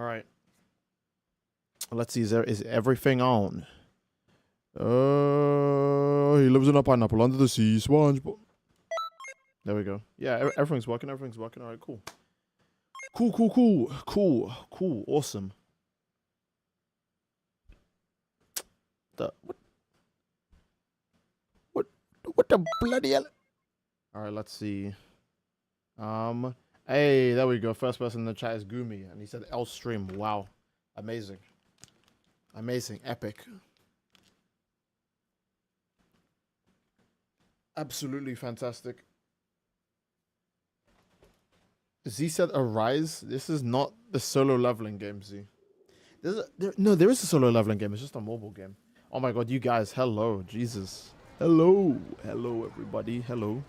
All right. Let's see. Is everything on? He lives in a pineapple under the sea. SpongeBob. There we go. Yeah, everything's working. Everything's working. All right, cool. Cool. Awesome. What the bloody hell? All right, let's see. Hey, there we go. First person in the chat is Gumi, and he said L stream. Wow, amazing, epic, absolutely fantastic. Z said Arise. This is not the solo leveling game, Z. There is a solo leveling game. It's just a mobile game. Oh my god, you guys, hello, Jesus. Hello, everybody, hello.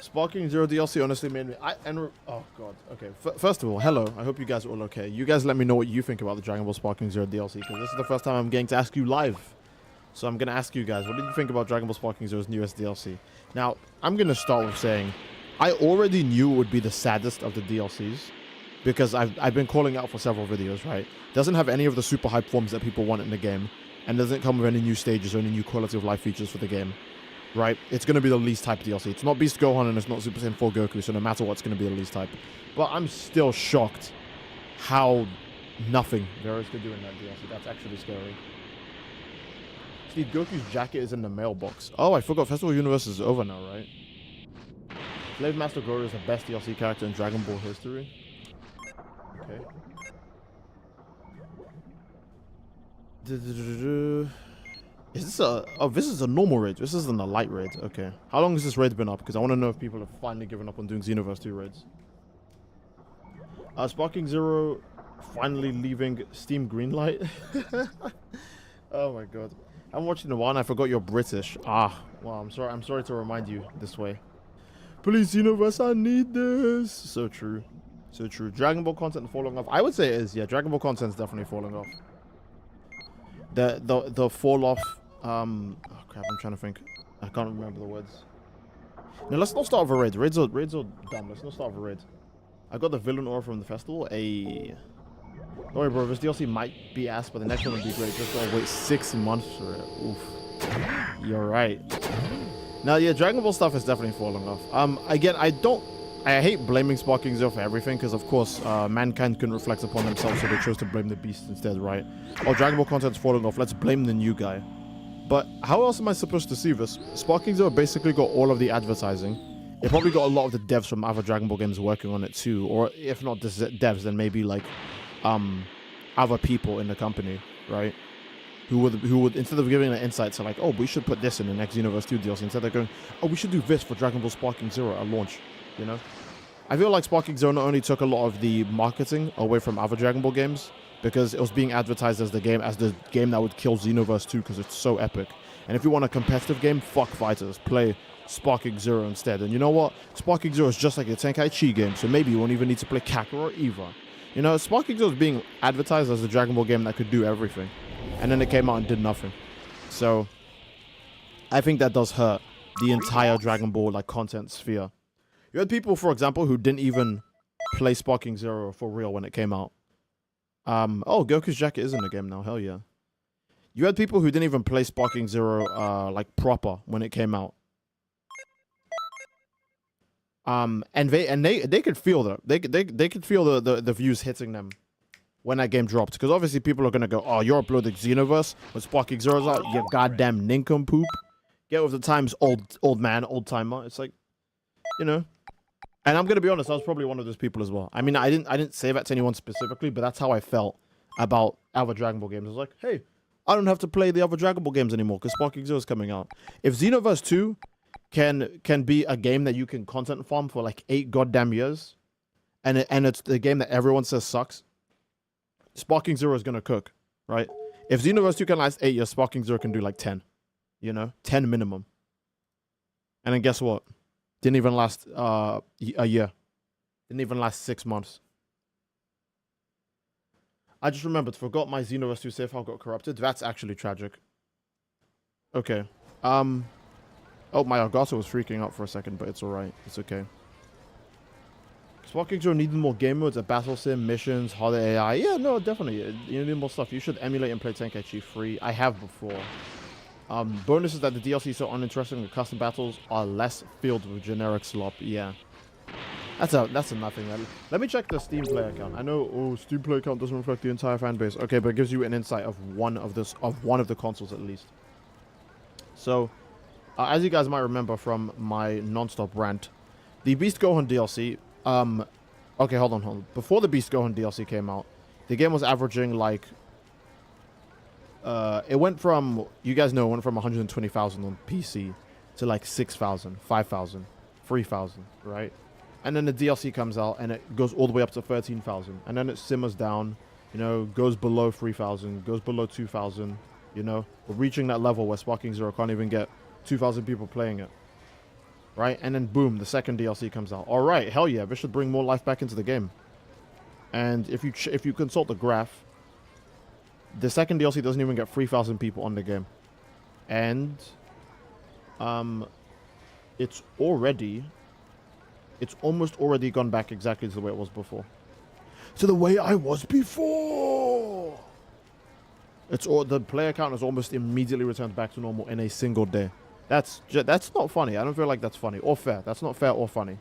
Sparking Zero DLC honestly made me, oh god, okay. First of all, hello, I hope you guys are all okay. You guys let me know what you think about the Dragon Ball Sparking Zero DLC, because this is the first time I'm getting to ask you live. So I'm going to ask you guys, what did you think about Dragon Ball Sparking Zero's newest DLC? Now, I'm going to start with saying, I already knew it would be the saddest of the DLCs, because I've been calling out for several videos, right? Doesn't have any of the super hype forms that people want in the game, and doesn't come with any new stages or any new quality of life features for the game, right? It's going to be the least hype DLC. It's not Beast Gohan and it's not Super Saiyan 4 Goku, so no matter what, it's going to be the least hype. But I'm still shocked how nothing there is to do in that DLC. That's actually scary. Steve, Goku's jacket is in the mailbox. Oh, I forgot. Festival Universe is over now, right? Slave Master Goro is the best DLC character in Dragon Ball history. Okay. Is this a... Oh, this is a normal raid. This isn't a light raid. Okay. How long has this raid been up? Because I want to know if people have finally given up on doing Xenoverse 2 raids. Sparking Zero finally leaving Steam Greenlight. Oh my god. I'm watching the one. I forgot you're British. Ah, wow. I'm sorry to remind you this way. Please, Xenoverse, I need this. So true. So true. Dragon Ball content falling off. I would say it is. Yeah, Dragon Ball content is definitely falling off. The fall off. Oh crap! I'm trying to think. I can't remember the words. No, let's not start with a raid. Raids are dumb. Let's not start with a raid. I got the villain aura from the festival. Don't worry, bro. This DLC might be ass, but the next one will be great. Just gotta wait 6 months for it. Oof. You're right. Now, yeah, Dragon Ball stuff is definitely falling off. Again, I hate blaming Sparking Zero for everything, because of course, mankind couldn't reflect upon themselves, so they chose to blame the beast instead, right? Oh, Dragon Ball content's falling off. Let's blame the new guy. But how else am I supposed to see this? Sparking Zero basically got all of the advertising. It probably got a lot of the devs from other Dragon Ball games working on it too, or if not just devs, then maybe like other people in the company, right? Who would instead of giving an insight to like, oh, we should put this in the next Xenoverse 2 DLC, instead they're going, oh, we should do this for Dragon Ball Sparking Zero at launch, you know? I feel like Sparking Zero not only took a lot of the marketing away from other Dragon Ball games, because it was being advertised as the game that would kill Xenoverse 2 because it's so epic. And if you want a competitive game, fuck fighters, play Sparking Zero instead. And you know what? Sparking Zero is just like a Tenkaichi game, so maybe you won't even need to play Kakarot or Eva. You know, Sparking Zero is being advertised as a Dragon Ball game that could do everything. And then it came out and did nothing. So, I think that does hurt the entire Dragon Ball like content sphere. You had people, for example, who didn't even play Sparking Zero for real when it came out. Oh, Goku's jacket is in the game now. Hell yeah. You had people who didn't even play Sparking Zero like proper when it came out. And they could feel that. They could feel the views hitting them when that game dropped, because obviously people are gonna go, oh, you're uploading Xenoverse when Sparking Zero's out, you goddamn nincompoop. Get with the times, old man, old timer. It's like, you know. And I'm gonna be honest, I was probably one of those people as well. I mean, I didn't say that to anyone specifically, but that's how I felt about other Dragon Ball games. I was like, hey, I don't have to play the other Dragon Ball games anymore because Sparking Zero is coming out. If Xenoverse 2 can be a game that you can content farm for like 8 goddamn years, and it's the game that everyone says sucks, Sparking Zero is gonna cook, right? If Xenoverse 2 can last 8 years, Sparking Zero can do like 10. You know? 10 minimum. And then guess what? Didn't even last a year. Didn't even last 6 months. I just remembered, forgot my Xenoverse 2 save file got corrupted. That's actually tragic. Okay. Oh, my Elgato was freaking out for a second, but it's alright. It's okay. Sparking Zero needed more game modes, a battle sim, missions, harder AI. Yeah, no, definitely. You need more stuff. You should emulate and play Tenkaichi free. I have before. Bonuses that the DLC is so uninteresting. The custom battles are less filled with generic slop. Yeah, that's a nothing. Let me check the Steam player account. I know Steam player account doesn't reflect the entire fan base. Okay, but it gives you an insight of one of the consoles at least. So, as you guys might remember from my non-stop rant, the Beast Gohan DLC. Okay, hold on. Before the Beast Gohan DLC came out, the game was averaging like. It went from, you guys know, it went from 120,000 on PC to like 6,000, 5,000, 3,000, right? And then the DLC comes out and it goes all the way up to 13,000. And then it simmers down, you know, goes below 3,000, goes below 2,000, you know? We're reaching that level where Sparking Zero can't even get 2,000 people playing it, right? And then boom, the second DLC comes out. All right, hell yeah, this should bring more life back into the game. And if you consult the graph, the second DLC doesn't even get 3,000 people on the game. And it's almost already gone back exactly to the way it was before. To the way I was before! The player count has almost immediately returned back to normal in a single day. That's not funny. I don't feel like that's funny or fair. That's not fair or funny.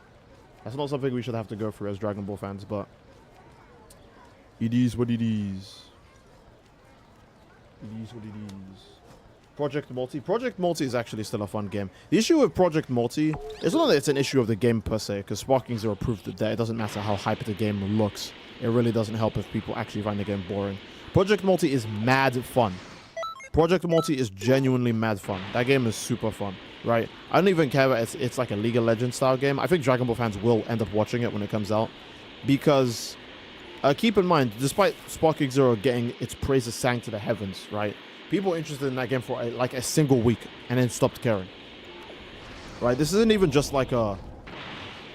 That's not something we should have to go through as Dragon Ball fans, but it is what it is. It is what it is. Project Multi. Project Multi is actually still a fun game. The issue with Project Multi is not that it's an issue of the game per se, because Sparking Zero proved that it doesn't matter how hyped the game looks. It really doesn't help if people actually find the game boring. Project Multi is mad fun. Project Multi is genuinely mad fun. That game is super fun, right? I don't even care that it's like a League of Legends style game. I think Dragon Ball fans will end up watching it when it comes out, because keep in mind, despite Sparking Zero getting its praises sang to the heavens, right? People were interested in that game for like a single week and then stopped caring. Right? This isn't even just like your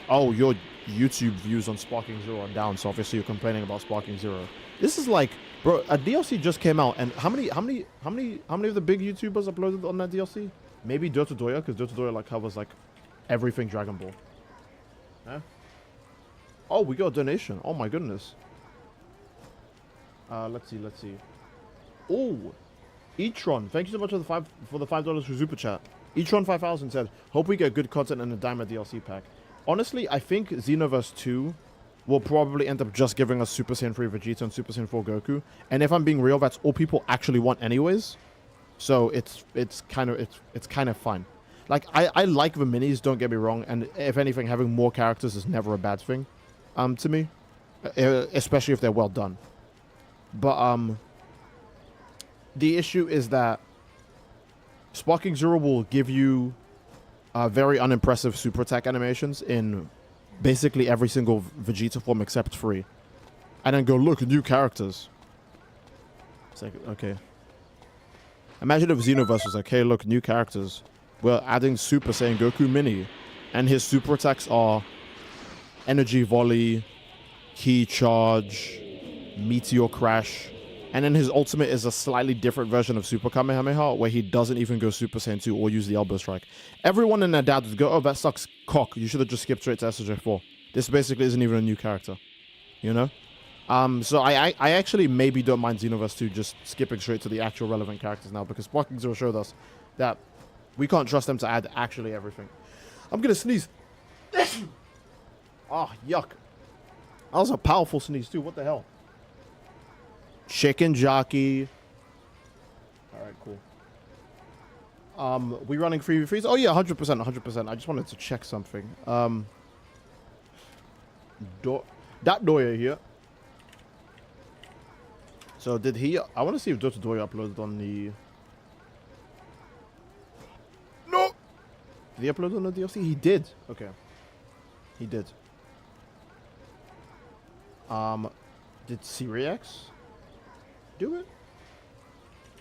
YouTube views on Sparking Zero are down, so obviously you're complaining about Sparking Zero. This is like, bro, a DLC just came out, and how many of the big YouTubers uploaded on that DLC? Maybe Dota Doya, because Dota Doya like covers like everything Dragon Ball. Huh? Oh, we got a donation. Oh my goodness. Let's see. Oh, Etron, thank you so much for the $5 for Super Chat. Etron 5000 said, "Hope we get good content in the Daima DLC pack." Honestly, I think Xenoverse 2 will probably end up just giving us Super Saiyan 3 Vegeta and Super Saiyan 4 Goku. And if I'm being real, that's all people actually want anyways. So it's kind of fine. Like I like the minis, don't get me wrong, and if anything, having more characters is never a bad thing, to me, especially if they're well done. But the issue is that Sparking Zero will give you very unimpressive super attack animations in basically every single Vegeta form except 3. And then go, look, new characters. It's like, okay. Imagine if Xenoverse was like, hey, look, new characters. We're adding Super Saiyan Goku Mini. And his super attacks are Energy Volley, Key Charge, Meteor Crash. And then his ultimate is a slightly different version of Super Kamehameha, where he doesn't even go Super Saiyan 2 or use the Elbow Strike. Everyone and their dad would go, oh, that sucks cock. You should have just skipped straight to SJ4. This basically isn't even a new character. You know? So I actually maybe don't mind Xenoverse 2 just skipping straight to the actual relevant characters now, because Sparking Zero showed us that we can't trust them to add actually everything. I'm gonna sneeze. Oh, yuck. That was a powerful sneeze too. What the hell? Chicken jockey. Alright, cool. We running 3v3s? Oh yeah, 100%, 100%. I just wanted to check something. That Doya here. So did he... I want to see if Dota Doya uploaded on the... No! Did he upload on the DLC? He did. Okay. He did. Did Syriax do it?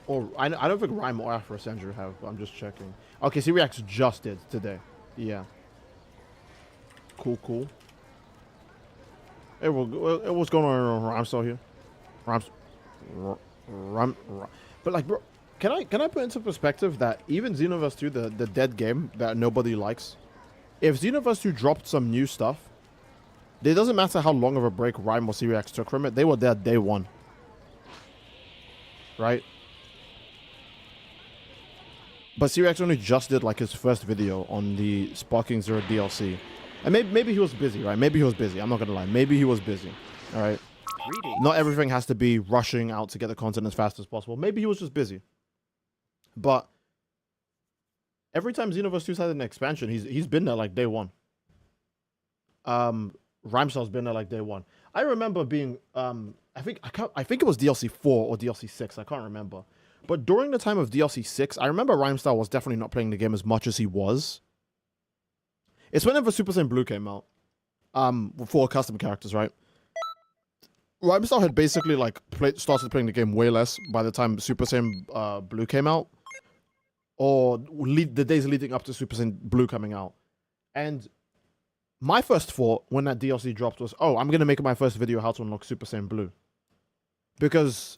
Or I don't think Rhyme or Afro Sandra have, but I'm just checking. Okay, Syriax just did today. Yeah. Cool. Hey, what's going on? Rhyme still here? Rhyme's... But like, bro, can I put into perspective that even Xenoverse 2, the dead game that nobody likes, if Xenoverse 2 dropped some new stuff, It doesn't matter how long of a break Rhyme or Cyriax took from it. They were there day one. Right? But Cyriax only just did like his first video on the Sparking Zero DLC. And maybe he was busy, right? Maybe he was busy. I'm not going to lie. Maybe he was busy. All right? Not everything has to be rushing out to get the content as fast as possible. Maybe he was just busy. But every time Xenoverse 2's had an expansion, he's been there like day one. Rhymestar's been there like day one. I remember being I think it was DLC 4 or DLC 6. I can't remember. But during the time of DLC 6, I remember Rhymestar was definitely not playing the game as much as he was. It's whenever Super Saiyan Blue came out. For custom characters, right? Rhymestar had basically like started playing the game way less by the time Super Saiyan Blue came out. Or the days leading up to Super Saiyan Blue coming out. And my first thought when that DLC dropped was, oh, I'm going to make my first video how to unlock Super Saiyan Blue. Because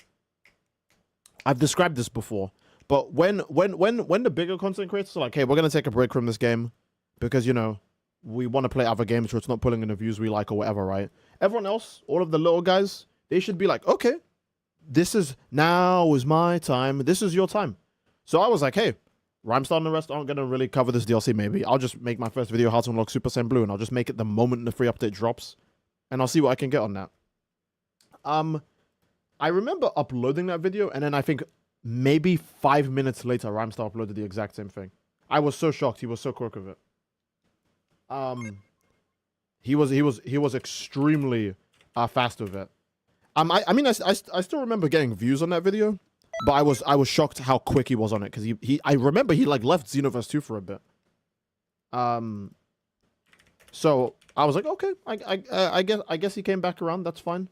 I've described this before. But when the bigger content creators are like, hey, we're going to take a break from this game because, you know, we want to play other games where it's not pulling in the views we like or whatever, right? Everyone else, all of the little guys, they should be like, okay, now is my time. This is your time. So I was like, hey, Rhymestar and the rest aren't going to really cover this DLC maybe. I'll just make my first video how to unlock Super Saiyan Blue, and I'll just make it the moment the free update drops. And I'll see what I can get on that. I remember uploading that video, and then I think maybe 5 minutes later, Rhymestar uploaded the exact same thing. I was so shocked. He was so quick with it. He was extremely fast with it. I mean, I still remember getting views on that video. But I was shocked how quick he was on it because I remember he like left Xenoverse 2 for a bit. So I was like, okay, I guess he came back around. That's fine,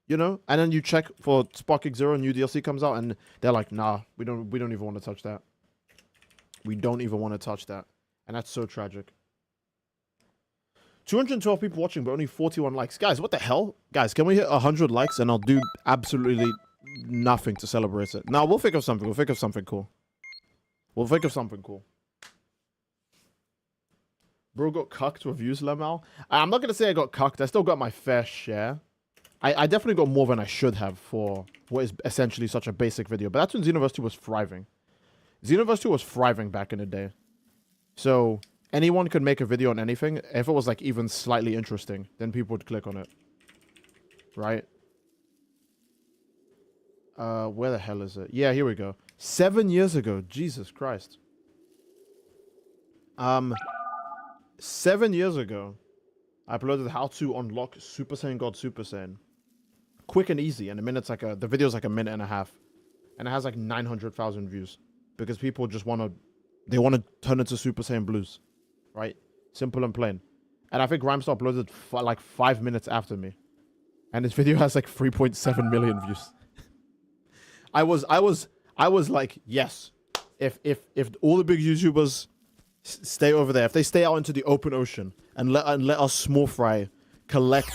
you know. And then you check for Sparking Zero, new DLC comes out, and they're like, nah, we don't even want to touch that. We don't even want to touch that, and that's so tragic. 212 people watching, but only 41 likes. Guys, what the hell? Guys, can we hit 100 likes and I'll do absolutely nothing to celebrate it. Now we'll think of something. We'll think of something cool. Bro got cucked with views, Lemao. I'm not gonna say I got cucked. I still got my fair share. I definitely got more than I should have for what is essentially such a basic video. But that's when Xenoverse 2 was thriving. Xenoverse 2 was thriving back in the day. So anyone could make a video on anything. If it was like even slightly interesting, then people would click on it. Right? Where the hell is it? Yeah, here we go. 7 years ago. Jesus Christ. 7 years ago, I uploaded how to unlock Super Saiyan God Super Saiyan. Quick and easy. And the video's like a minute and a half. And it has like 900,000 views. Because people just want to turn into Super Saiyan Blues. Right? Simple and plain. And I think Rhymestar uploaded like 5 minutes after me. And this video has like 3.7 million views. I was like, yes. If all the big YouTubers stay over there, if they stay out into the open ocean and let us small fry collect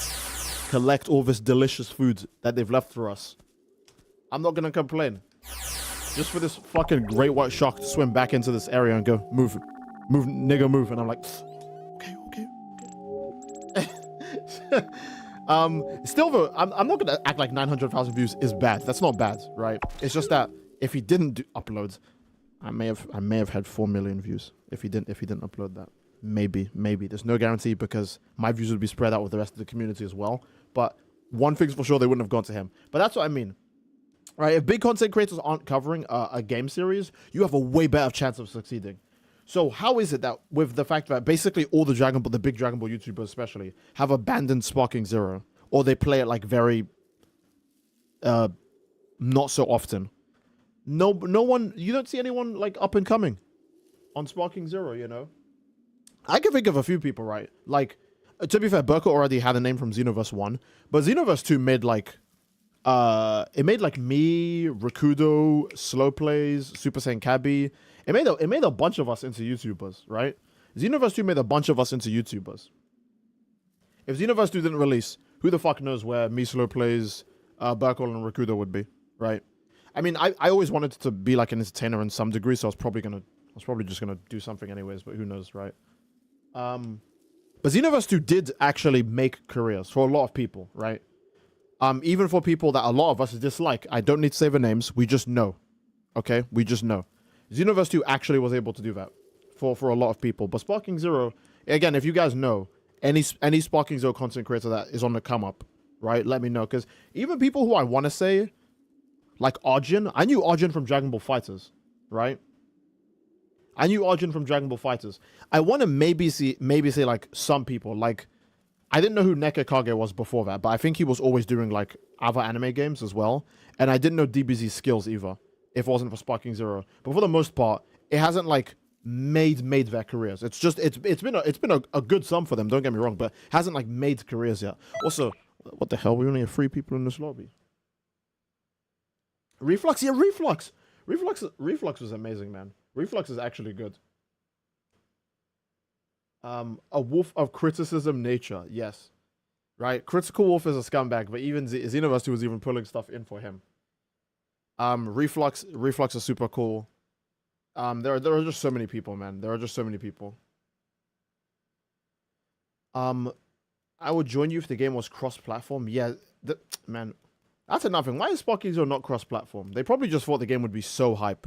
all this delicious food that they've left for us, I'm not gonna complain. Just for this fucking great white shark to swim back into this area and go, move, nigga, move. And I'm like, okay. Still though, I'm not gonna act like 900,000 views is bad. That's not bad, right? It's just that if he didn't do uploads, I may have had 4 million views if he didn't upload that. Maybe. There's no guarantee because my views would be spread out with the rest of the community as well. But one thing's for sure, they wouldn't have gone to him. But that's what I mean. Right? If big content creators aren't covering a game series, you have a way better chance of succeeding. So how is it that with the fact that basically all the big Dragon Ball YouTubers especially, have abandoned Sparking Zero, or they play it like very not so often. No one, you don't see anyone like up and coming on Sparking Zero, you know? I can think of a few people, right? Like, to be fair, Burko already had a name from Xenoverse 1, but Xenoverse 2 made like it made like me, Rakudo, Slow Plays, Super Saiyan Kabi. It made a bunch of us into YouTubers, right? Xenoverse 2 made a bunch of us into YouTubers. If Xenoverse 2 didn't release, who the fuck knows where me, Slow Plays, Burko, and Rakudo would be, right? I mean, I always wanted to be like an entertainer in some degree, so I was probably just gonna do something anyways, but who knows, right? But Xenoverse 2 did actually make careers for a lot of people, right? Even for people that a lot of us dislike. I don't need to say the names. We just know. Okay? We just know. Xenoverse 2 actually was able to do that for a lot of people. But Sparking Zero, again, if you guys know any Sparking Zero content creator that is on the come up, right? Let me know. Because even people who I want to say, like Arjun, I knew Arjun from Dragon Ball FighterZ, right? I knew Arjun from Dragon Ball FighterZ. I want to maybe say like some people, like I didn't know who Nekakage was before that, but I think he was always doing like other anime games as well. And I didn't know DBZ's skills either, if it wasn't for Sparking Zero. But for the most part, it hasn't like made their careers. It's just it's been a good sum for them. Don't get me wrong, but hasn't like made careers yet. Also, what the hell? We only have 3 people in this lobby. Reflux, yeah, Reflux was amazing, man. Reflux is actually good. A wolf of criticism nature, yes. Right? Critical Wolf is a scumbag, but even Xenoverse 2 was even pulling stuff in for him. Reflux is super cool. There are just so many people, man. There are just so many people. I would join you if the game was cross-platform. Yeah, man, that's another thing. Why is Sparking Zero not cross-platform? They probably just thought the game would be so hype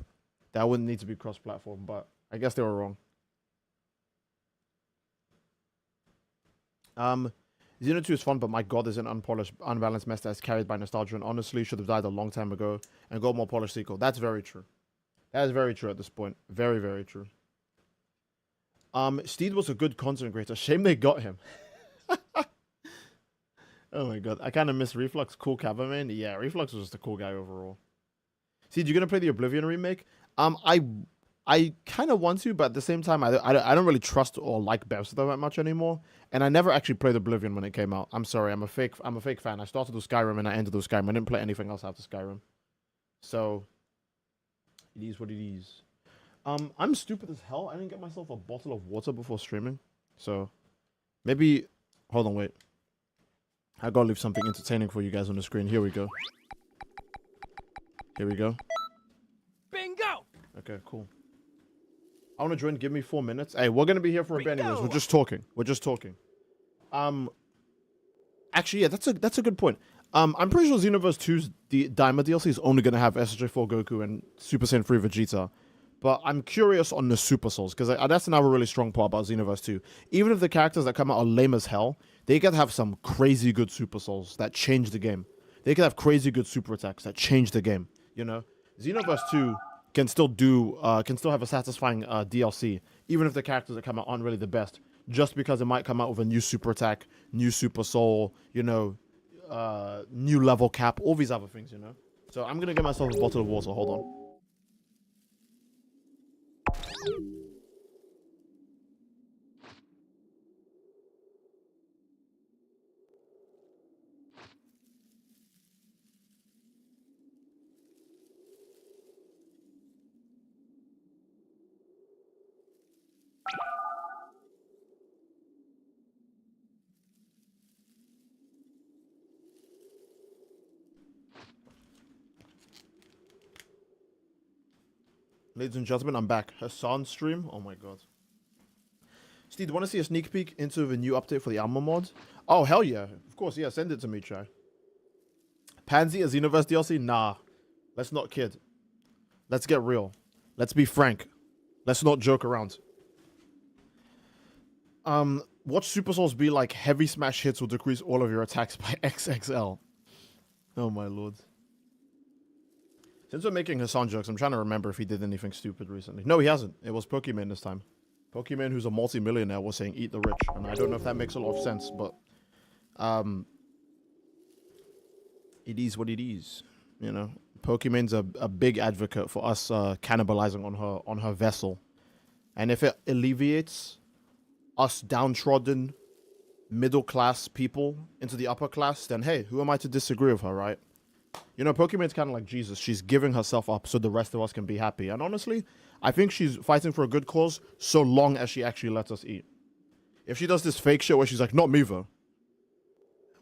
that wouldn't need to be cross-platform, but I guess they were wrong. Xeno 2 is fun, but my god, is an unpolished, unbalanced mess that's carried by nostalgia and honestly should have died a long time ago and got more polished sequel. That's very true. That is very true at this point. Very, very true. Steed was a good content creator. Shame they got him. Oh my god. I kind of miss Reflux. Cool Caberman. Yeah, Reflux was just a cool guy overall. Steed, you gonna play the Oblivion remake? I kind of want to, but at the same time, I don't really trust or like Bethesda that much anymore. And I never actually played Oblivion when it came out. I'm sorry, I'm a fake fan. I started with Skyrim and I ended with Skyrim. I didn't play anything else after Skyrim. So it is what it is. I'm stupid as hell. I didn't get myself a bottle of water before streaming. So maybe hold on, wait. I gotta leave something entertaining for you guys on the screen. Here we go. Here we go. Bingo! Okay, cool. I want to join. Give me 4 minutes. Hey, we're gonna be here for a bit anyways. We're just talking. We're just talking. Actually, yeah, that's a good point. I'm pretty sure Xenoverse 2's Daima DLC is only gonna have SJ4 Goku and Super Saiyan 3 Vegeta. But I'm curious on the Super Souls, because that's another really strong part about Xenoverse 2. Even if the characters that come out are lame as hell, they could have some crazy good Super Souls that change the game. They could have crazy good super attacks that change the game. You know, Xenoverse 2 can still have a satisfying DLC, even if the characters that come out aren't really the best, just because it might come out with a new super attack, new super soul, you know, new level cap, all these other things, you know. So I'm gonna get myself a bottle of water. Hold on. Ladies and gentlemen, I'm back. Hassan stream? Oh my god. Steve, do you want to see a sneak peek into the new update for the Alma mod? Oh, hell yeah. Of course, yeah. Send it to me, Chai. Pansy, a Xenoverse DLC? Nah. Let's not kid. Let's get real. Let's be frank. Let's not joke around. Watch Super Souls be like heavy smash hits will decrease all of your attacks by XXL. Oh my lord. Since we're making Hassan jokes, I'm trying to remember if he did anything stupid recently. No, he hasn't. It was Pokemon this time. Pokemon, who's a multi-millionaire, was saying eat the rich. And I don't know if that makes a lot of sense, but it is what it is. You know, Pokemon's a big advocate for us cannibalizing on her vessel. And if it alleviates us downtrodden middle-class people into the upper class, then hey, who am I to disagree with her, right? You know, Pokemon's kind of like Jesus. She's giving herself up so the rest of us can be happy. And honestly, I think she's fighting for a good cause so long as she actually lets us eat. If she does this fake shit where she's like, not me though.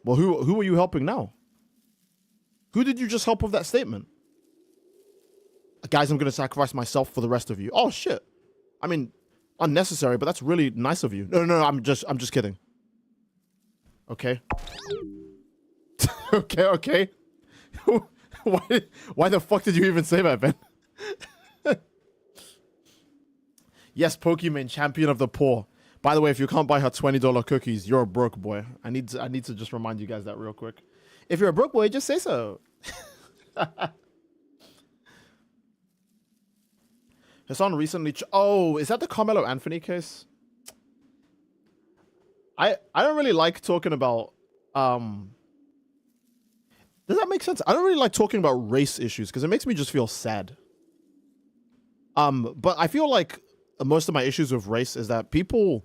Well, who are you helping now? Who did you just help with that statement? Guys, I'm going to sacrifice myself for the rest of you. Oh, shit. I mean, unnecessary, but that's really nice of you. No, I'm just kidding. Okay. okay. Why the fuck did you even say that, Ben? Yes, Pokemon, champion of the poor. By the way, if you can't buy her $20 cookies, you're a broke boy. I need to just remind you guys that real quick. If you're a broke boy, just say so. Hassan recently... Oh, is that the Carmelo Anthony case? I don't really like talking about... Does that make sense? I don't really like talking about race issues because it makes me just feel sad. But I feel like most of my issues with race is that people...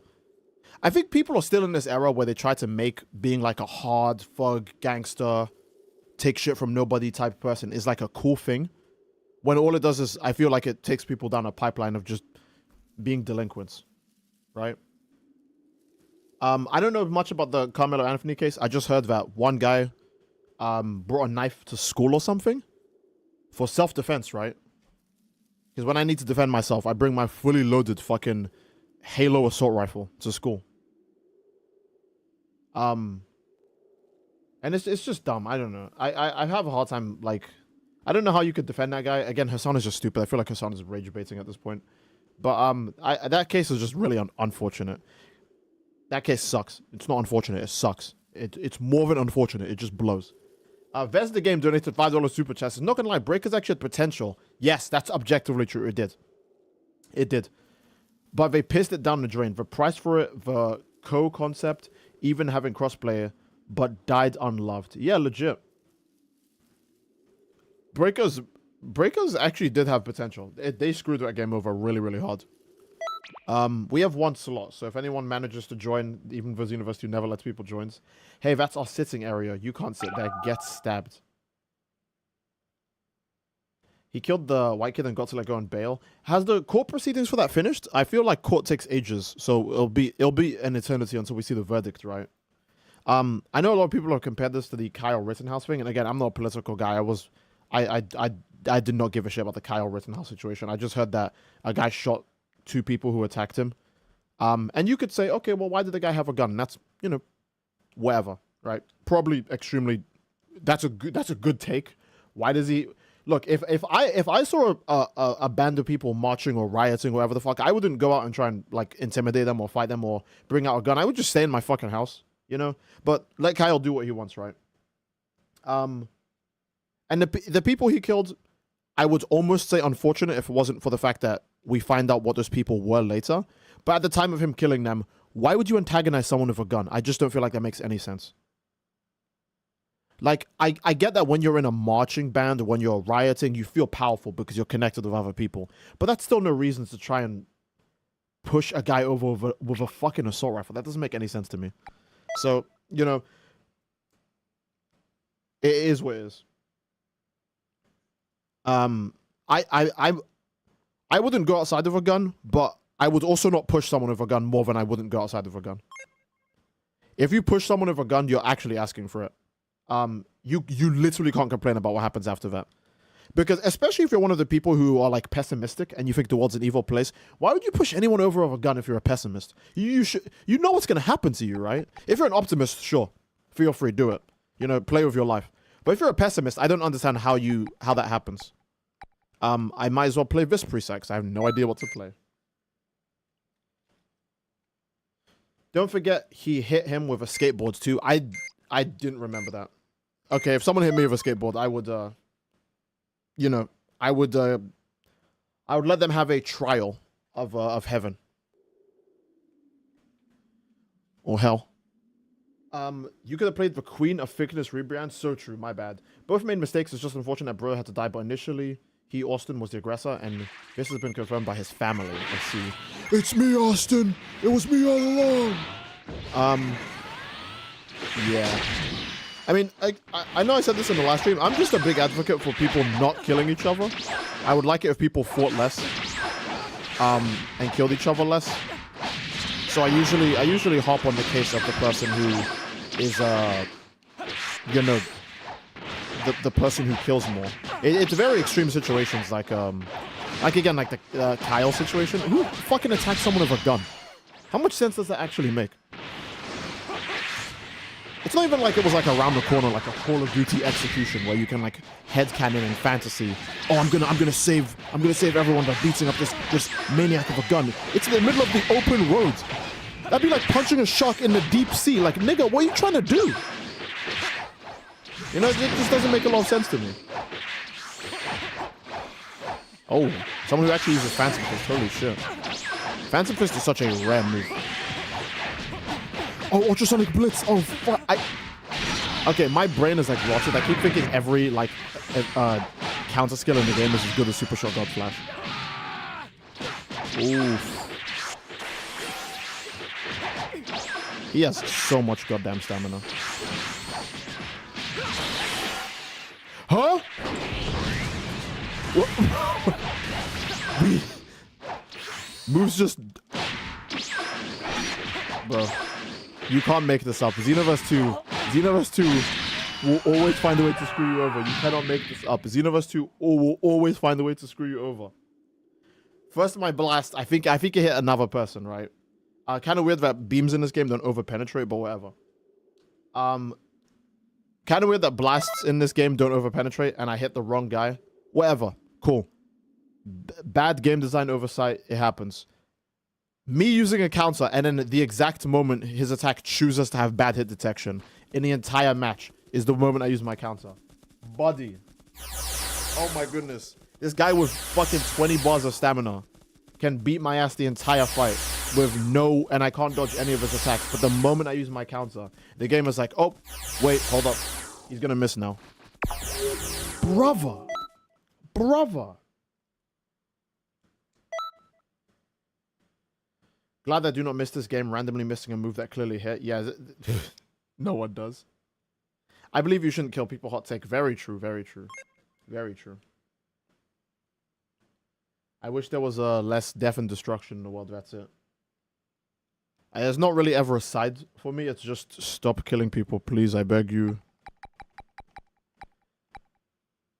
I think people are still in this era where they try to make being like a hard thug gangster, take shit from nobody type person is like a cool thing. When all it does is, I feel like it takes people down a pipeline of just being delinquents, right? I don't know much about the Carmelo Anthony case. I just heard that one guy brought a knife to school or something for self-defense, right? Because when I need to defend myself, I bring my fully loaded fucking Halo assault rifle to school. And it's just dumb. I don't know. I have a hard time, like, I don't know how you could defend that guy. Again, Hassan is just stupid. I feel like Hassan is rage baiting at this point. But that case is just really unfortunate. That case sucks. It's not unfortunate. It sucks. It's more than unfortunate. It just blows. Vez the Game donated $5 super chat. It's not gonna lie, Breakers actually had potential. Yes, that's objectively true. It did. It did. But they pissed it down the drain. The price for it, the co-concept, even having crossplay, but died unloved. Yeah, legit. Breakers actually did have potential. They screwed that game over really, really hard. We have one slot, so if anyone manages to join, even for Xenoverse, who never lets people join. Hey, that's our sitting area. You can't sit there. Get stabbed. He killed the white kid and got to let go on bail. Has the court proceedings for that finished? I feel like court takes ages, so it'll be an eternity until we see the verdict, right? I know a lot of people have compared this to the Kyle Rittenhouse thing, and again, I'm not a political guy. I did not give a shit about the Kyle Rittenhouse situation. I just heard that a guy shot 2 people who attacked him. And you could say, okay, well, why did the guy have a gun? And that's, you know, whatever, right? Probably extremely, that's a good take. Why does he, look, if I saw a band of people marching or rioting or whatever the fuck, I wouldn't go out and try and like intimidate them or fight them or bring out a gun. I would just stay in my fucking house, you know? But let Kyle do what he wants, right? And the people he killed, I would almost say unfortunate if it wasn't for the fact that we find out what those people were later. But at the time of him killing them, why would you antagonize someone with a gun? I just don't feel like that makes any sense. Like, I get that when you're in a marching band or when you're rioting, you feel powerful because you're connected with other people. But that's still no reason to try and push a guy over with a fucking assault rifle. That doesn't make any sense to me. So, you know, it is what it is. I wouldn't go outside with a gun, but I would also not push someone with a gun more than I wouldn't go outside with a gun. If you push someone with a gun, you're actually asking for it. You literally can't complain about what happens after that. Because especially if you're one of the people who are like pessimistic and you think the world's an evil place, why would you push anyone over with a gun if you're a pessimist? You know what's going to happen to you, right? If you're an optimist, sure, feel free, do it. You know, play with your life. But if you're a pessimist, I don't understand how that happens. I might as well play this presex. I have no idea what to play. Don't forget, he hit him with a skateboard too. I didn't remember that. Okay, if someone hit me with a skateboard, I would, you know, I would let them have a trial of heaven. Or hell. You could have played the Queen of Thickness rebrand. So true, my bad. Both made mistakes. It's just unfortunate that Bro had to die, but initially, Austin, was the aggressor, and this has been confirmed by his family. Let's see. It's me, Austin! It was me all along! Yeah. I mean, I know I said this in the last stream. I'm just a big advocate for people not killing each other. I would like it if people fought less, and killed each other less. So I usually hop on the case of the person who is, you know, the person who kills more. It's very extreme situations, like again, like the Kyle situation. Who fucking attacks someone with a gun? How much sense does that actually make? It's not even like it was like around the corner, like a Call of Duty execution where you can like headcanon in fantasy. Oh, I'm gonna save everyone by beating up this maniac of a gun. It's in the middle of the open road. That'd be like punching a shark in the deep sea. Like, nigga, what are you trying to do? You know, it just doesn't make a lot of sense to me. Oh, someone who actually uses Phantom Fist. Holy shit. Phantom Fist is such a rare move. Oh, Ultrasonic Blitz. Oh, fuck. Okay, my brain is like rotted. I keep thinking every, like, counter skill in the game is as good as Super Shot God Flash. Oof. He has so much goddamn stamina. Huh? Moves just... Bro. You can't make this up. Xenoverse 2 will always find a way to screw you over. You cannot make this up. Xenoverse 2 will always find a way to screw you over. First, my blast. I think it hit another person, right? Kind of weird that beams in this game don't over-penetrate, but whatever. Kind of weird that blasts in this game don't over-penetrate, and I hit the wrong guy. Whatever. Cool. Bad game design oversight. It happens. Me using a counter, and then the exact moment his attack chooses to have bad hit detection in the entire match is the moment I use my counter. Buddy. Oh my goodness. This guy with fucking 20 bars of stamina can beat my ass the entire fight with no... And I can't dodge any of his attacks. But the moment I use my counter, the game is like, oh, wait, hold up. He's gonna miss now. Brother. Glad I do not miss this game randomly missing a move that clearly hit. Yeah, no one does. I believe you shouldn't kill people. Hot take. Very true, very true. Very true. I wish there was less death and destruction in the world. That's it. There's not really ever a side for me. It's just stop killing people, please. I beg you.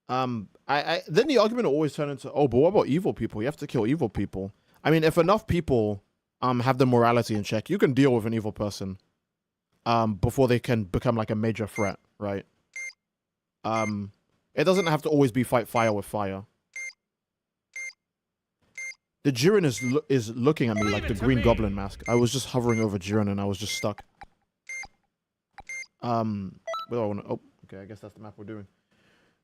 Then the argument will always turn into, oh, but what about evil people? You have to kill evil people. I mean, if enough people have the morality in check, you can deal with an evil person before they can become like a major threat, right? It doesn't have to always be fight fire with fire. The Jiren is looking at me like the Green Goblin mask. I was just hovering over Jiren and I was just stuck. Where do I want to... Oh, okay, I guess that's the map we're doing.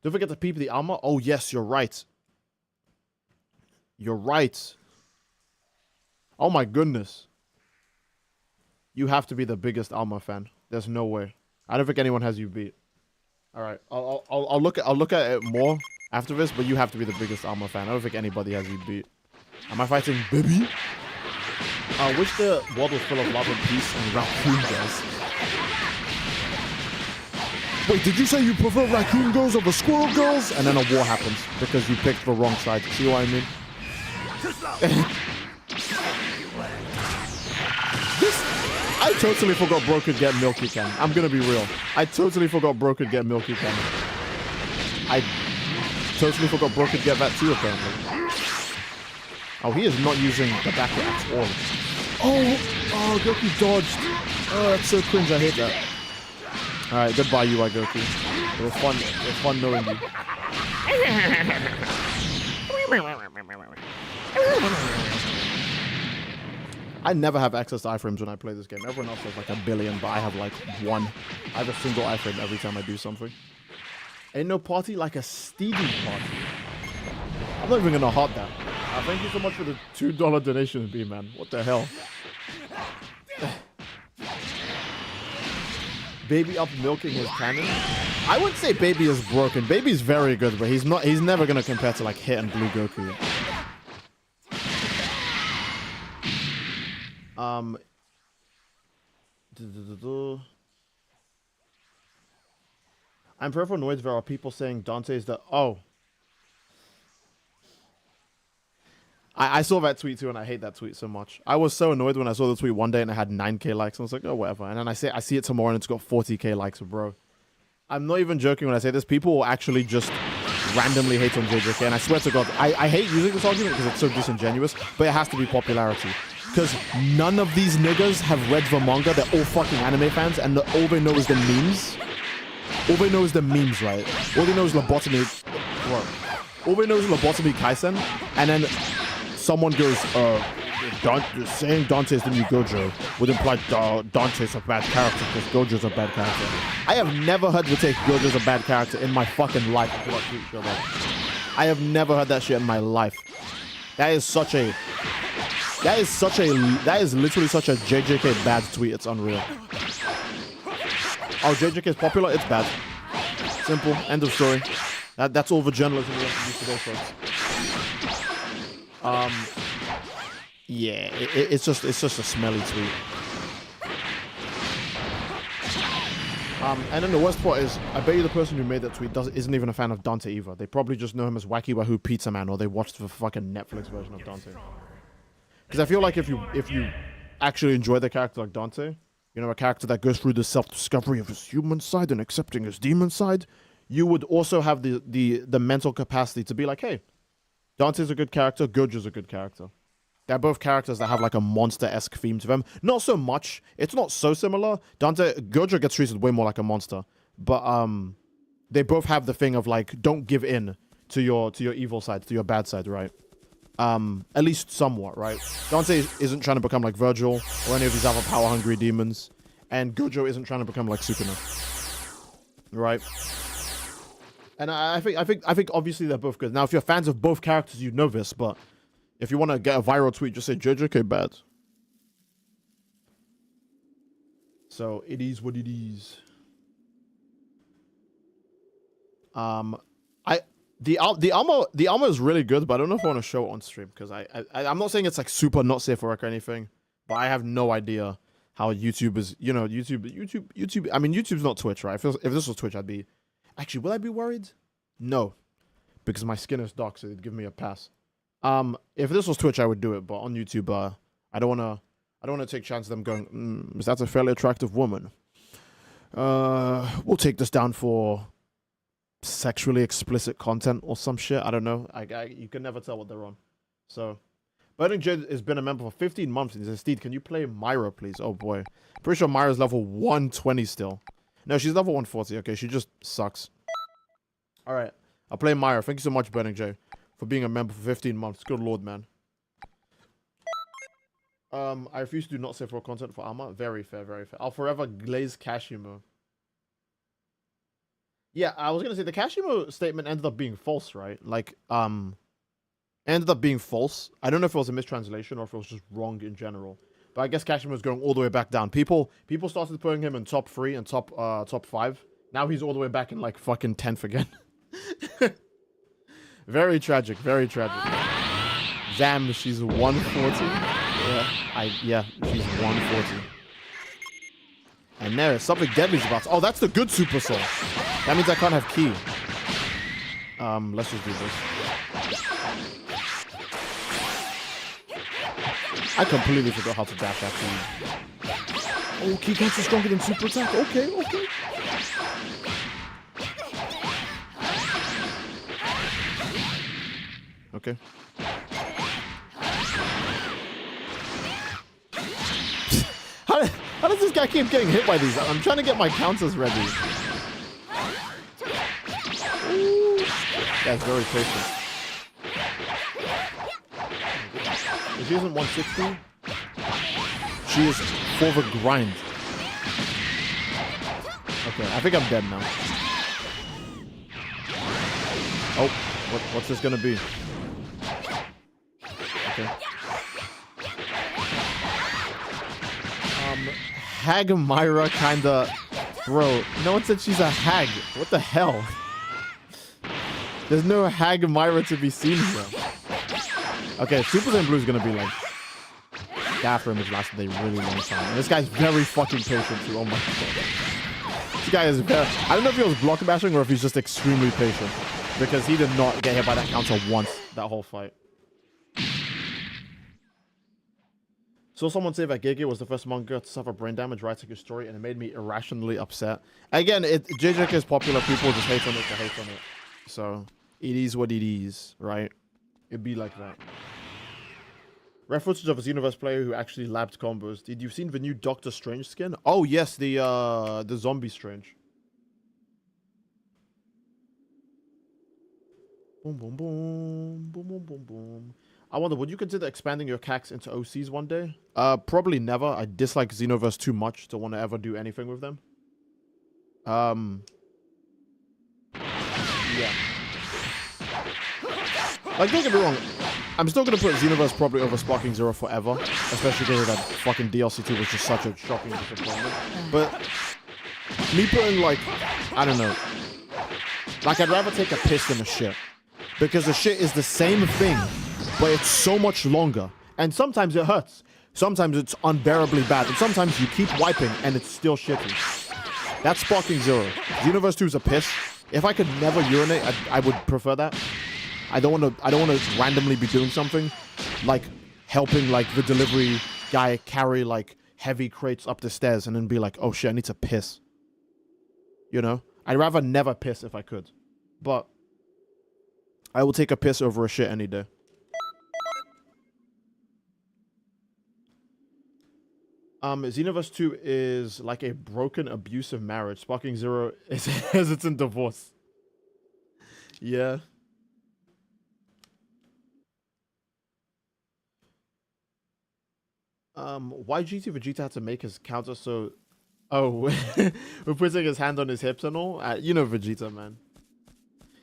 Don't forget to peep the armor. Oh, yes, you're right. You're right. Oh, my goodness. You have to be the biggest armor fan. There's no way. I don't think anyone has you beat. All right, I'll look at it more after this, but you have to be the biggest armor fan. I don't think anybody has you beat. Am I fighting baby? I wish the world was full of love and peace and raccoon girls. Wait, did you say you prefer raccoon girls over squirrel girls? And then a war happens because you picked the wrong side. See what I mean? I totally forgot Bro could get Milky Can. I'm gonna be real. I totally forgot Bro could get Milky Can. I totally forgot Bro could get that too, apparently. Oh, he is not using the backer at all. Oh, Goku dodged. Oh, that's so cringe. I hate that. All right, goodbye, UI Goku. It was fun. It was fun knowing you. I never have access to iframes when I play this game. Everyone else has like a billion, but I have like one. I have a single iframe every time I do something. Ain't no party like a Stevie party. I'm not even gonna heart that. Thank you so much for the $2 donation, B-Man. What the hell? Baby up milking his cannon? I wouldn't say Baby is broken. Baby's very good, but he's never gonna compare to like Hit and Blue Goku. I'm peripheral annoyed there are people saying Dante's the... Oh. I saw that tweet too, and I hate that tweet so much. I was so annoyed when I saw the tweet one day and it had 9k likes. I was like, oh, whatever. And then I see it tomorrow and it's got 40k likes, bro. I'm not even joking when I say this. People will actually just randomly hate on JJK, and I swear to God, I hate using this argument because it's so disingenuous, but it has to be popularity. Because none of these niggas have read the manga. They're all fucking anime fans, and all they know is the memes. All they know is the memes, right? All they know is lobotomy. All they know is lobotomy Kaisen, and then someone goes, saying Dante's the new Gojo would imply Dante's a bad character because Gojo's a bad character. I have never heard the take Gojo's a bad character in my fucking life. I have never heard that shit in my life. That is literally such a JJK bad tweet. It's unreal. Oh, JJK is popular? It's bad. Simple. End of story. That's all the journalism we have to use today, folks. Yeah, it's just a smelly tweet. And then the worst part is, I bet you the person who made that tweet isn't even a fan of Dante either. They probably just know him as Wacky Wahoo Pizza Man, or they watched the fucking Netflix version of Dante. Because I feel like if you actually enjoy the character like Dante, you know, a character that goes through the self-discovery of his human side and accepting his demon side, you would also have the mental capacity to be like, hey, Dante's a good character, Gojo's a good character. They're both characters that have like a monster-esque theme to them. Not so much. It's not so similar. Gojo gets treated way more like a monster. But they both have the thing of like, don't give in to your evil side, to your bad side, right? At least somewhat, right? Dante isn't trying to become like Virgil or any of these other power-hungry demons. And Gojo isn't trying to become like Sukuna. Right? And I think obviously they're both good. Now, if you're fans of both characters, you know this, but if you want to get a viral tweet, just say JJK bad. So it is what it is. The armor is really good, but I don't know if I want to show it on stream because I'm not saying it's like super not safe for work or anything, but I have no idea how YouTube is. You know, YouTube. I mean, YouTube's not Twitch, right? If this was Twitch, I'd be. Actually, will I be worried? No, because my skin is dark, so they'd give me a pass. If this was Twitch, I would do it, but on YouTube, I don't wanna take chances of them going, that's a fairly attractive woman. We'll take this down for sexually explicit content or some shit. I don't know. You can never tell what they're on. So, Burning Jade has been a member for 15 months. And he says, Steed, can you play Myra, please? Oh boy. Pretty sure Myra's level 120 still. No, she's level 140. Okay, she just sucks. Alright. I'll play Myra. Thank you so much, Burning Jade, for being a member for 15 months. Good lord, man. I refuse to do not safe for content for armor. Very fair, very fair. I'll forever glaze Kashimo. Yeah, I was gonna say the Kashimo statement ended up being false, right? Like, ended up being false. I don't know if it was a mistranslation or if it was just wrong in general. But I guess Kashimo's going all the way back down. People started putting him in top 3 and top 5. Now he's all the way back in like fucking 10th again. Very tragic, very tragic. Damn, she's 140. Yeah, she's 140. And there, something deadly's about to... Oh, that's the good Super Soul. That means I can't have Ki. Let's just do this. I completely forgot how to dash actually. Oh, Ki cancel stronger than super attack. Okay. Okay. How does this guy keep getting hit by these? I'm trying to get my counters ready. Ooh. That's very patient. If she isn't 160, she is for the grind. Okay, I think I'm dead now. Oh, what's this gonna be? Okay. Hag Myra kinda... Bro, no one said she's a hag. What the hell? There's no Hag Myra to be seen here. Okay, Super Saiyan Blue is gonna be like... The after image lasted a really long time. And this guy's very fucking patient too. Oh my god. This guy is very... I don't know if he was block bashing or if he's just extremely patient. Because he did not get hit by that counter once that whole fight. So someone say that Gege was the first manga to suffer brain damage writing his story, and it made me irrationally upset. Again, JJK is popular. People just hate on it to hate on it. So it is what it is, right? It'd be like that. Rare footage of a Xenoverse player who actually labbed combos. Did you seen the new Doctor Strange skin? Oh yes, the zombie Strange. Boom boom boom boom boom boom boom. I wonder, would you consider expanding your CACs into OCs one day? Probably never. I dislike Xenoverse too much to want to ever do anything with them. Yeah. Like, don't get me wrong, I'm still gonna put Xenoverse probably over Sparking Zero forever, especially because that fucking DLC 2 was just such a shocking disappointment. But me putting, like, I don't know, like, I'd rather take a piss than a shit, because the shit is the same thing, but it's so much longer, and sometimes it hurts, sometimes it's unbearably bad, and sometimes you keep wiping and it's still shitty. That's Sparking Zero. Xenoverse 2 is a piss. If I could never urinate, I would prefer that. I don't want to randomly be doing something like helping like the delivery guy carry like heavy crates up the stairs and then be like, oh shit, I need to piss. You know? I'd rather never piss if I could. But I will take a piss over a shit any day. Xenoverse 2 is like a broken, abusive marriage. Sparking Zero is hesitant divorce. Yeah. Why GT Vegeta had to make his counter so... Oh, we're putting his hand on his hips and all? You know Vegeta, man.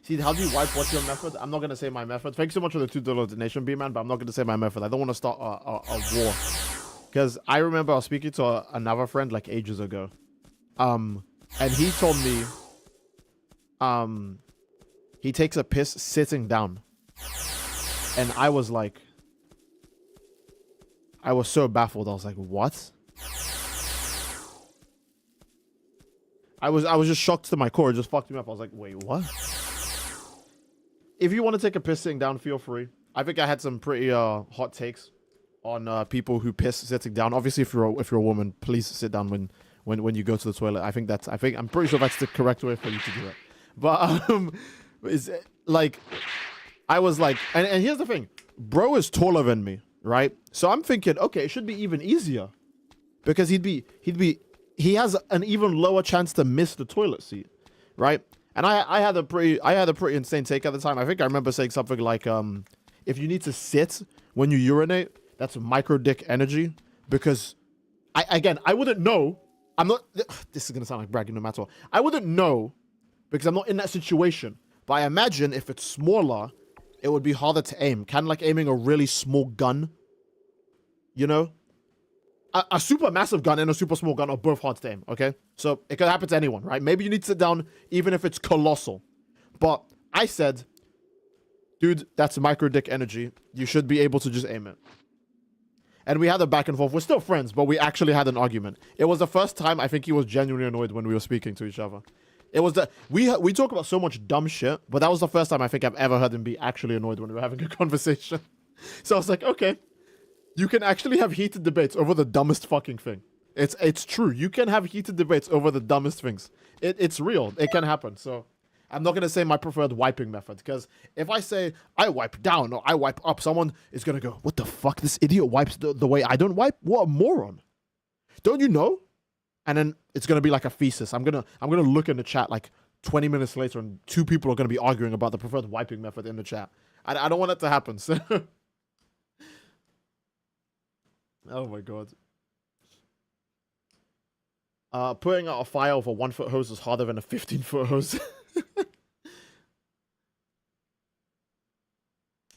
See, how do you wipe? What's your method? I'm not going to say my method. Thanks so much for the $2 donation, B-Man, but I'm not going to say my method. I don't want to start a war. Because I remember I was speaking to another friend like ages ago. And he told me... he takes a piss sitting down. And I was like... I was so baffled. I was like, what? I was just shocked to my core. It just fucked me up. I was like, wait, what? If you want to take a piss sitting down, feel free. I think I had some pretty hot takes on people who piss sitting down. Obviously, if you're a woman, please sit down when you go to the toilet. I'm pretty sure that's the correct way for you to do it. But is like I was like, and here's the thing, bro is taller than me. Right? So I'm thinking, okay, it should be even easier because he has an even lower chance to miss the toilet seat, right? And I had a pretty insane take at the time. I think I remember saying something like, if you need to sit when you urinate, that's micro dick energy, because I wouldn't know. I'm not. This is gonna sound like bragging no matter what. I wouldn't know because I'm not in that situation. But I imagine if it's smaller, it would be harder to aim. Kind of like aiming a really small gun. You know? A super massive gun and a super small gun are both hard to aim, okay? So it could happen to anyone, right? Maybe you need to sit down even if it's colossal. But I said, dude, that's micro dick energy. You should be able to just aim it. And we had a back and forth. We're still friends, but we actually had an argument. It was the first time I think he was genuinely annoyed when we were speaking to each other. It was we talk about so much dumb shit, but that was the first time I think I've ever heard him be actually annoyed when we were having a conversation. So I was like, okay, you can actually have heated debates over the dumbest fucking thing. It's true. You can have heated debates over the dumbest things. It's real. It can happen. So I'm not gonna say my preferred wiping method, because if I say I wipe down or I wipe up, someone is gonna go, "What the fuck? This idiot wipes the way I don't wipe? What a moron! Don't you know?" And then it's gonna be like a thesis. I'm gonna look in the chat like 20 minutes later, and 2 people are gonna be arguing about the preferred wiping method in the chat. I don't want that to happen. So. Oh my god. Putting out a fire with a 1-foot hose is harder than a 15-foot hose.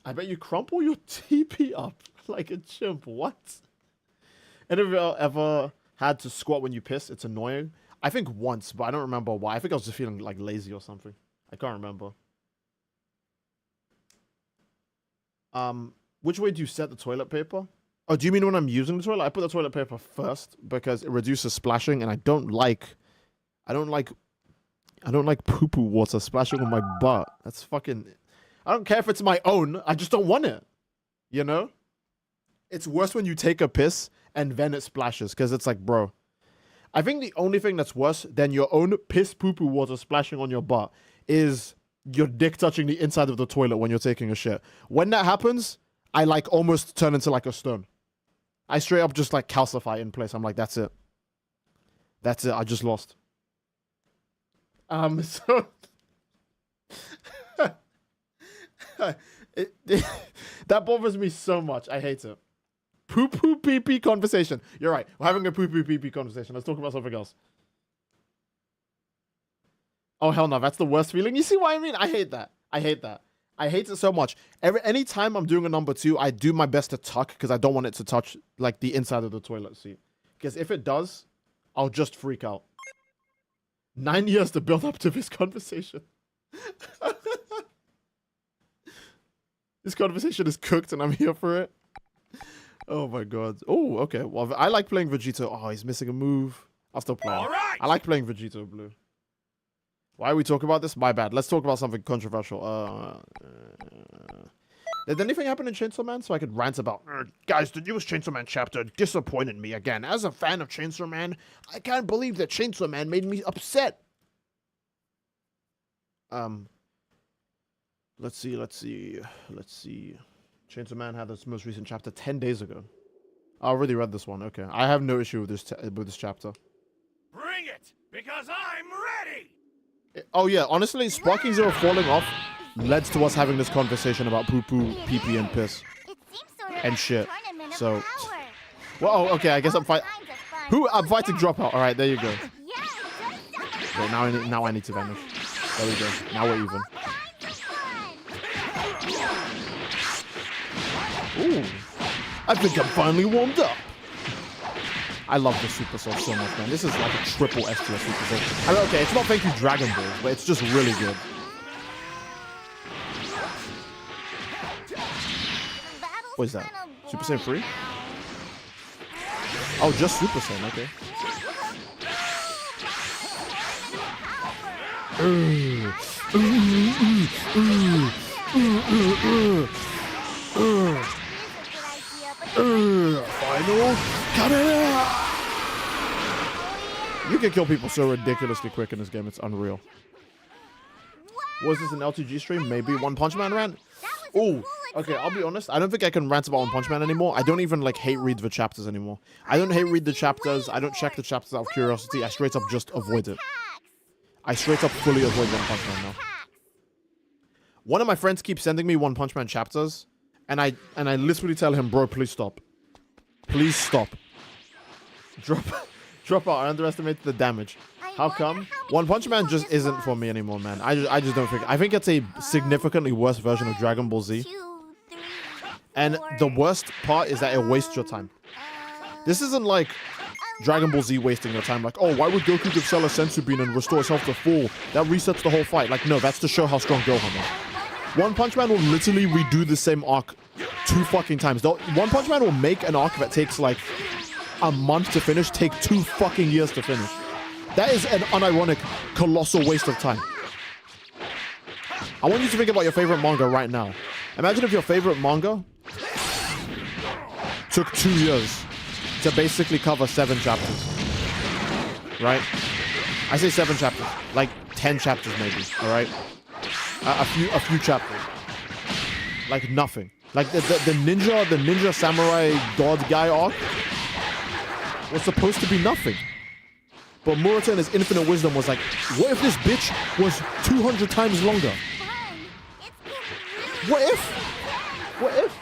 I bet you crumple your TP up like a chimp. What? Any of you ever had to squat when you piss? It's annoying. I think once, but I don't remember why. I think I was just feeling like lazy or something. I can't remember. Which way do you set the toilet paper? Oh, do you mean when I'm using the toilet? I put the toilet paper first because it reduces splashing, and I don't like poo-poo water splashing on my butt. That's fucking... I don't care if it's my own. I just don't want it. You know? It's worse when you take a piss and then it splashes, because it's like, bro. I think the only thing that's worse than your own piss poo-poo water splashing on your butt is your dick touching the inside of the toilet when you're taking a shit. When that happens, I like almost turn into like a stone. I straight up just like calcify in place. I'm like, that's it. That's it. I just lost. So that bothers me so much. I hate it. Poo poo pee pee conversation. You're right. We're having a poo poo pee pee conversation. Let's talk about something else. Oh hell no, that's the worst feeling. You see what I mean? I hate that. I hate that. I hate it so much. Anytime I'm doing a number 2, I do my best to tuck because I don't want it to touch like the inside of the toilet seat. Because if it does, I'll just freak out. 9 years to build up to this conversation. This conversation is cooked and I'm here for it. Oh my god. Oh, okay. Well, I like playing Vegito. Oh, he's missing a move. I'll still play. All right. I like playing Vegito Blue. Why are we talking about this? My bad. Let's talk about something controversial. Did anything happen in Chainsaw Man so I could rant about? Guys, the newest Chainsaw Man chapter disappointed me again. As a fan of Chainsaw Man, I can't believe that Chainsaw Man made me upset. Let's see. Chainsaw Man had its most recent chapter 10 days ago. I already read this one. Okay, I have no issue with this chapter. Bring it, because I'm ready. Oh yeah, honestly, Sparking Zero falling off led to us having this conversation about poo-poo, pee-pee, and piss. And shit. So, well, okay, I guess I'm fighting. I'm fighting Dropout. All right, there you go. Okay, now I need to vanish. There we go. Now we're even. Ooh, I think I'm finally warmed up. I love the Super Soul so much, man. This is like a triple S tier Super Soul. I mean, okay, it's not thank you Dragon Ball, but it's just really good. What is that? Super Saiyan 3? Oh, just Super Saiyan, okay. Final Kamehameha! You can kill people so ridiculously quick in this game, it's unreal. Was this an LTG stream? Maybe. One Punch Man rant? Oh, okay, I'll be honest. I don't think I can rant about One Punch Man anymore. I don't even like hate read the chapters anymore. I don't hate read the chapters. I don't check the chapters out of curiosity. I straight up just avoid it. I straight up fully avoid One Punch Man now. One of my friends keeps sending me One Punch Man chapters, and I literally tell him, bro, please stop. Please stop. Drop out. I underestimated the damage. How come? One Punch Man just isn't for me anymore, man. I just don't think. I think it's a significantly worse version of Dragon Ball Z. And the worst part is that it wastes your time. This isn't like Dragon Ball Z wasting your time. Like, oh, why would Goku give Cell a Sensu Bean and restore his health to full? That resets the whole fight. Like, no, that's to show how strong Gohan is. One Punch Man will literally redo the same arc 2 fucking times. One Punch Man will make an arc that takes like a month to finish, take 2 fucking years to finish. That is an unironic, colossal waste of time. I want you to think about your favorite manga right now. Imagine if your favorite manga took 2 years to basically cover 7 chapters. Right? I say 7 chapters, like 10 chapters maybe, alright? A few chapters. Like nothing. Like the ninja samurai god guy arc was supposed to be nothing. But Murata in his infinite wisdom was like, what if this bitch was 200 times longer? What if? What if?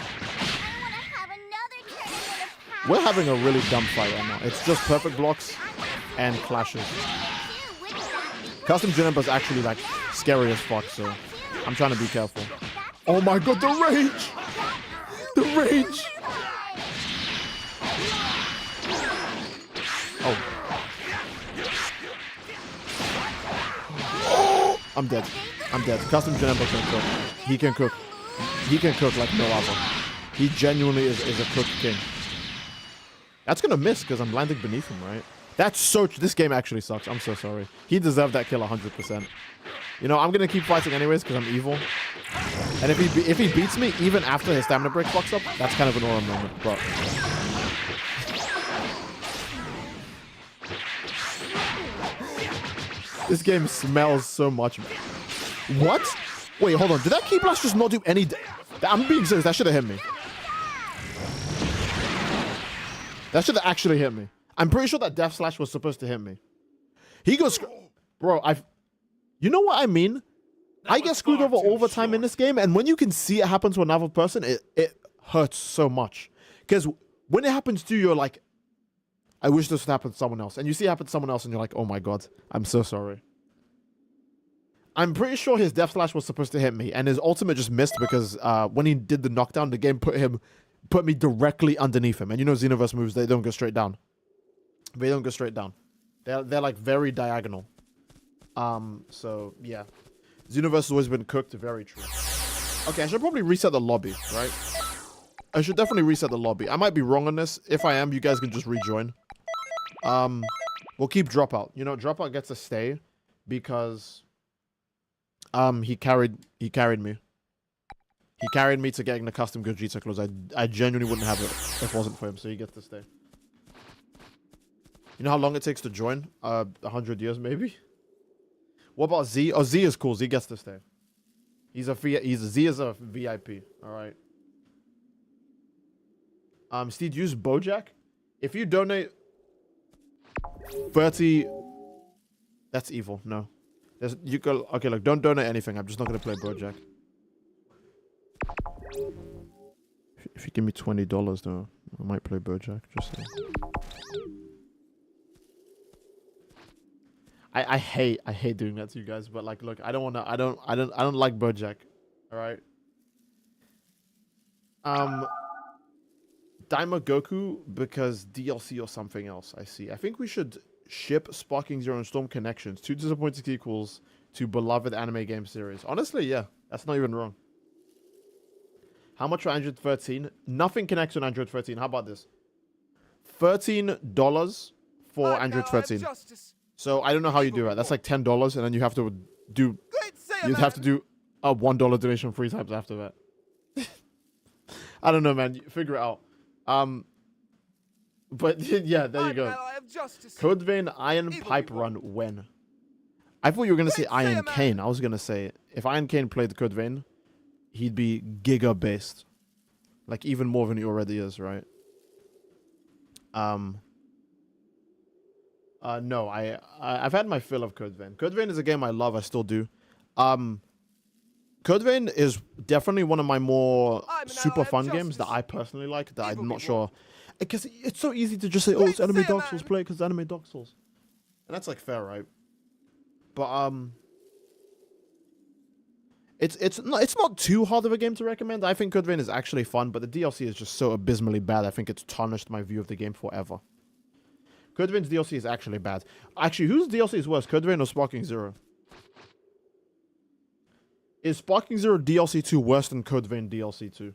We're having a really dumb fight right now. It's just perfect blocks and clashes. Custom Jinamba is actually like scary as fuck, so I'm trying to be careful. Oh my god, the rage! The rage! Oh. I'm dead. I'm dead. Custom Jinamba can cook. He can cook. He can cook like no other. He genuinely is a cook king. That's gonna miss because I'm landing beneath him, right? That's so... This game actually sucks. I'm so sorry. He deserved that kill 100%. You know, I'm gonna keep fighting anyways because I'm evil. And if he beats me, even after his stamina break fucks up, that's kind of an aura moment, but... This game smells so much. What? Wait, hold on. Did that key blast just not do any... I'm being serious. That should have hit me. That should have actually hit me. I'm pretty sure that Death Slash was supposed to hit me. He goes, bro. You know what I mean? I get screwed over all the time in this game, and when you can see it happen to another person, it hurts so much. Because when it happens to you, you're like, I wish this would happen to someone else. And you see it happen to someone else, and you're like, oh my god, I'm so sorry. I'm pretty sure his Death Slash was supposed to hit me, and his ultimate just missed because when he did the knockdown, the game put me directly underneath him. And you know Xenoverse moves, they don't go straight down. They don't go straight down. They're like very diagonal. So yeah. Xenoverse has always been cooked, very true. Okay, I should probably reset the lobby, right? I should definitely reset the lobby. I might be wrong on this. If I am, you guys can just rejoin. We'll keep Dropout. You know, Dropout gets a stay because he carried me. He carried me to getting the custom Gogeta clothes. I genuinely wouldn't have it if it wasn't for him, so he gets to stay. You know how long it takes to join? 100 years maybe? What about Z? Oh, Z is cool. Z gets to stay. Z is a VIP. All right. Steve, use Bojack. If you donate 30, that's evil. No, you go. Okay, look, don't donate anything. I'm just not gonna play Bojack. If you give me $20 though, I might play Bojack. Just saying. I hate doing that to you guys, but like, look, I don't like Bojack. All right. Daima Goku because DLC or something else. I see. I think we should ship Sparking Zero and Storm Connections, 2 disappointing sequels to beloved anime game series. Honestly, yeah, that's not even wrong. How much for Android 13? Nothing connects on Android 13. How about this? $13 for Android 13. So I don't know how you do it. That's like $10, and then you have to do. You'd have to do a $1 donation 3 times after that. I don't know, man. Figure it out. But yeah, there you go. Code Vein Iron Pipe Run when? I thought you were gonna say Iron Cane. I was gonna say if Iron Cane played the Code Vein, he'd be giga based, like even more than he already is, right? No, I've had my fill of Code Vein. Code Vein is a game I love. I still do. Code Vein is definitely one of my more super fun games that I personally like. That I'm not sure, because it's so easy to just say, "Oh, it's anime Dark Souls, play it because it's anime Dark Souls," and that's like fair, right? But it's not too hard of a game to recommend. I think Code Vein is actually fun, but the DLC is just so abysmally bad. I think it's tarnished my view of the game forever. Code Vein's DLC is actually bad. Actually, whose DLC is worse, Code Vein or Sparking Zero? Is Sparking Zero DLC 2 worse than Code Vein DLC 2?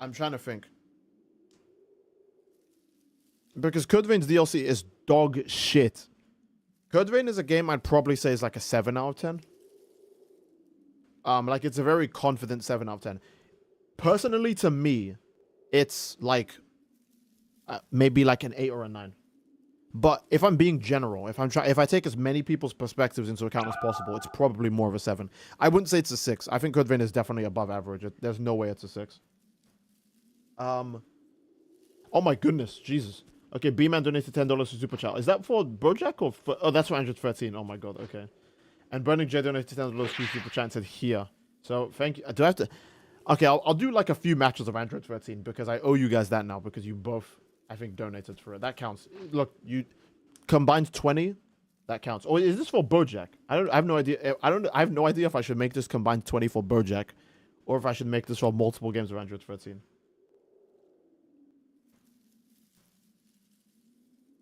I'm trying to think. Because Code Vein's DLC is dog shit. Code Vein is a game I'd probably say is like a 7 out of 10. Like it's a very confident 7 out of 10. Personally, to me, it's like maybe like an 8 or a 9. But if I'm being general, if I take as many people's perspectives into account as possible, it's probably more of a 7. I wouldn't say it's a 6. I think Code Vein is definitely above average. There's no way it's a 6. Oh my goodness, Jesus. Okay, B-Man donated $10 to Super Chat. Is that for Bojack or for... Oh, that's for Android 13. Oh my god, okay. And Burning J donated $10 to Super Chat and said here. So, thank you. Do I have to... Okay, I'll do like a few matches of Android 13 because I owe you guys that now because you both, I think, donated for it. That counts. Look, you combined 20. That counts. Or is this for Bojack? I have no idea. I have no idea if I should make this combined 20 for Bojack or if I should make this for multiple games of Android 13.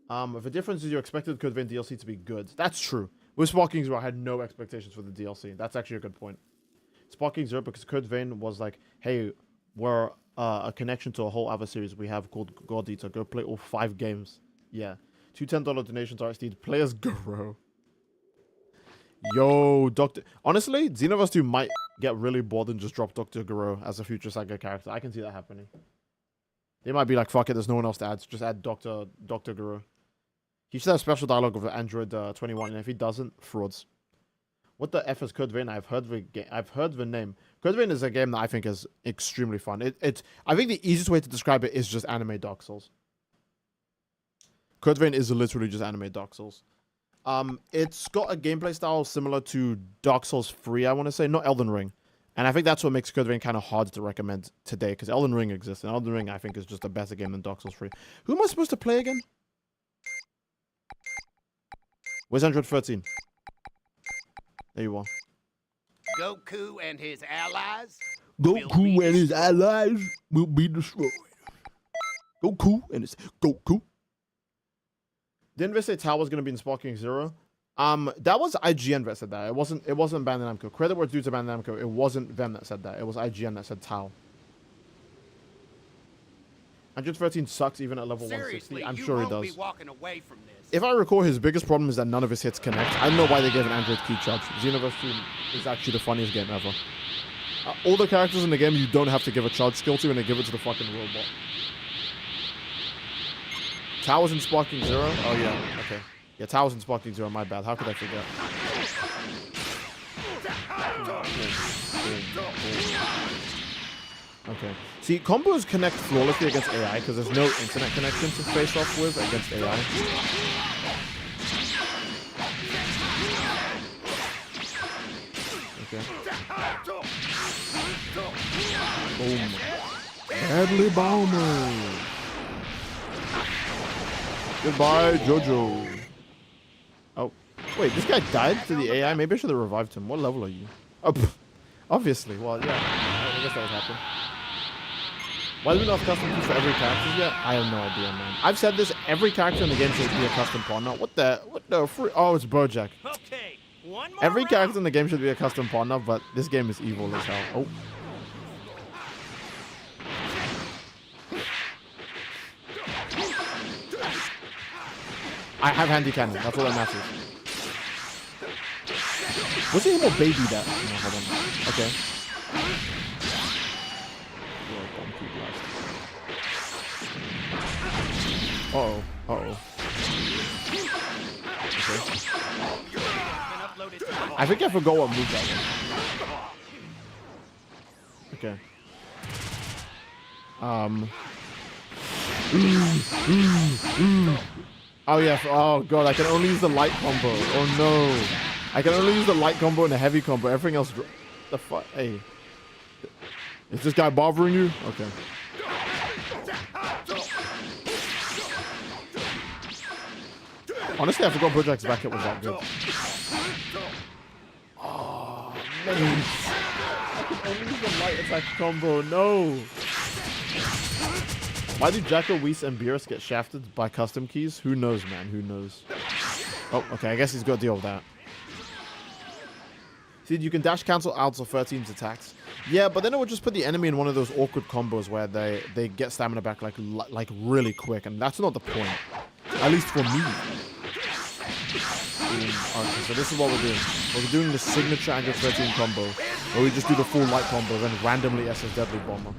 The difference is you expected Code Vein DLC to be good. That's true. With Sparking Zero, I had no expectations for the DLC. That's actually a good point. Sparking Zero, because Code Vein was like, hey, we're a connection to a whole other series we have called God Eater. Go play all 5 games. Yeah. 2 $10 donations are indeed. Players grow. Yo, Doctor... Honestly, Xenoverse 2 might get really bored and just drop Dr. Garo as a future Saga character. I can see that happening. They might be like, fuck it, there's no one else to add. Just add Dr. Garo. He should have special dialogue with Android 21, and if he doesn't, frauds. What the F is Code Vein? I've heard the name. Code Vein is a game that I think is extremely fun. I think the easiest way to describe it is just anime Dark Souls. Code Vein is literally just anime Dark Souls. It's got a gameplay style similar to Dark Souls 3, I want to say, not Elden Ring. And I think that's what makes Code Vein kind of hard to recommend today, because Elden Ring exists, and Elden Ring, I think, is just a better game than Dark Souls 3. Who am I supposed to play again? Where's 113? There you are. Goku and his allies. Goku and his allies will be destroyed. Goku and his... Goku. Didn't they say Tao was going to be in Sparking Zero? That was IGN that said that. It wasn't Bandai Namco. Credit where it's due to Bandai Namco. It wasn't them that said that. It was IGN that said Tao. 113 sucks even at level 160. I'm sure he does. Be walking away from this. If I recall, his biggest problem is that none of his hits connect. I don't know why they gave an Android key charge. Xenoverse 2 is actually the funniest game ever. All the characters in the game you don't have to give a charge skill to, and they give it to the fucking robot. Towers in Sparking Zero? Oh yeah, okay. Yeah, Towers in Sparking Zero, my bad. How could I forget? Okay. See, combos connect flawlessly against AI because there's no internet connection to face off with against AI. Okay. Boom. Deadly Bomber. Goodbye, Jojo. Oh. Wait, this guy died to the AI? Maybe I should have revived him. What level are you? Oh, obviously. Well, yeah. I guess that would happen. Why do we not have custom keys for every character yet? I have no idea, man. I've said this, every character in the game should be a custom partner. What the oh, it's Bojack. Okay, one more Every round. character in the game should be a custom partner, but this game is evil as hell. Oh. I have handy cannon, that's all that matters. Was he able to baby that? No, hold on. Okay. Uh-oh. Uh-oh. Okay. I think I forgot what move that was. Okay. Oh yeah, oh god, I can only use the light combo. Oh no. I can only use the light combo and the heavy combo. Everything else... The fuck? Hey. Is this guy bothering you? Okay. Honestly, I forgot Bojack's back hit was that good. Oh, man. I can only use the light attack combo. No. Why do Jacko, Whis, and Beerus get shafted by custom keys? Who knows, man? Who knows? Oh, okay. I guess he's got to deal with that. See, you can dash cancel out of 13's attacks. Yeah, but then it would just put the enemy in one of those awkward combos where they get stamina back like really quick, and that's not the point. At least for me. Okay, so this is what we're doing. We're doing the signature Android 13 combo, where we just do the full light combo, then randomly SS Deadly Bomber.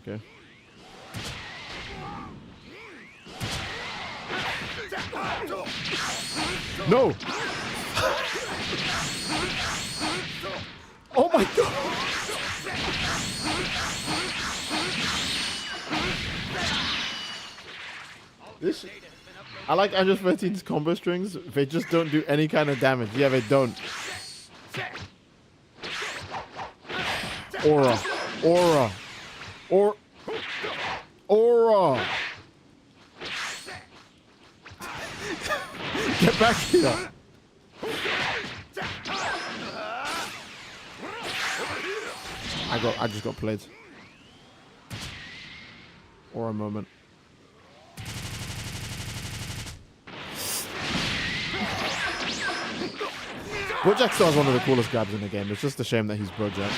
Okay. No! Oh my god! This... I like Android 13's combo strings. They just don't do any kind of damage. Yeah, they don't. Aura. Aura. Aura. Get back here. I just got played. Aura moment. Bojack still has one of the coolest grabs in the game. It's just a shame that he's Bojack.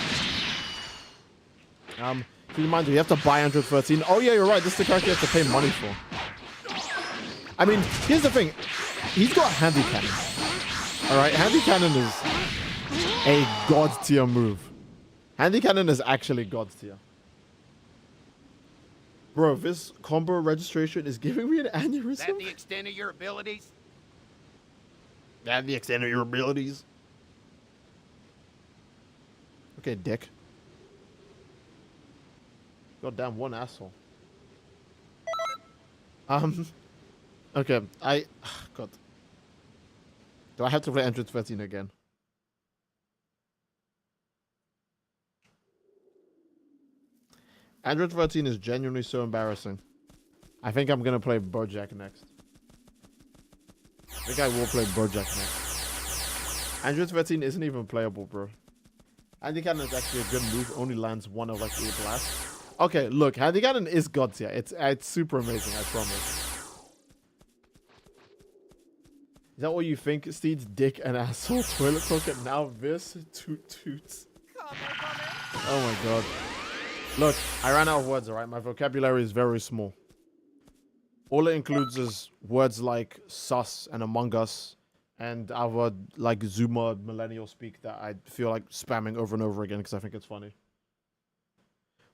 Keep in mind, you have to buy Android 13. Oh yeah, you're right. This is the character you have to pay money for. I mean, here's the thing. He's got handy cannon. Alright, handy cannon is... A god tier move. Handy cannon is actually god tier. Bro, this combo registration is giving me an aneurysm. Is that the extent of your abilities? That the extent of your abilities. Okay, dick. Goddamn, one asshole. Okay, God. Do I have to play Android 13 again? Android 13 is genuinely so embarrassing. I think I'm gonna play Bojack next. I think I will play Bojack next. Android 13 isn't even playable, bro. Handy Cannon is actually a good move. Only lands 1 of like 8 blasts. Okay, look, Handy Cannon is god tier. It's super amazing, I promise. Is that what you think? Steed's dick and asshole toilet talk now this toot toots. Oh my god. Look, I ran out of words, alright? My vocabulary is very small. All it includes is words like sus and Among Us and other like Zoomer millennial speak that I feel like spamming over and over again because I think it's funny.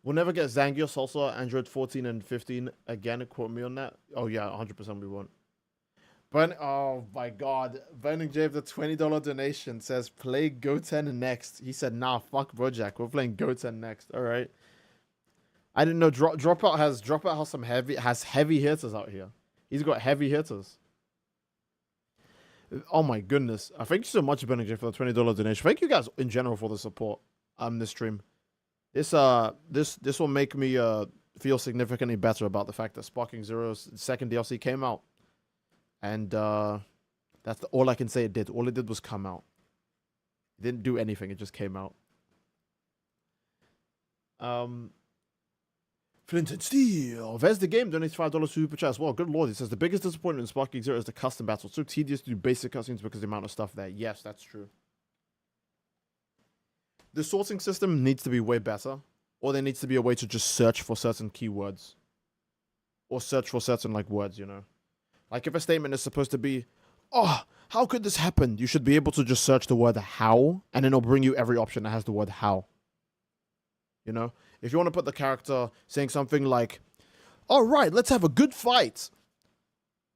We'll never get Zangios also Android 14 and 15 again. Quote me on that. Oh yeah, 100% we won't. But oh my god, Burning Jay the $20 donation says play Goten next. He said nah, fuck Bojack. We're playing Goten next. All right. I didn't know Dropout has some heavy hitters out here. He's got heavy hitters. Oh my goodness. Thank you so much, Burning Jay, for the $20 donation. Thank you guys in general for the support this stream. This will make me feel significantly better about the fact that Sparking Zero's second DLC came out. And that's all I can say it did. All it did was come out. It didn't do anything. It just came out. Flint and Steel. There's the game. Donates $5 super chat as well. Good lord. He says the biggest disappointment in Sparking Zero is the custom battle. So tedious to do basic cutscenes because of the amount of stuff there. Yes, that's true. The sorting system needs to be way better. Or there needs to be a way to just search for certain keywords. Or search for certain like words, you know. Like if a statement is supposed to be, oh, how could this happen? You should be able to just search the word how, and then it'll bring you every option that has the word how. You know? If you want to put the character saying something like, all right, let's have a good fight.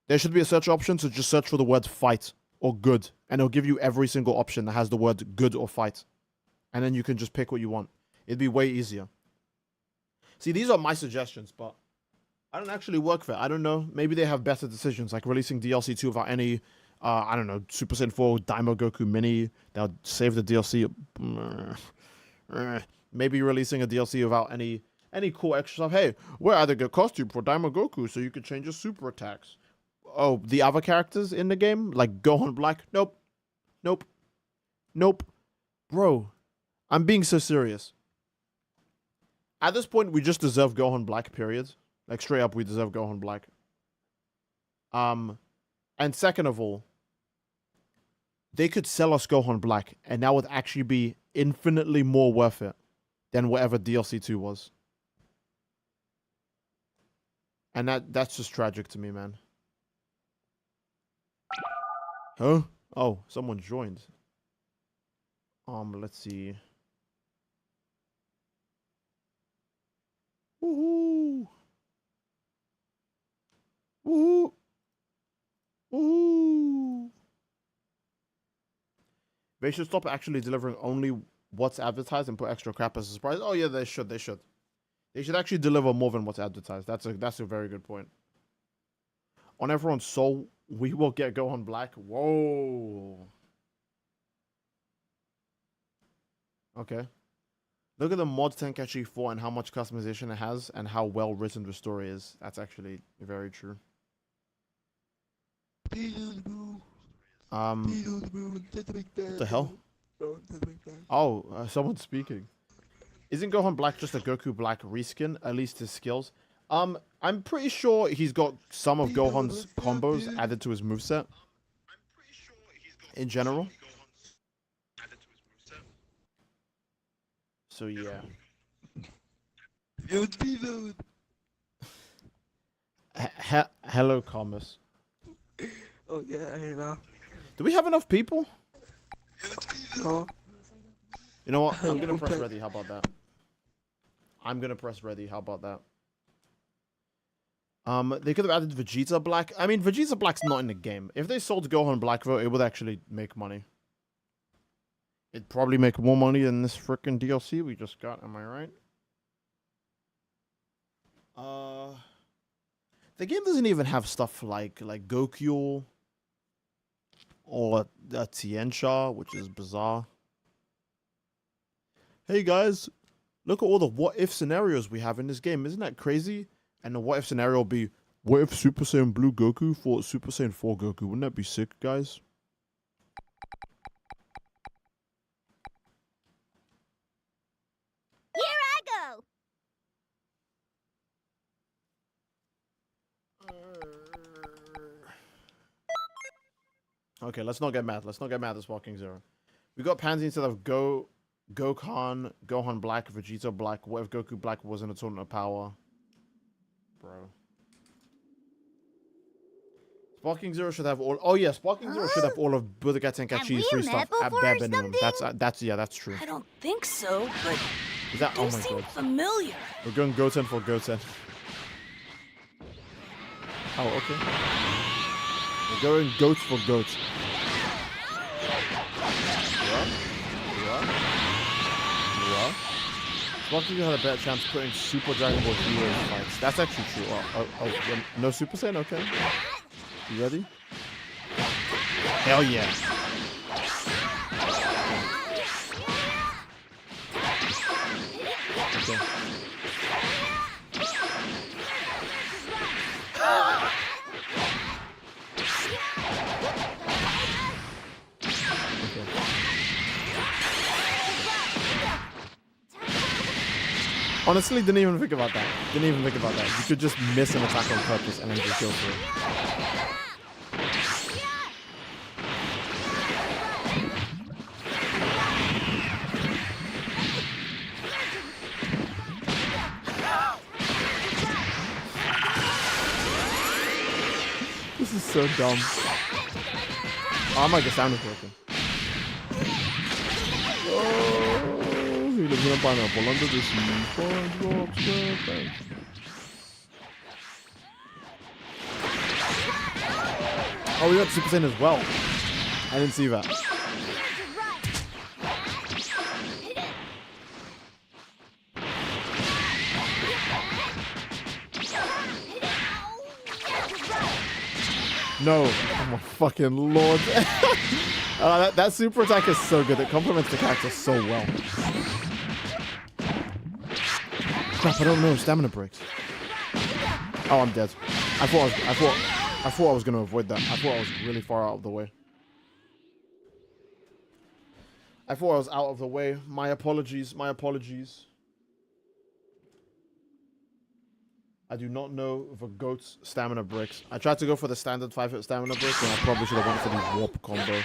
There should be a search option to just search for the word fight or good, and it'll give you every single option that has the word good or fight. And then you can just pick what you want. It'd be way easier. See, these are my suggestions, but I don't actually work for it. I don't know. Maybe they have better decisions, like releasing DLC 2 without any, I don't know, Super Saiyan 4 Daima Goku Mini. They'll save the DLC. Maybe releasing a DLC without any cool extra stuff. Hey, we're adding a costume for Daima Goku so you can change your super attacks. Oh, the other characters in the game, like Gohan Black? Nope. Nope. Nope. Bro, I'm being so serious. At this point, we just deserve Gohan Black, period. Like, straight up, we deserve Gohan Black. And second of all, they could sell us Gohan Black, and that would actually be infinitely more worth it than whatever DLC 2 was. And that's just tragic to me, man. Huh? Oh, someone joined. Let's see. Woohoo! Woohoo! Woohoo! They should stop actually delivering only what's advertised and put extra crap as a surprise. Oh yeah, they should. They should. They should actually deliver more than what's advertised. That's a very good point. On everyone's soul, we will get Gohan Black. Whoa. Okay. Look at the mod Tenkaichi 4 and how much customization it has and how well written the story is. That's actually very true. What the hell? Oh, someone's speaking. Isn't Gohan Black just a Goku Black reskin? At least his skills. I'm pretty sure he's got some of Gohan's combos added to his moveset. In general. So yeah. Hello, Commerce. Oh yeah, I know. Do we have enough people? No. You know what? I'm gonna press ready. How about that? I'm gonna press ready. How about that? They could have added Vegeta Black. I mean, Vegeta Black's not in the game. If they sold Gohan Black, though, it would actually make money. It'd probably make more money than this freaking DLC we just got. Am I right? The game doesn't even have stuff like Goku or Tiensha, which is bizarre. Hey guys, look at all the what if scenarios we have in this game. Isn't that crazy? And the what if scenario will be, what if Super Saiyan Blue Goku fought Super Saiyan 4 Goku? Wouldn't that be sick, guys? Here I go. Okay, let's not get mad. Let's not get mad at this Walking Zero. We got Pansy instead of Gohan Black, Vegeta Black. What if Goku Black wasn't a tournament of power? Bro. Sparking Zero should have all. Oh yeah, Sparking Zero should have all of Budokai Tenkaichi's free stuff at bare minimum. That's yeah, that's true. I don't think so, but Is that? Oh they my seem god. familiar. We're going Goten for Goten. Oh okay. We're going goats for goats. What? Sparking had a better chance putting Super Dragon Ball Heroes fights. That's actually true. No Super Saiyan? Okay. You ready? Hell yeah. Okay. Honestly, didn't even think about that. You could just miss an attack on purpose and then just go for it. This is so dumb. Oh my god, sound is broken. Pineapple under the sea. Oh, we got Super Saiyan as well. I didn't see that. No. Oh my fucking lord. That super attack is so good. It complements the character so well. Crap, I don't know. Stamina breaks. Oh, I'm dead. I thought I was gonna avoid that. I thought I was really far out of the way. I thought I was out of the way. My apologies. My apologies. I do not know if a goat's stamina bricks. I tried to go for the standard 5-hit stamina brick, and I probably should have went for the warp combo.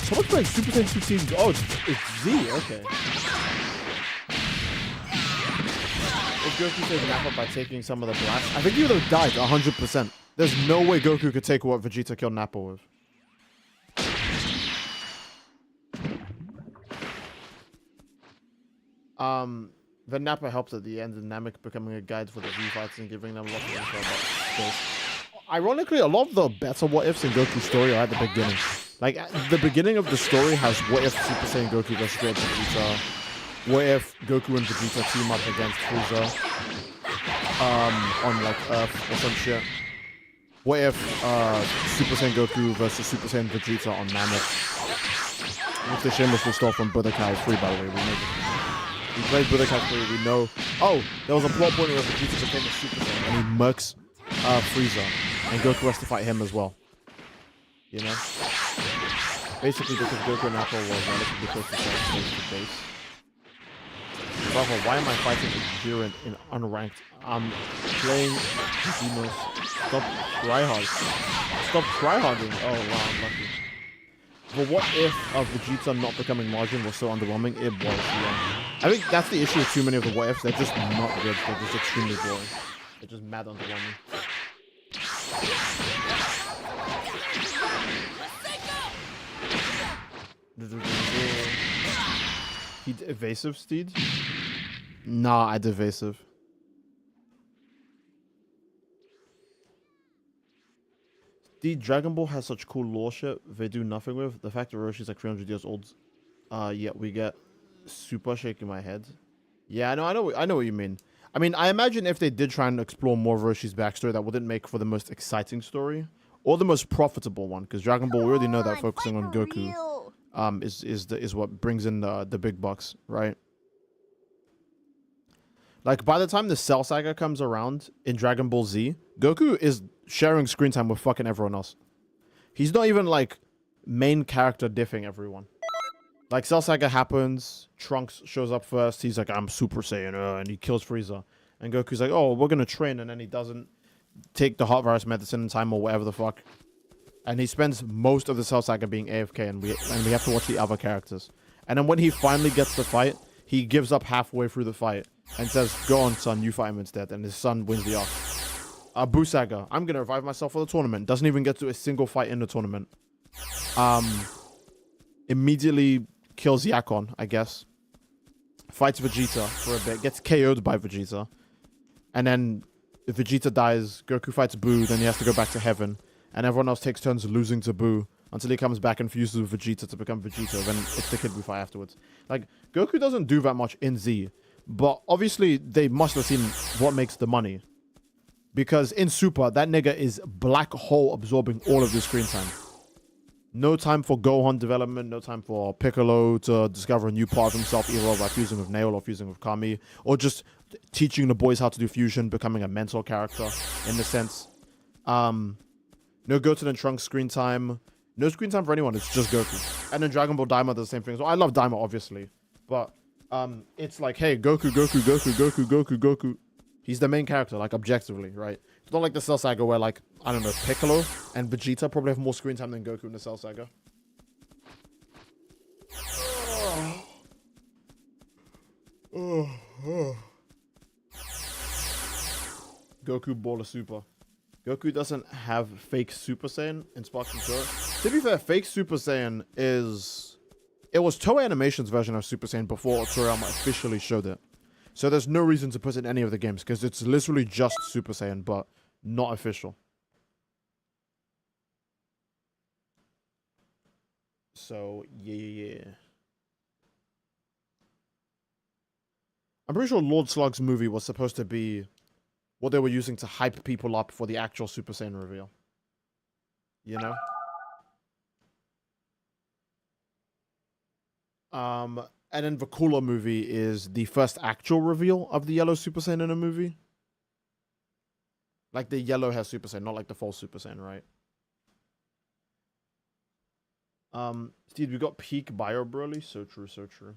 Someone's playing Super Saiyan 2 Oh, it's Z. Okay. If Goku saves Nappa by taking some of the blast, I think he would have died 100%. There's no way Goku could take what Vegeta killed Nappa with. The Nappa helped at the end, and Namek becoming a guide for the V-fights and giving them lots of info about skills. Ironically, a lot of the better what-ifs in Goku's story are at the beginning. Like, the beginning of the story has what if Super Saiyan Goku goes straight to Vegeta. What if Goku and Vegeta team up against Frieza on like Earth or some shit? What if Super Saiyan Goku versus Super Saiyan Vegeta on Namek? Which they shamelessly stole from Budokai 3, by the way. We played Budokai 3, we know. Oh, there was a plot point where Vegeta became a Super Saiyan and he murks Frieza, and Goku has to fight him as well. You know? Basically because Goku and Nappa were relatively close to base. Bravo, why am I fighting Jiren in unranked? I'm playing Demons. Stop tryhard. Stop tryharding. Oh wow, I'm lucky. But what if Vegeta not becoming Margin was so underwhelming? It was, yeah. I think that's the issue with too many of the what ifs. They're just not good. They're just extremely boring. They're just mad underwhelming. He evasive Steed? Nah, I'd evasive. The Dragon Ball has such cool lore shit they do nothing with. The fact that Roshi's like 300 years old. Yet we get super shaking my head. Yeah, I know what you mean. I mean, I imagine if they did try and explore more of Roshi's backstory, that wouldn't make for the most exciting story or the most profitable one. Because Dragon Ball, we already know that focusing on Goku, is what brings in the big bucks, right? Like by the time the Cell Saga comes around in Dragon Ball Z, Goku is sharing screen time with fucking everyone else. He's not even like main character diffing everyone. Like Cell Saga happens, Trunks shows up first. He's like, I'm Super Saiyan, and he kills Frieza. And Goku's like, oh, we're gonna train, and then he doesn't take the heart virus medicine in time or whatever the fuck. And he spends most of the Cell Saga being AFK, and we have to watch the other characters. And then when he finally gets the fight, he gives up halfway through the fight and says, go on, son, you fight him instead. And his son wins the arc. Boo Saga, I'm gonna revive myself for the tournament. Doesn't even get to a single fight in the tournament. Immediately kills Yakon, I guess. Fights Vegeta for a bit. Gets KO'd by Vegeta. And then if Vegeta dies, Goku fights Boo. Then he has to go back to heaven. And everyone else takes turns losing to Boo until he comes back and fuses with Vegeta to become Vegeta. Then it's the Kid Buu fight afterwards. Like, Goku doesn't do that much in Z. But obviously, they must have seen what makes the money. Because in Super, that nigga is black hole absorbing all of the screen time. No time for Gohan development, no time for Piccolo to discover a new part of himself, either by fusing with Nail or fusing with Kami, or just teaching the boys how to do fusion, becoming a mentor character, in the sense. No Goten and Trunks screen time. No screen time for anyone, it's just Goku. And then Dragon Ball Daima does the same thing. So I love Daima, obviously. But it's like, hey, Goku. He's the main character, like, objectively, right? It's not like the Cell Saga where, like, I don't know, Piccolo and Vegeta probably have more screen time than Goku in the Cell Saga. Goku Baller Super. Goku doesn't have fake Super Saiyan in Sparking Zero. To be fair, fake Super Saiyan is... It was Toei Animation's version of Super Saiyan before Toriyama officially showed it. So there's no reason to put it in any of the games, because it's literally just Super Saiyan, but not official. So, yeah. I'm pretty sure Lord Slug's movie was supposed to be what they were using to hype people up for the actual Super Saiyan reveal. You know? And then the Cooler movie is the first actual reveal of the yellow Super Saiyan in a movie. Like the yellow has Super Saiyan, not like the false Super Saiyan, right? Steve, we got peak Bio Broly. So true, so true.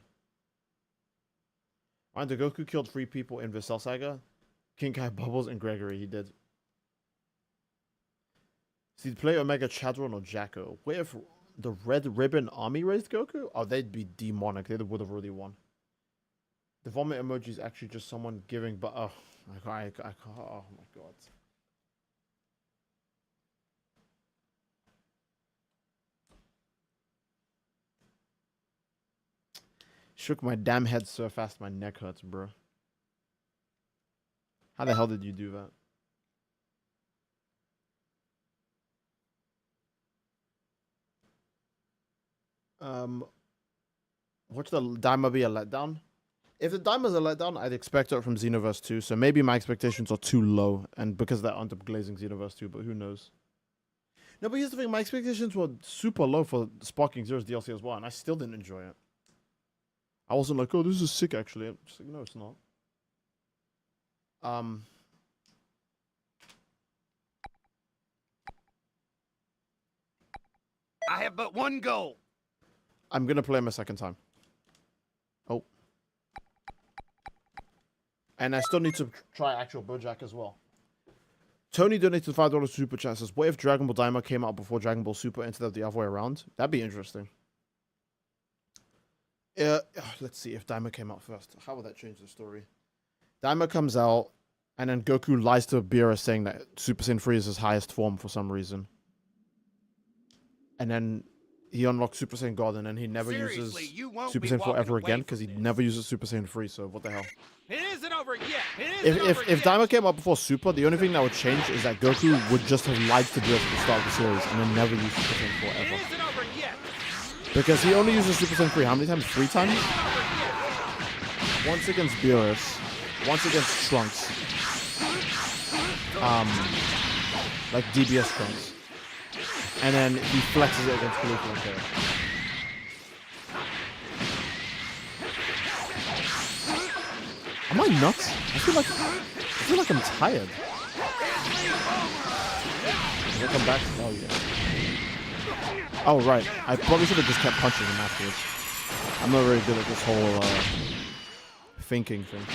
Alright, the Goku killed 3 people in the Cell Saga. King Kai, Bubbles, and Gregory. He did. Steve, play Omega Chadron or Jacko. What if the Red Ribbon Army raised Goku? Oh, they'd be demonic. They would have already won. The vomit emoji is actually just someone giving, but oh, I can't. Oh my god. Shook my damn head so fast my neck hurts, bro. How the hell did you do that? Watch the Daima be a letdown? If the Daima's a letdown, I'd expect it from Xenoverse 2, so maybe my expectations are too low, and because that aren't glazing Xenoverse 2, but who knows? No, but here's the thing, my expectations were super low for Sparking Zero's DLC as well, and I still didn't enjoy it. I wasn't like, oh, this is sick, actually. I'm just like, no, it's not. I have but one goal. I'm gonna play him a second time. Oh. And I still need to try actual Bojack as well. Tony donated $5 super chat, says, what if Dragon Ball Daima came out before Dragon Ball Super instead of the other way around? That'd be interesting. Let's see if Daima came out first. How would that change the story? Daima comes out, and then Goku lies to Beerus saying that Super Saiyan 3 is his highest form for some reason. And then he unlocks Super Saiyan God, and then he never uses Seriously, you won't Super be Saiyan 4 walking ever away again from because he this. never uses Super Saiyan 3. So what the hell? It isn't over yet. It isn't If over if yet. Daima came up before Super, the only thing that would change is that Goku would just have lied to do it at the start of the series and then never use Super Saiyan 4 It ever. isn't over yet. Because he only uses Super Saiyan 3 how many times? 3 times? It isn't over yet. Once against Beerus, once against Trunks, like DBS Trunks, and then he flexes it against Caulifla and Kale. Am I nuts? I feel like I'm tired. Does it come back? Oh yeah. Oh right. I probably should have just kept punching him afterwards. I'm not very good at this whole thinking thing.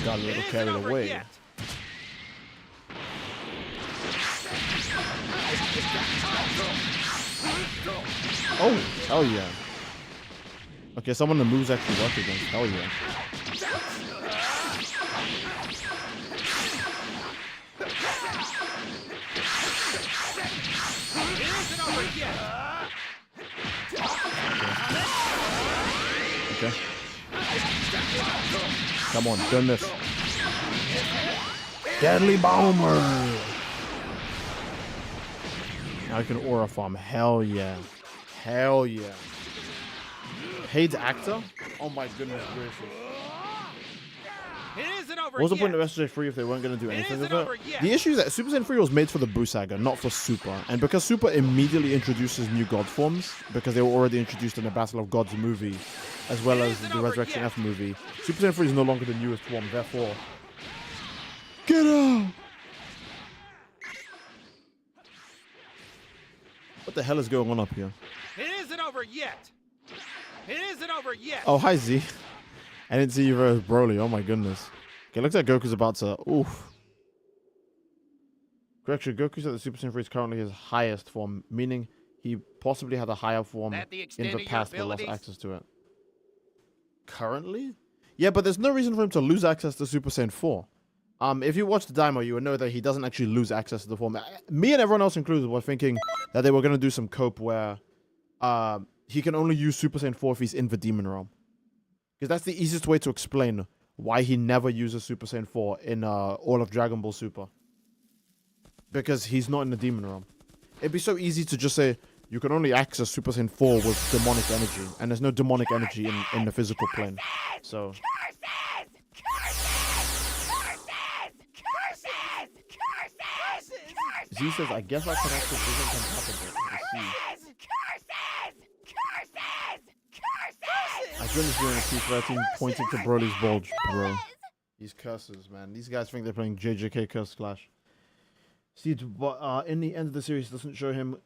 Got a little carried away. Yet. Oh, hell yeah. Okay, someone the moves actually work against. Hell yeah. It isn't over yet. Okay. Come on, don't miss. Deadly Bomber! Now I can aura farm. Hell yeah. Hell yeah. Paid actor? Oh my goodness gracious. It isn't over What was the yet. point of SJ3 if they weren't going to do anything with isn't it? over yet. The issue is that Super Saiyan 3 was made for the Buu Saga, not for Super. And because Super immediately introduces new god forms, because they were already introduced in the Battle of Gods movie, as well as the Resurrection F movie, Super Saiyan 3 is no longer the newest form, therefore... Get out! What the hell is going on up here? It isn't over yet. It isn't over yet. Oh, hi Z. I didn't see you versus Broly. Oh my goodness. Okay, looks like Goku's about to... Oof. Correction, Goku's at the Super Saiyan 3 is currently his highest form, meaning he possibly had a higher form That the in extent the of your past but lost abilities? access to it. Currently? Yeah, but there's no reason for him to lose access to Super Saiyan 4. If you watched Daima, you would know that he doesn't actually lose access to the form. Me and everyone else included were thinking that they were going to do some cope where he can only use Super Saiyan 4 if he's in the Demon Realm. Because that's the easiest way to explain why he never uses Super Saiyan 4 in all of Dragon Ball Super. Because he's not in the Demon Realm. It'd be so easy to just say, you can only access Super Saiyan 4 with demonic energy. And there's no demonic energy in the physical plane. So... Z says, I guess our connection isn't compatible. I see. I couldn't doing a T13 pointing to Broly's bulge, bro. These curses, man. These guys think they're playing JJK Curse Clash. See, but in the end of the series, it doesn't show him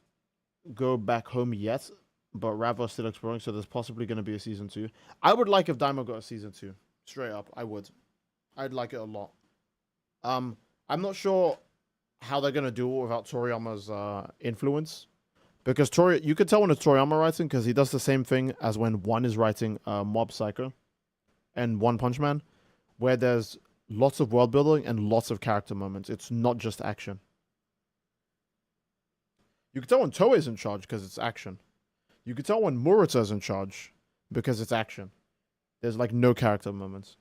go back home yet, but rather still exploring, so there's possibly going to be a season 2. I would like if Daima got a season 2. Straight up, I would. I'd like it a lot. I'm not sure how they're going to do it without Toriyama's influence. Because you could tell when it's Toriyama writing, because he does the same thing as when One is writing Mob Psycho and One Punch Man, where there's lots of world building and lots of character moments. It's not just action. You can tell when Toei's in charge because it's action. You can tell when Murata's in charge because it's action. There's like no character moments.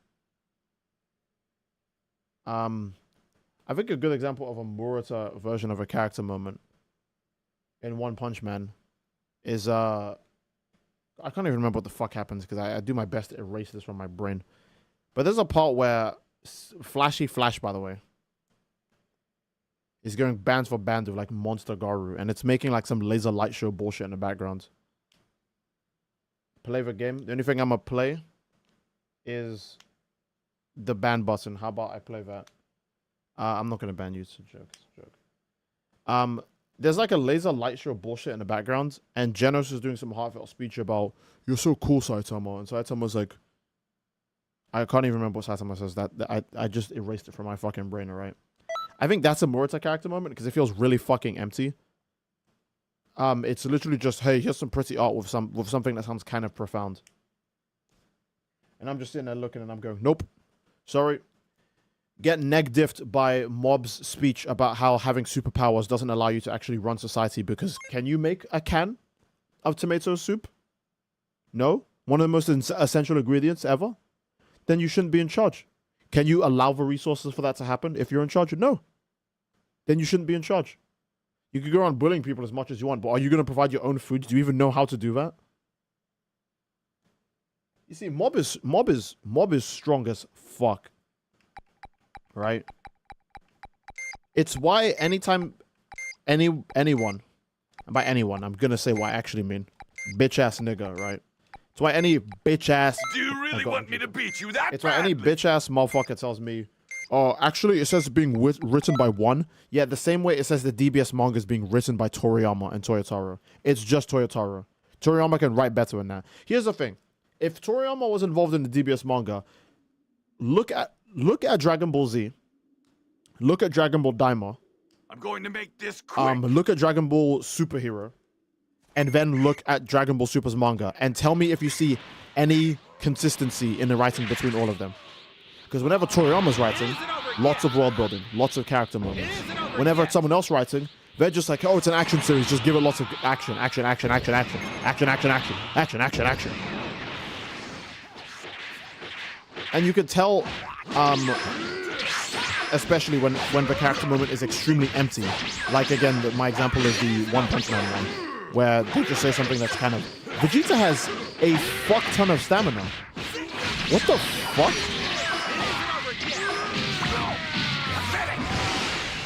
I think a good example of a Murata version of a character moment in One Punch Man is I can't even remember what the fuck happens because I do my best to erase this from my brain. But there's a part where Flashy Flash, by the way, is going band for band with like Monster Garu, and it's making like some laser light show bullshit in the background. Play the game. The only thing I'm gonna play is the ban button. How about I play that? I'm not gonna ban you. It's a joke. It's a joke. There's like a laser light show bullshit in the background, and Genos is doing some heartfelt speech about "You're so cool, Saitama," and Saitama's like, I can't even remember what Saitama says. That I just erased it from my fucking brain. All right. I think that's a Murata character moment because it feels really fucking empty. It's literally just, hey, here's some pretty art with something that sounds kind of profound. And I'm just sitting there looking and I'm going, nope. Sorry. get neg-diffed by mob's speech about how having superpowers doesn't allow you to actually run society because can you make a can of tomato soup? No? One of the most essential ingredients ever? Then you shouldn't be in charge. Can you allow the resources for that to happen if you're in charge? No. Then you shouldn't be in charge. You can go around bullying people as much as you want, but are you going to provide your own food? Do you even know how to do that? You see, mob is strong as fuck. Right? It's why anytime anyone, and by anyone, I'm going to say what I actually mean. Bitch ass nigga, right? It's why any bitch ass... Do you really want me to beat you that It's why any bitch ass motherfucker tells me, oh, actually it says being written by one. Yeah, the same way it says the DBS manga is being written by Toriyama and Toyotaro. It's just Toyotaro. Toriyama can write better than that. Here's the thing. If Toriyama was involved in the DBS manga, look at Dragon Ball Z. Look at Dragon Ball Daima. I'm going to make this quick. Look at Dragon Ball Superhero. And then look at Dragon Ball Super's manga and tell me if you see any consistency in the writing between all of them. Because whenever Toriyama's writing, lots of world building, lots of character moments. Whenever it's someone else writing, they're just like, oh, it's an action series, just give it lots of action, action, action, action, action, action, action, action, action, action, action. And you can tell, especially when the character moment is extremely empty. Like again, my example is the One Punch Man one. Where they just say something that's kind of... Vegeta has a fuck ton of stamina. What the fuck?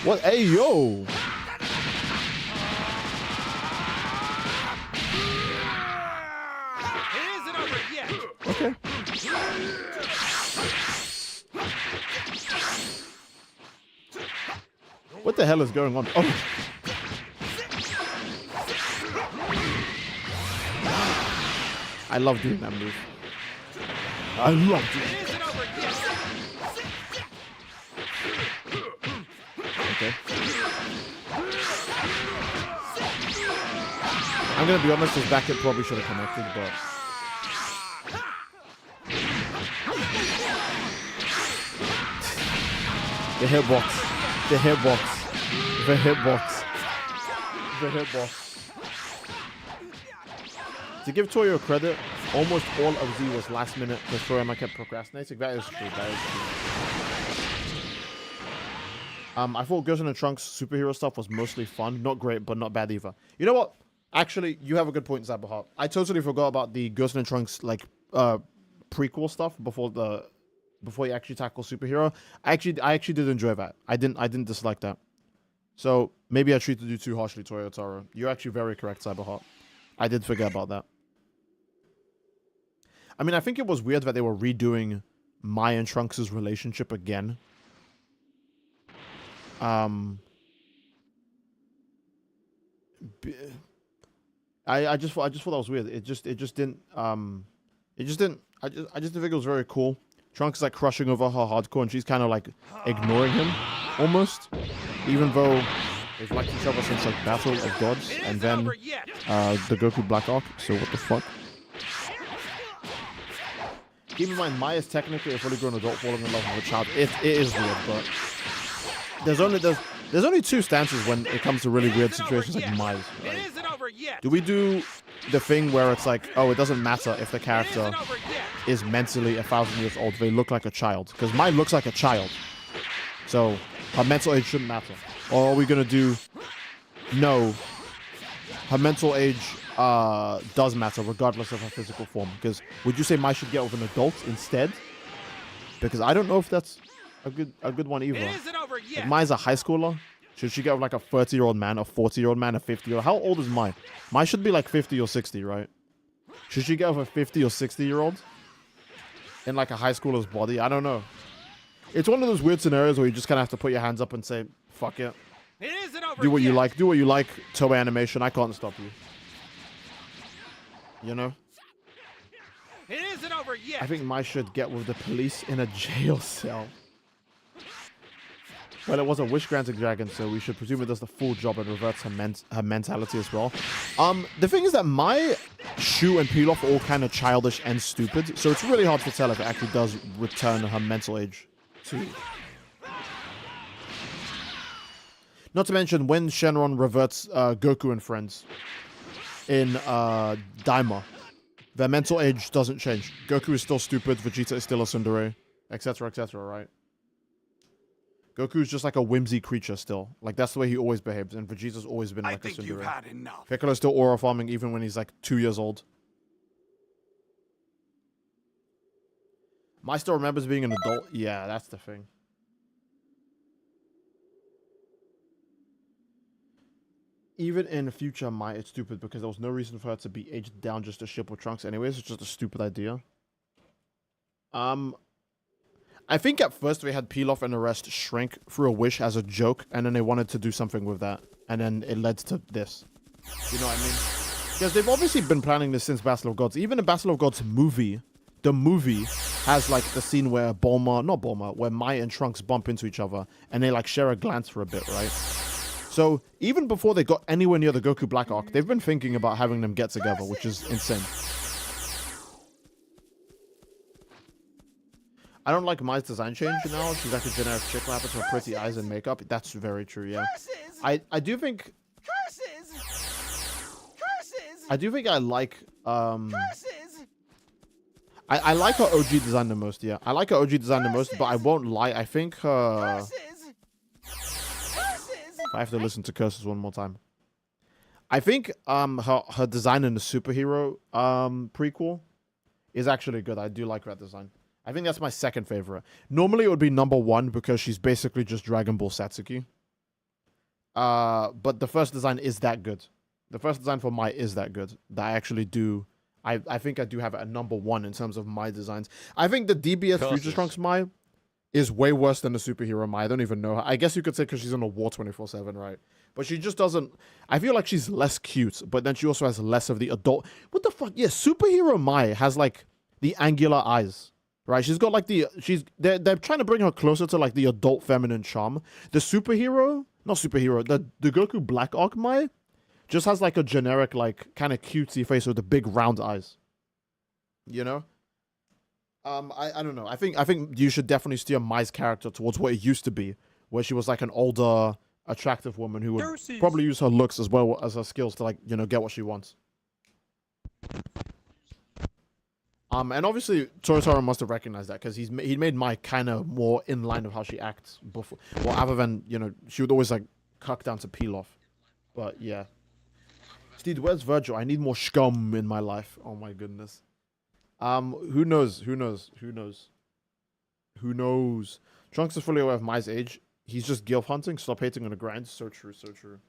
What? Hey, yo! Okay. What the hell is going on? Oh. I love doing that move. I love doing it. Okay. I'm gonna be honest, his back hit probably should have connected, but... The hitbox. The hitbox. The hitbox. The hitbox. To give Toyo credit, almost all of Z was last minute because Toriyama kept procrastinating. That is true. That is true. I thought Goten and Trunks superhero stuff was mostly fun. Not great, but not bad either. You know what? Actually, you have a good point, Zabahat. I totally forgot about the Goten and Trunks like prequel stuff before you actually tackle superhero. I actually did enjoy that. I didn't dislike that. So maybe I treated you too harshly, Toyotaro. You're actually very correct, Cyberheart. I did forget about that. I mean, I think it was weird that they were redoing Mai and Trunks' relationship again. I just thought that was weird. I just didn't think it was very cool. Trunks is like crushing over her hardcore and she's kind of like ignoring him almost, even though they've liked each other since like Battle of Gods and then the Goku Black Arc. So what the fuck? Keep in mind, Mai is technically a fully grown adult falling in love with a child. It is weird, but there's only two stances when it comes to really weird situations like Mai's. Right? Do we do the thing where it's like, oh, it doesn't matter if the character is mentally 1,000 years old, they look like a child? Because Mai looks like a child, so her mental age shouldn't matter. Or are we gonna do, no, her mental age does matter regardless of her physical form? Because would you say Mai should get with an adult instead? Because I don't know if that's a good one either. If Mai's a high schooler, should she get with like a 30-year-old man, a 40-year-old man, a 50-year-old? How old is Mai? Mai should be like 50 or 60, right? Should she get with a 50 or 60-year-old in like a high schooler's body? I don't know. It's one of those weird scenarios where you just kind of have to put your hands up and say, fuck it. Do what you like. Do what you like, Toei Animation. I can't stop you. You know? It isn't over yet. I think Mai should get with the police in a jail cell. Well, it was a wish-granting dragon, so we should presume it does the full job and reverts her mentality as well. The thing is that Mai, Shu, and Pilaf are all kind of childish and stupid, so it's really hard to tell if it actually does return her mental age to Not to mention when Shenron reverts Goku and friends in Daima, their mental age doesn't change. Goku is still stupid, Vegeta is still a tsundere, etc., etc., right? Goku is just like a whimsy creature still. Like, that's the way he always behaves, and Vegeta's always been like a tsundere. I think you've had enough. Piccolo's still aura farming even when he's like 2 years old. Mai still remembers being an adult? Yeah, that's the thing. Even in future Mai, it's stupid because there was no reason for her to be aged down just to ship with Trunks anyways. It's just a stupid idea. I think at first they had Pilaf and the rest shrink through a wish as a joke, and then they wanted to do something with that, and then it led to this. You know what I mean? Because they've obviously been planning this since Battle of Gods. Even the Battle of Gods movie, the movie has like the scene where where Mai and Trunks bump into each other, and they like share a glance for a bit, right? So even before they got anywhere near the Goku Black arc, they've been thinking about having them get together, which is insane. I don't like Mai's design change now. She's like a generic chick what happens to her pretty eyes and makeup. That's very true, yeah. I do think... I do think I like... I like her OG design the most, yeah. I like her OG design the most, but I won't lie. I think her... I have to listen to curses one more time. I think her design in the superhero prequel is actually good. I do like that design. I think that's my second favorite. Normally it would be number 1 because she's basically just Dragon Ball Satsuki. But the first design is that good. The first design for Mai is that good. That I actually do. I think I do have it at number 1 in terms of Mai designs. I think the DBS Future Trunks Mai is way worse than the superhero Mai. I don't even know her. I guess you could say because she's in a war 24/7, right? But she just doesn't... I feel like she's less cute, but then she also has less of the adult... What the fuck? Yeah, superhero Mai has like the angular eyes. Right, she's got like the they're trying to bring her closer to like the adult feminine charm. The superhero, not superhero, the Goku Black arc Mai just has like a generic like kind of cutesy face with the big round eyes. You know? I don't know. I think you should definitely steer Mai's character towards what it used to be, where she was like an older, attractive woman who would probably use her looks as well as her skills to like, you know, get what she wants. And obviously Totoro must have recognized that because he made Mai kind of more in line of how she acts before. Well, other than, you know, she would always like cuck down to Pilaf. But yeah. Steve, where's Virgil? I need more scum in my life. Oh my goodness. Who knows? Who knows? Who knows? Who knows? Trunks is fully aware of Mai's age. He's just gilf hunting. Stop hating on the grind. So true, so true.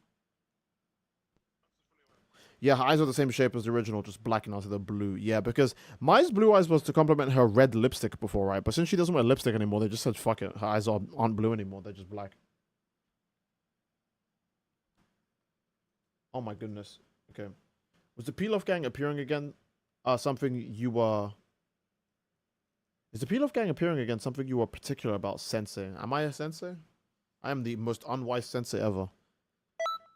Yeah, her eyes are the same shape as the original, just black and also the blue. Yeah, because Mai's blue eyes was to complement her red lipstick before, right? But since she doesn't wear lipstick anymore, they just said, fuck it. Her eyes aren't blue anymore. They're just black. Oh my goodness. Okay. Was the Pilaf gang appearing again? Something you were... Is the Pilaf gang appearing again something you were particular about, Sensei? Am I a Sensei? I am the most unwise Sensei ever.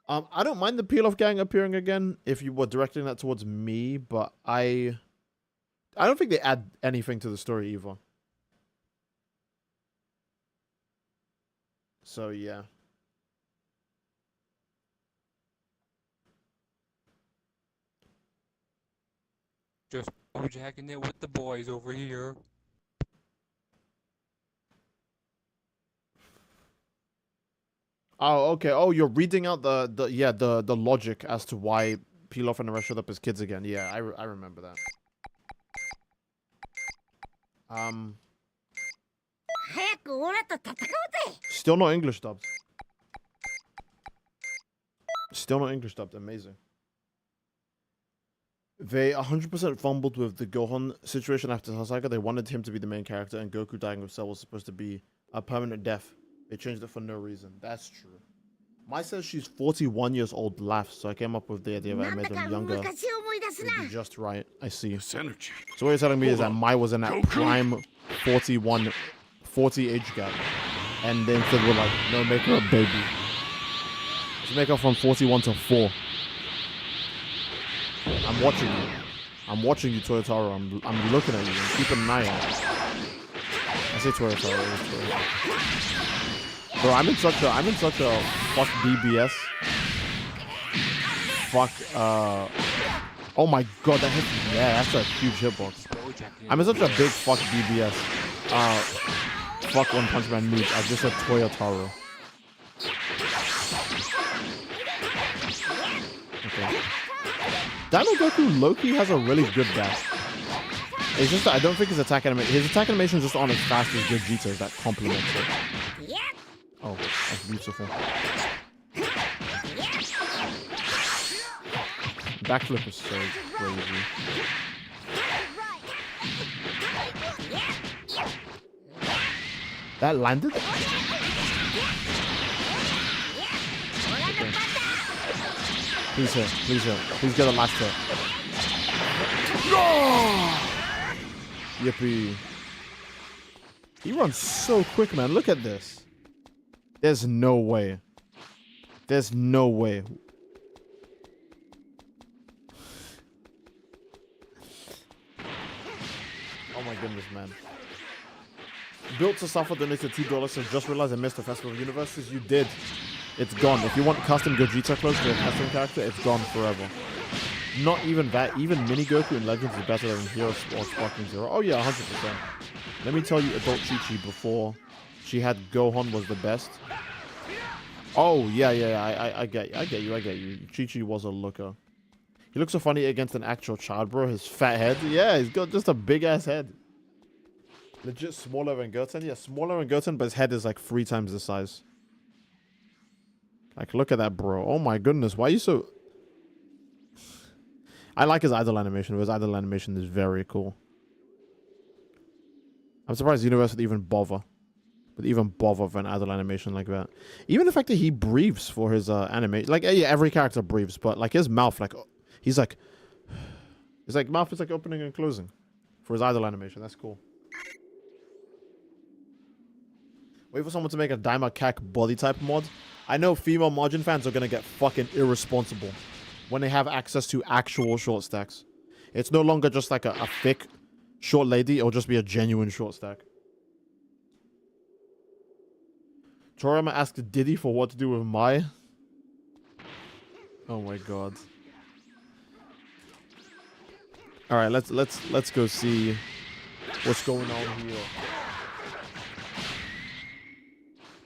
I don't mind the Pilaf gang appearing again if you were directing that towards me, but I don't think they add anything to the story either. So, yeah. Just Bojacking it with the boys over here. Oh, okay. Oh, you're reading out the logic as to why Pilaf and the rest showed up as kids again. Yeah, I remember that. Still not English dubbed. Still not English dubbed. Amazing. They 100% fumbled with the Gohan situation after Sasaga. They wanted him to be the main character, and Goku dying of Cell was supposed to be a permanent death. They changed it for no reason. That's true. Mai says she's 41 years old, laughs, so I came up with the idea that I made them younger. It'd be just right. I see. So what you're telling me is that Mai was in that prime 40 age gap. And then said we're like, no, make her a baby. Let's make her from 41 to 4. I'm watching you. I'm watching you, Toyotaro. I'm looking at you. I'm keeping an eye on you. I say Toyotaro. Bro, I'm in such a fuck BBS. Fuck, oh my god, that hit me. Yeah, that's a huge hitbox. I'm in such a big fuck BBS. Fuck One Punch Man moves. I just said Toyotaro. Okay. Daima Goku Loki has a really good dash. It's just that I don't think his attack animation. His attack animation is just on as fast as Vegeta's that complements it. Oh, that's beautiful. Backflip is so crazy. That landed? Okay. Please hit. Please hit. Please get a last hit. Yippee. He runs so quick, man. Look at this. There's no way. There's no way. Oh my goodness, man. Built to suffer donated $2, so just realized I missed the Festival of Universes. You did. It's gone. If you want custom Gogeta clothes for a custom character, it's gone forever. Not even that. Even Mini Goku in Legends is better than Hero or Sparking Zero. Oh yeah, 100%. Let me tell you, Adult Chi-Chi before she had Gohan was the best. Oh yeah. I get you. Chi-Chi was a looker. He looks so funny against an actual child, bro. His fat head. Yeah, he's got just a big ass head. Legit smaller than Goten. Yeah, smaller than Goten, but his head is like 3 times the size. Like, look at that, bro. Oh my goodness. Why are you so... I like his idle animation. His idle animation is very cool. I'm surprised Xenoverse would even bother. Would even bother for an idle animation like that. Even the fact that he breathes for his animation. Like, yeah, every character breathes, but like his mouth, like, he's like... His like mouth is like opening and closing for his idle animation. That's cool. Wait for someone to make a Daima Cac body type mod. I know female margin fans are going to get fucking irresponsible when they have access to actual short stacks. It's no longer just like a thick short lady. It'll just be a genuine short stack. Toriyama asked Diddy for what to do with Mai. Oh my god. All right, let's go see what's going on here.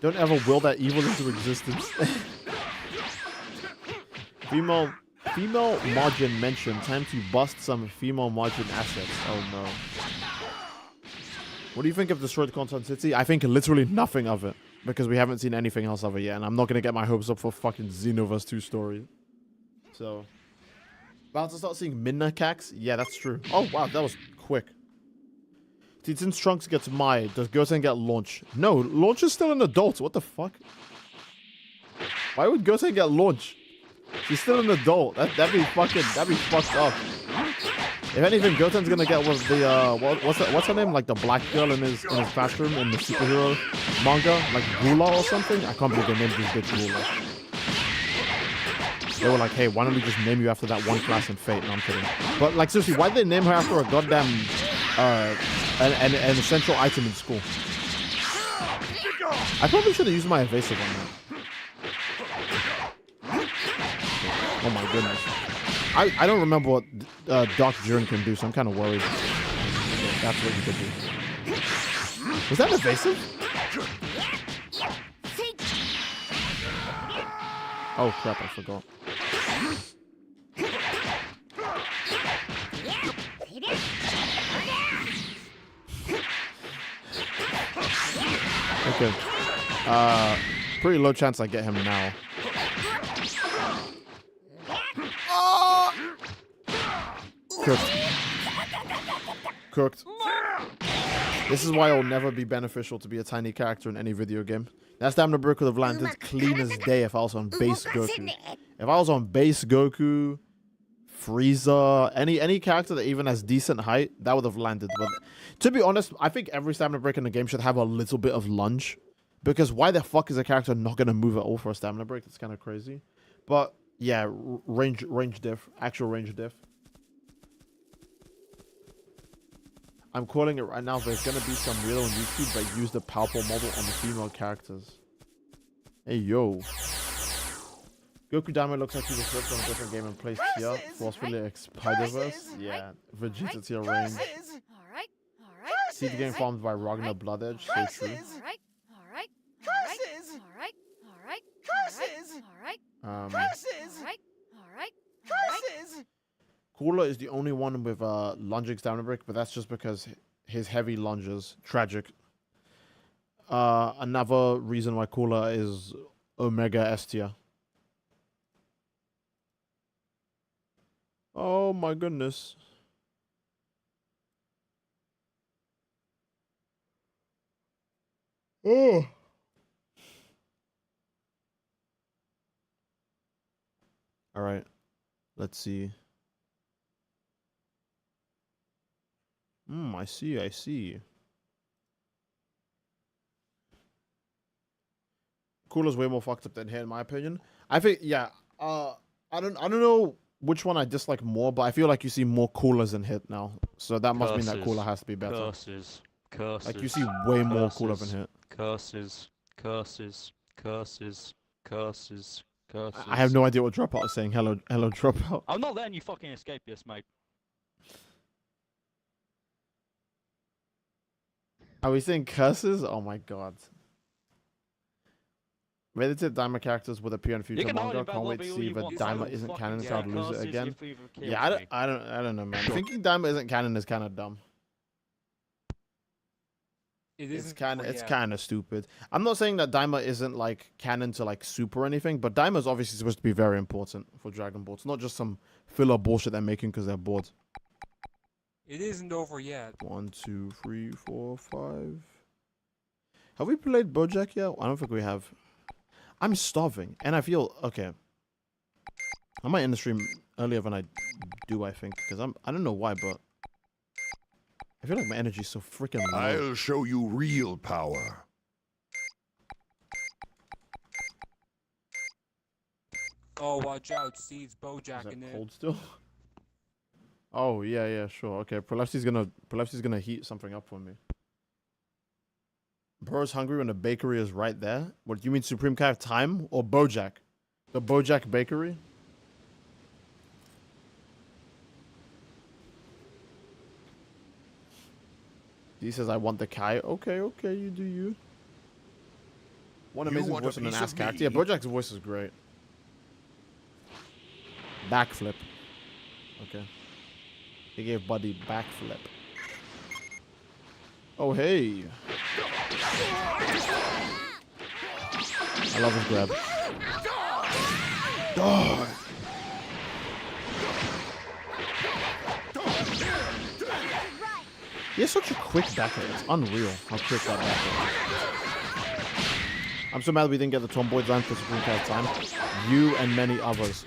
Don't ever will that evil into existence. Female margin mentioned. Time to bust some female margin assets. Oh no. What do you think of Destroyed Content City? I think literally nothing of it. Because we haven't seen anything else of it yet. And I'm not going to get my hopes up for fucking Xenoverse 2 story. So. About to start seeing Minna Cax? Yeah, that's true. Oh wow, that was quick. Since Trunks gets Mai, does Goten get Launch? No, Launch is still an adult. What the fuck? Why would Goten get Launch? She's still an adult. That'd be fucked up. If anything, Goten's gonna get with the what's her name? Like the black girl in his classroom in the superhero manga, like Gula or something. I can't believe they named this bitch Gula. They were like, hey, why don't we just name you after that one class in Fate? No, I'm kidding. But like seriously, why'd they name her after a goddamn an essential item in school? I probably should have used my evasive on that. Oh my goodness. I don't remember what Dark Jiren can do, so I'm kind of worried. That's what he could do. Was that evasive? Oh crap, I forgot. Okay. Pretty low chance I get him now. Cooked. Cooked. This is why it'll never be beneficial to be a tiny character in any video game. That stamina brick would have landed clean as day if I was on base Goku. If I was on base Goku, Frieza, any character that even has decent height, that would have landed. But to be honest, I think every stamina break in the game should have a little bit of lunge. Because why the fuck is a character not going to move at all for a stamina break? That's kind of crazy. But yeah, range diff. Actual range diff. I'm calling it right now. There's going to be some reel on YouTube that use the Palpal model on the female characters. Hey, yo. Goku Daima looks like he was flipped on a different game and placed here. Forcefully like Spider-Verse. Yeah. Vegeta tier range. Alright. See the game formed by Ragnar Blood Edge. So true. Alright. Curses! Um, Curses! Cooler is the only one with lunging stamina break, but that's just because his heavy lunges. Tragic. Another reason why Cooler is Omega S tier. Oh my goodness. Oh. All right. Let's see. I see. Cooler's way more fucked up than here, in my opinion. I think, yeah. I don't know which one I dislike more, but I feel like you see more Coolers than Hit now. So that must mean that Cooler has to be better. Curses. Like you see way more Cooler than Hit. Curses. I have no idea what Dropout is saying. Hello, Dropout. I'm not letting you fucking escape this, mate. Are we saying curses? Oh my god. Related Daima characters would appear in future manga. Can't wait to see if Daima isn't canon, so I'd lose it again. Yeah, I don't know, man. Thinking Daima isn't canon is kind of dumb. It's kind of stupid. I'm not saying that Daima isn't like canon to like Super or anything, but Daima is obviously supposed to be very important for Dragon Ball. It's not just some filler bullshit they're making because they're bored. It isn't over yet. 1, 2, 3, 4, 5. Have we played Bojack yet? I don't think we have. I'm starving, and I feel okay. I might end the stream earlier than I do, I think, because I don't know why, but I feel like my energy is so freaking low. I'll show you real power. Oh, watch out. Seeds Is Bojack that in there. cold still? Oh yeah, sure. Okay, Prolefty's gonna heat something up for me. Bro's hungry when the bakery is right there. What do you mean, Supreme Kai of Time or Bojack? The Bojack Bakery? He says, I want the Kai. Okay, you do you. One amazing voice and an ass character. Yeah, Bojack's voice is great. Backflip. Okay. He gave Buddy backflip. Oh, hey. I love his grab. Die. He has such a quick backhand. It's unreal how quick that backhand is. I'm so mad we didn't get the Tomboy design for Supreme Kai Time. You and many others.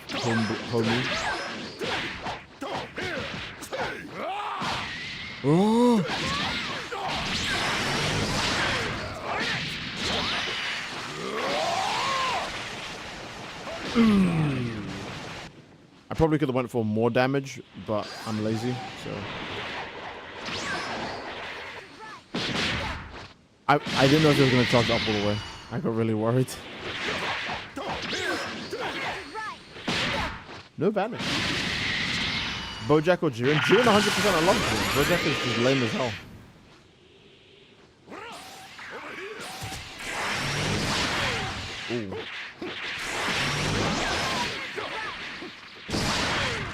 Homie. Oh. I probably could have went for more damage, but I'm lazy, so. I didn't know if he was going to charge up all the way. I got really worried. No vanish. Bojack or Jiren? Jiren 100%, I love Jiren. Bojack is just lame as hell. Ooh.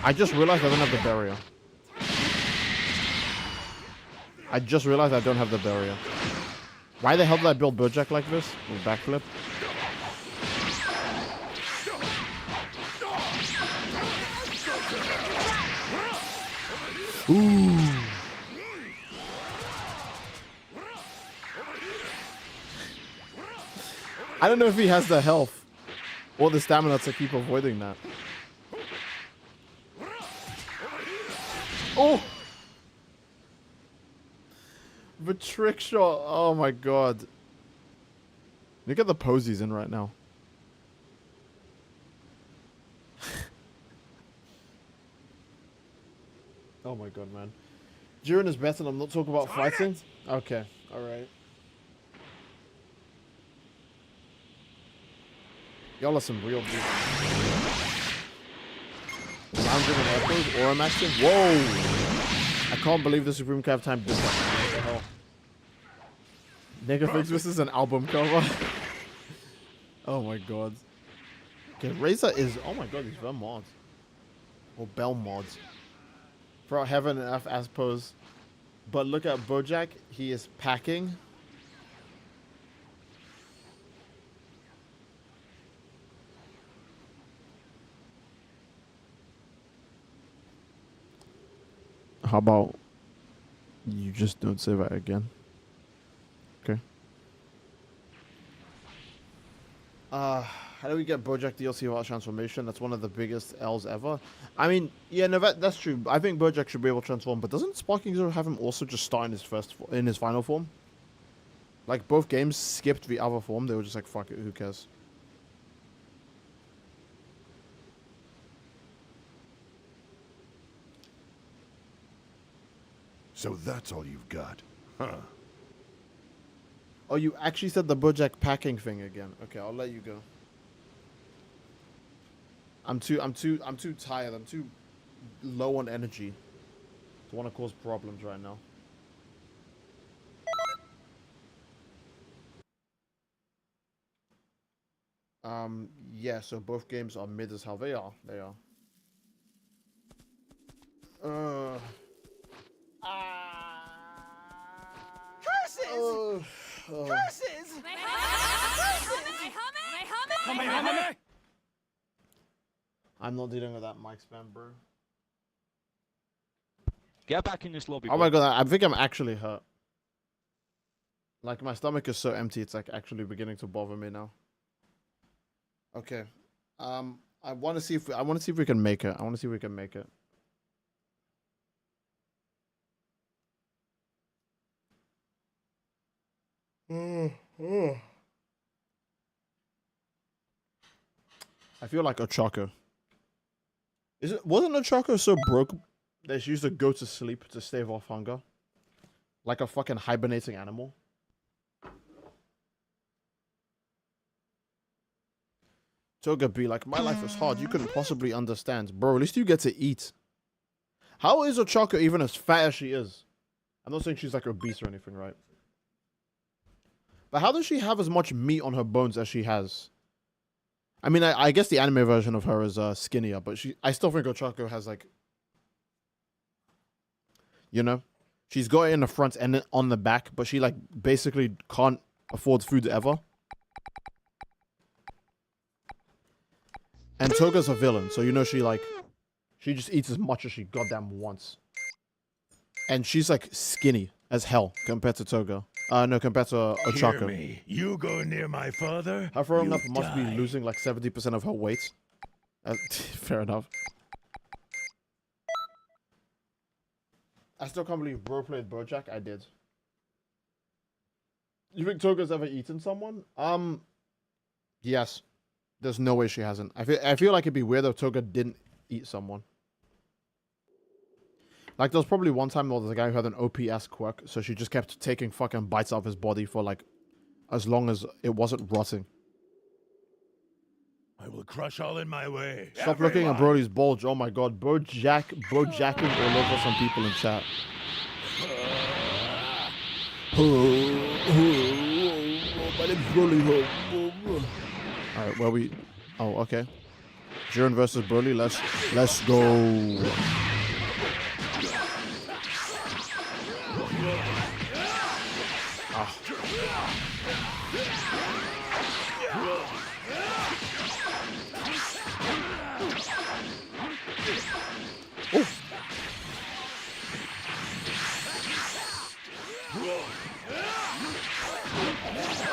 I just realized I don't have the barrier. I just realized I don't have the barrier. Why the hell did I build Bojack like this? With backflip? Ooh. I don't know if he has the health or the stamina to keep avoiding that. Oh! The trick shot. Oh my god. Look at the pose he's in right now. Oh my god, man. Jiren is better and I'm not talking about fighting? Okay, alright. Y'all are some real dudes. Lounging in airports, aura maxing. Whoa! I can't believe the Supreme Cav time did that. What the hell? Nigga thinks this is an album cover. Oh my god. Okay, Razor is. Oh my god, these Ver mods. Or Bell mods. For heaven and earth as pose. But look at Bojack, he is packing. How about you just don't say that again? Okay. How do we get Bojack DLC without transformation? That's one of the biggest L's ever. I mean, yeah, no, that's true. I think Bojack should be able to transform, but doesn't Sparking Zero have him also just start in his final form? Like both games skipped the other form. They were just like, fuck it, who cares? So that's all you've got, huh? Oh, you actually said the Bojack packing thing again. Okay, I'll let you go. I'm too tired. I'm too low on energy to want to cause problems right now. Yeah, so both games are mid as hell. They are. Curses! Curses! I'm not dealing with that mic spam, bro. Get back in this lobby. Oh my god, I think I'm actually hurt. Like my stomach is so empty, it's like actually beginning to bother me now. Okay. I want to see if we can make it. I feel like Ochako. Wasn't Ochako so broke that she used to go to sleep to stave off hunger? Like a fucking hibernating animal? Toga be like, my life is hard, you couldn't possibly understand. Bro, at least you get to eat. How is Ochako even as fat as she is? I'm not saying she's like obese or anything, right? But how does she have as much meat on her bones as she has? I mean, I guess the anime version of her is skinnier, but I still think Ochako has like, you know, she's got it in the front and on the back, but she like basically can't afford food ever. And Toga's a villain, so you know she just eats as much as she goddamn wants. And she's like skinny as hell compared to Toga. No, compared to Ochako. Hear me. You go near my father. Her throwing up you must be die. losing like 70% of her weight. Fair enough. I still can't believe bro played Bojack. I did. You think Toga's ever eaten someone? Yes. There's no way she hasn't. I feel like it'd be weird if Toga didn't eat someone. Like, there was probably one time there was a guy who had an OP-ass quirk, so she just kept taking fucking bites out of his body for, like, as long as it wasn't rotting. I will crush all in my way. Stop looking at Brody's bulge. Oh my god. Bojacking all over some people in chat. My name's Broly. Alright, well we... Oh, okay. Jiren versus Broly. Let's go. Ah. Oh.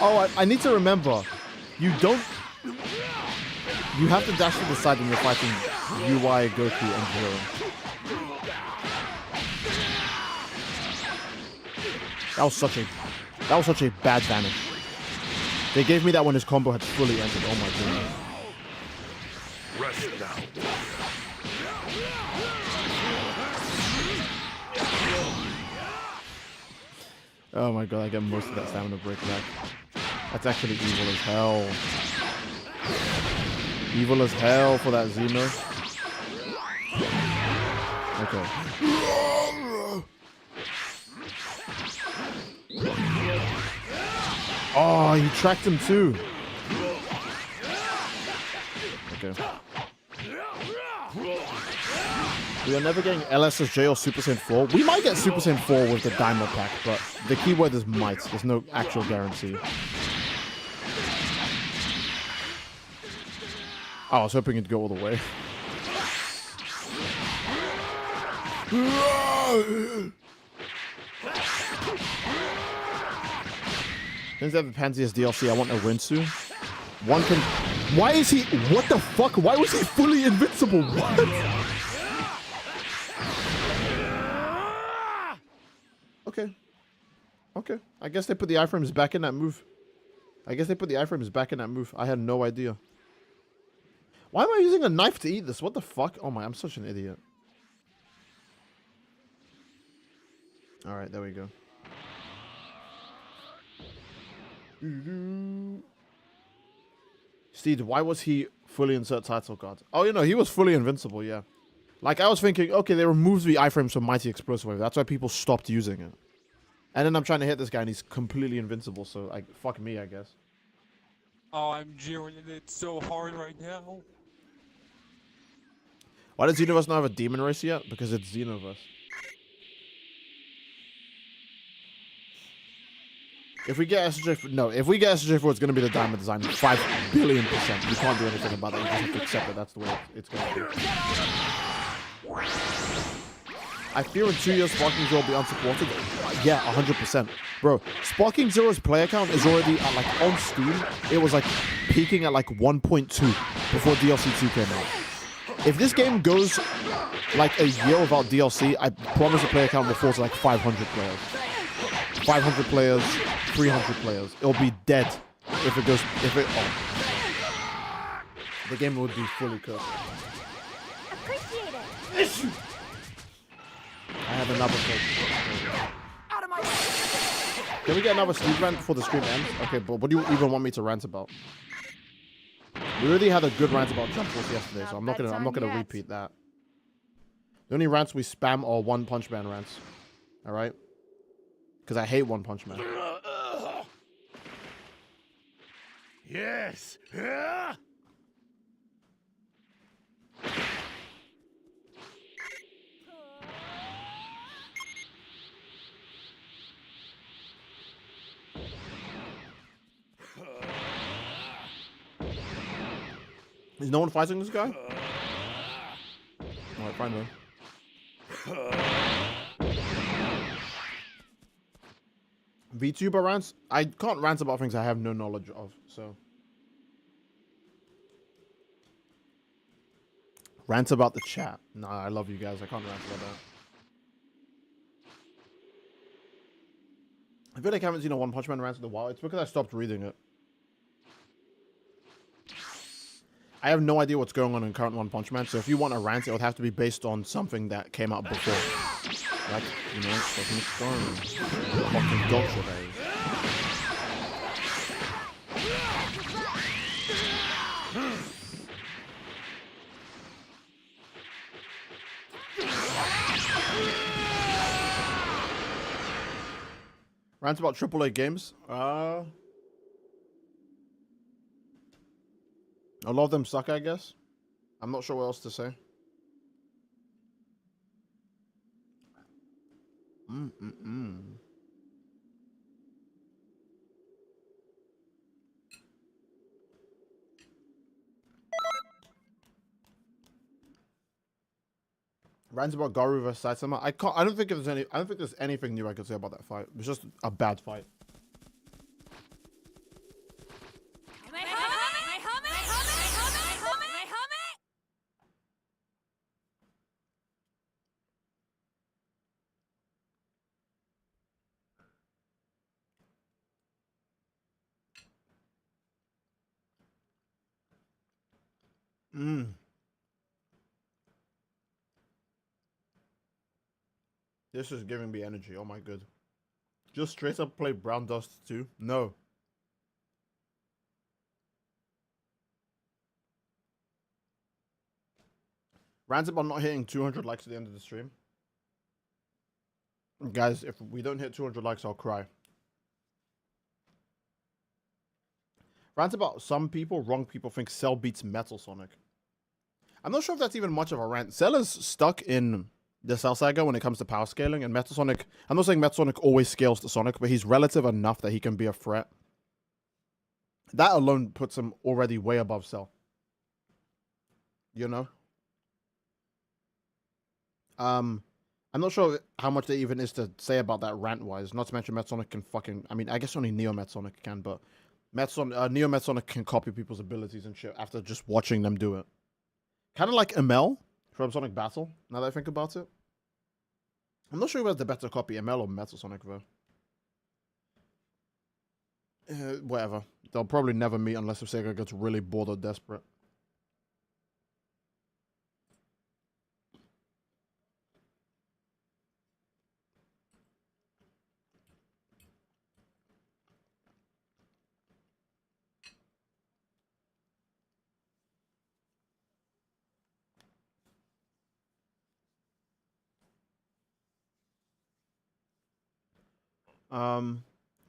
Oh, I need to remember. You have to dash to the side when you're fighting UI, Goku, and Jiren. That was such a bad vanish. They gave me that when his combo had fully ended. Oh my goodness. Rest now. Oh my god, I get most of that stamina break back. That's actually evil as hell. Evil as hell for that Xeno. Okay. Oh, he tracked him too. Okay. We are never getting LSSJ or Super Saiyan 4. We might get Super Saiyan 4 with the Daima pack, but the keyword is might. There's no actual guarantee. Oh, I was hoping it'd go all the way. Since they have the Pantheas DLC, I want a Rinsu. One can... Why is he... What the fuck? Why was he fully invincible? What? Okay. Okay. I guess they put the iframes back in that move. I had no idea. Why am I using a knife to eat this? What the fuck? Oh my, I'm such an idiot. Alright, there we go. Steve, why was he fully insert title card? Oh, you know, he was fully invincible, yeah. Like, I was thinking, okay, they removed the iframes from Mighty Explosive Wave. That's why people stopped using it. And then I'm trying to hit this guy and he's completely invincible, so, like, fuck me, I guess. Oh, I'm jeering it so hard right now. Why does Xenoverse not have a demon race yet? Because it's Xenoverse. If we get SJ4, no, if we get SJ4, it's going to be the Daima design. 5 billion %. You can't do anything about that. You just have to accept it. That's the way it's going to be. I fear in 2 years Sparking Zero will be unsupported. Yeah, 100%. Bro, Sparking Zero's player count is already at, like, on Steam. It was, like, peaking at, like, 1.2 before DLC 2 came out. If this game goes, like, a year without DLC, I promise the player count will fall to, like, 500 players. 500 players, 300 players. It'll be dead if it goes, the game would be fully cooked. Appreciate it. I have another play. Out of my way. Can we get another Steve rant before the stream ends? Okay, but what do you even want me to rant about? We already had a good rant about Jump Force yesterday, so I'm not gonna repeat that. The only rants we spam are One Punch Man rants. Alright? Because I hate One Punch Man. Yes. Is no one fighting this guy? Alright, fine then. VTuber rants? I can't rant about things I have no knowledge of, so. Rant about the chat. Nah, I love you guys. I can't rant about that. I feel like I haven't seen a One Punch Man rant in a while. It's because I stopped reading it. I have no idea what's going on in current One Punch Man, so if you want a rant, it would have to be based on something that came out before. Like, you know, fucking Storm. Fucking Gotcha days. Rant about AAA games? A lot of them suck, I guess. I'm not sure what else to say. Rants about Garu vs Saitama. I don't think there's anything new I could say about that fight. It was just a bad fight. This is giving me energy. Oh my god. Just straight up play Brown Dust 2? No. Rant about not hitting 200 likes at the end of the stream. Guys, if we don't hit 200 likes, I'll cry. Rant about some people, wrong people, think Cell beats Metal Sonic. I'm not sure if that's even much of a rant. Cell is stuck in the Cell Saga when it comes to power scaling, and Metal Sonic... I'm not saying Metal Sonic always scales to Sonic, but he's relative enough that he can be a threat. That alone puts him already way above Cell. You know? I'm not sure how much there even is to say about that rant-wise. Not to mention Metal Sonic can fucking... I mean, I guess only Neo Metal Sonic can, but... Neo Metal Sonic can copy people's abilities and shit after just watching them do it. Kind of like ML from Sonic Battle, now that I think about it. I'm not sure who has the better copy, ML or Metal Sonic, though. Whatever. They'll probably never meet unless if Sega gets really bored or desperate.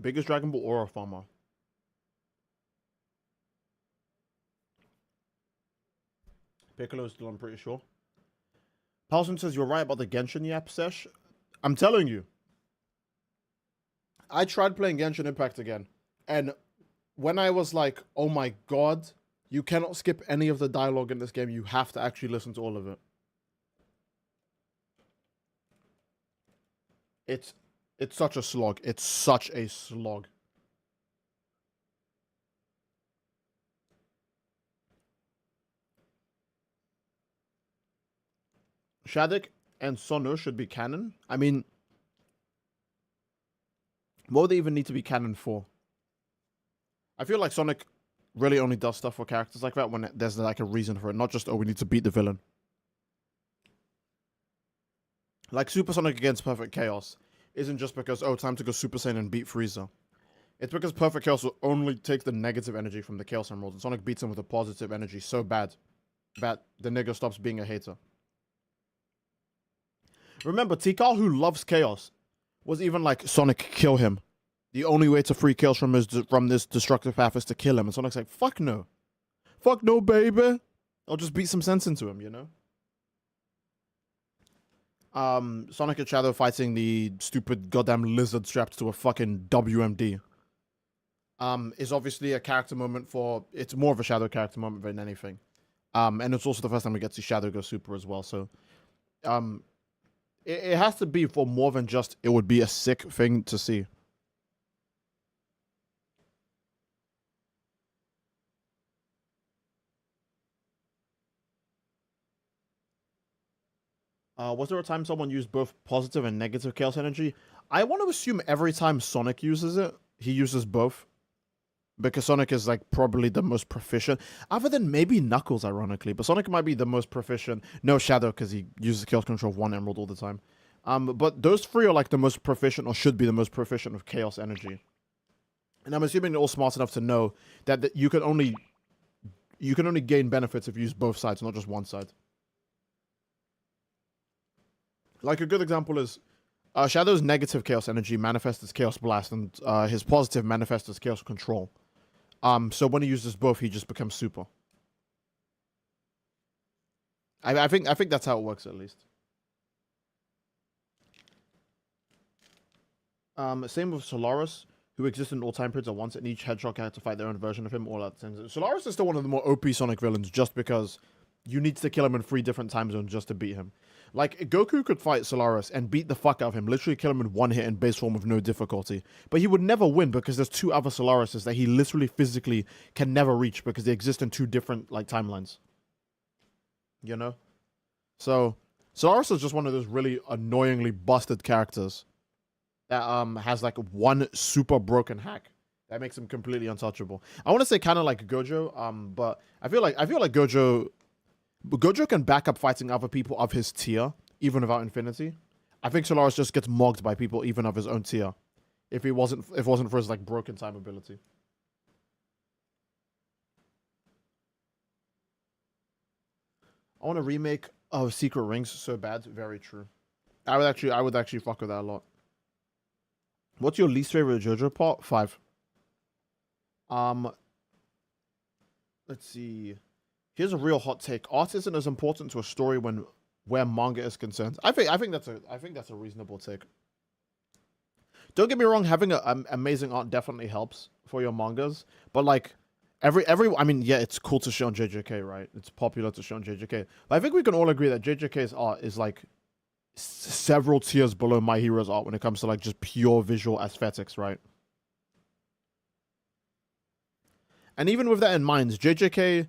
Biggest Dragon Ball Aura farmer. Piccolo still, I'm pretty sure. Paulson says, you're right about the Genshin Yap sesh. I'm telling you. I tried playing Genshin Impact again. And when I was like, oh my god, you cannot skip any of the dialogue in this game. You have to actually listen to all of it. It's such a slog. It's such a slog. Shadok and Sonu should be canon. I mean, what would they even need to be canon for? I feel like Sonic really only does stuff for characters like that when there's like a reason for it, not just, oh, we need to beat the villain. Like Super Sonic against Perfect Chaos isn't just because, oh, time to go Super Saiyan and beat Frieza. It's because Perfect Chaos will only take the negative energy from the Chaos Emeralds, and Sonic beats him with a positive energy so bad that the nigga stops being a hater. Remember, Tikal, who loves Chaos, was even like, Sonic, kill him. The only way to free Chaos from this destructive path is to kill him. And Sonic's like, fuck no. Fuck no, baby. I'll just beat some sense into him, you know? Sonic and Shadow fighting the stupid goddamn lizard strapped to a fucking WMD. Is obviously a character moment for... It's more of a Shadow character moment than anything. And it's also the first time we get to see Shadow go super as well, so... It has to be for more than just, it would be a sick thing to see. Was there a time someone used both positive and negative Chaos Energy? I want to assume every time Sonic uses it, he uses both. Because Sonic is, like, probably the most proficient. Other than maybe Knuckles, ironically. But Sonic might be the most proficient. No, Shadow, because he uses Chaos Control of one Emerald all the time. But those three are, like, the most proficient, or should be the most proficient of Chaos Energy. And I'm assuming they're all smart enough to know that you can only gain benefits if you use both sides, not just one side. Like, a good example is... Shadow's negative Chaos Energy manifests as Chaos Blast, and his positive manifests as Chaos Control. So when he uses both, he just becomes super. I think that's how it works, at least. Same with Solaris, who exists in all time periods at once, and each Hedgehog had to fight their own version of him all at the same time. Solaris is still one of the more OP Sonic villains, just because you need to kill him in 3 different time zones just to beat him. Like, Goku could fight Solaris and beat the fuck out of him, literally kill him in 1 hit in base form with no difficulty. But he would never win because there's 2 other Solarises that he literally physically can never reach because they exist in 2 different, like, timelines. You know? So, Solaris is just one of those really annoyingly busted characters that has, like, 1 super broken hack that makes him completely untouchable. I want to say kind of like Gojo, but I feel like Gojo can back up fighting other people of his tier, even without Infinity. I think Solaris just gets mogged by people even of his own tier, if it wasn't for his like broken time ability. I want to remake Oh, secret rings so bad. Very true. I would actually fuck with that a lot. What's your least favorite JoJo part? 5. Let's see. Here's a real hot take. Art isn't as important to a story where manga is concerned. I think that's a reasonable take. Don't get me wrong, having amazing art definitely helps for your mangas, but like I mean, yeah, it's cool to show on JJK, right? It's popular to show on JJK. But I think we can all agree that JJK's art is like several tiers below My Hero's art when it comes to like just pure visual aesthetics, right? And even with that in mind, JJK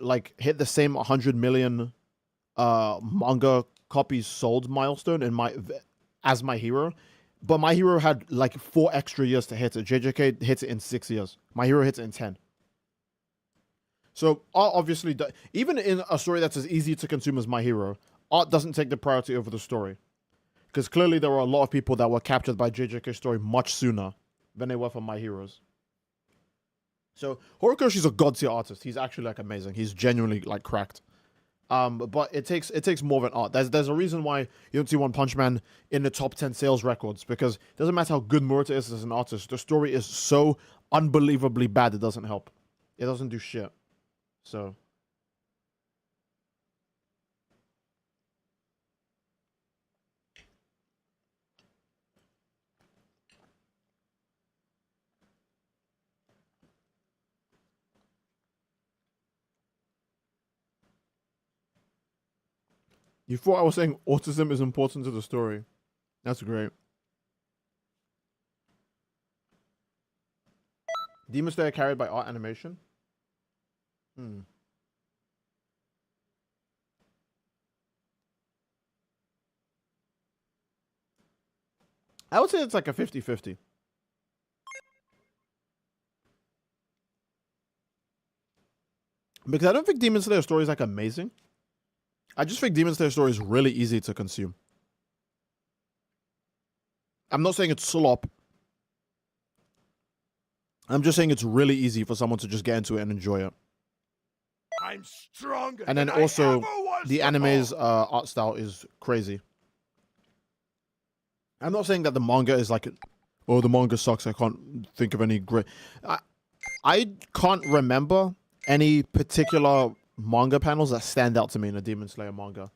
like hit the same 100 million manga copies sold milestone as My Hero, but My Hero had like 4 extra years to hit it. JJK hits it in 6 years. My Hero hits it in 10. So art obviously, even in a story that's as easy to consume as My Hero, art doesn't take the priority over the story, because clearly there were a lot of people that were captured by JJK's story much sooner than they were for My Heroes. So Horikoshi's a god tier artist. He's actually like amazing. He's genuinely like cracked. But it takes more than art. There's a reason why you don't see One Punch Man in the top 10 sales records, because it doesn't matter how good Murata is as an artist. The story is so unbelievably bad it doesn't help. It doesn't do shit. So you thought I was saying autism is important to the story. That's great. Demon Slayer carried by art animation? I would say it's like a 50-50. Because I don't think Demon Slayer story is like amazing. I just think Demon Slayer story is really easy to consume. I'm not saying it's slop. I'm just saying it's really easy for someone to just get into it and enjoy it. I'm stronger. And then than also, I ever was the before. anime's art style is crazy. I'm not saying that the manga is like, oh, the manga sucks. I can't think of any great. I can't remember any particular manga panels that stand out to me in a Demon Slayer manga.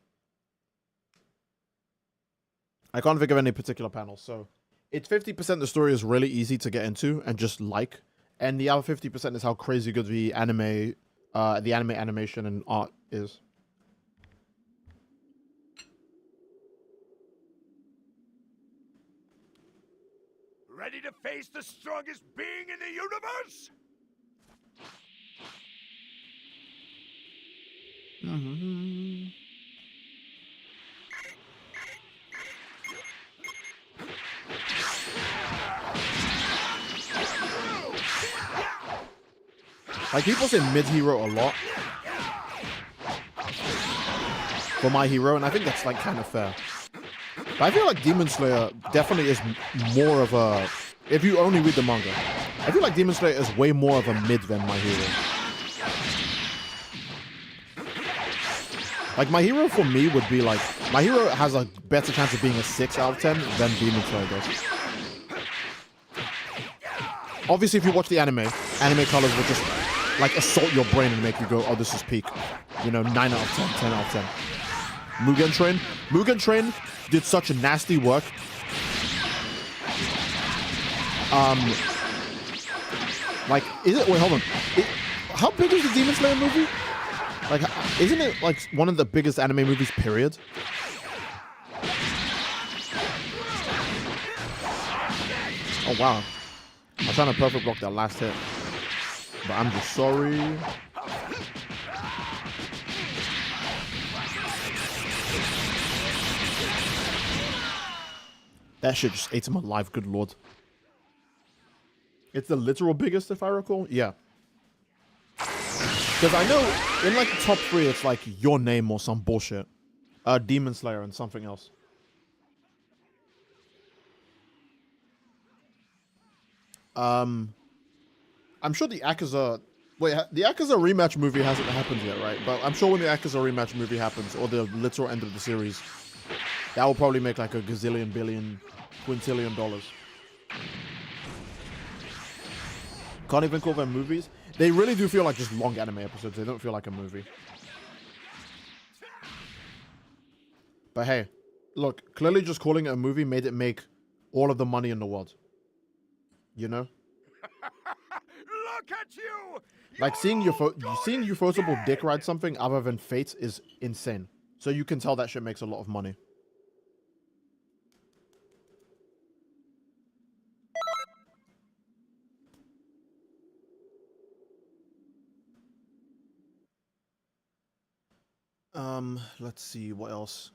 I can't think of any particular panels. So it's 50% the story is really easy to get into and just like, and the other 50% is how crazy good the anime animation and art is. Ready to face the strongest being in the universe? Like, people say mid-hero a lot for My Hero, and I think that's like kind of fair. But I feel like Demon Slayer definitely is more of a, if you only read the manga, I feel like Demon Slayer is way more of a mid than My Hero. Like, My Hero for me would be like, My Hero has a better chance of being a 6 out of 10 than Demon Slayer does. Obviously, if you watch the anime colors will just like assault your brain and make you go, oh, this is peak. You know, 9 out of 10, 10 out of 10. Mugen Train did such a nasty work. Like, is it, wait, hold on. How big is the Demon Slayer movie? Like, isn't it like one of the biggest anime movies, period? Oh, wow. I'm trying to perfect block that last hit. But I'm just sorry. That shit just ate him alive, good lord. It's the literal biggest, if I recall? Yeah. Because I know in like the top 3, it's like Your Name or some bullshit. Demon Slayer and something else. I'm sure the Akaza Wait, the Yakuza rematch movie hasn't happened yet, right? But I'm sure when the Yakuza rematch movie happens, or the literal end of the series, that will probably make like a gazillion, billion, quintillion dollars. Can't even call them movies. They really do feel like just long anime episodes. They don't feel like a movie. But hey, look, clearly just calling it a movie made it make all of the money in the world. You know? Look at you! Like seeing Ufotable dick ride something other than Fate is insane. So you can tell that shit makes a lot of money. Let's see what else.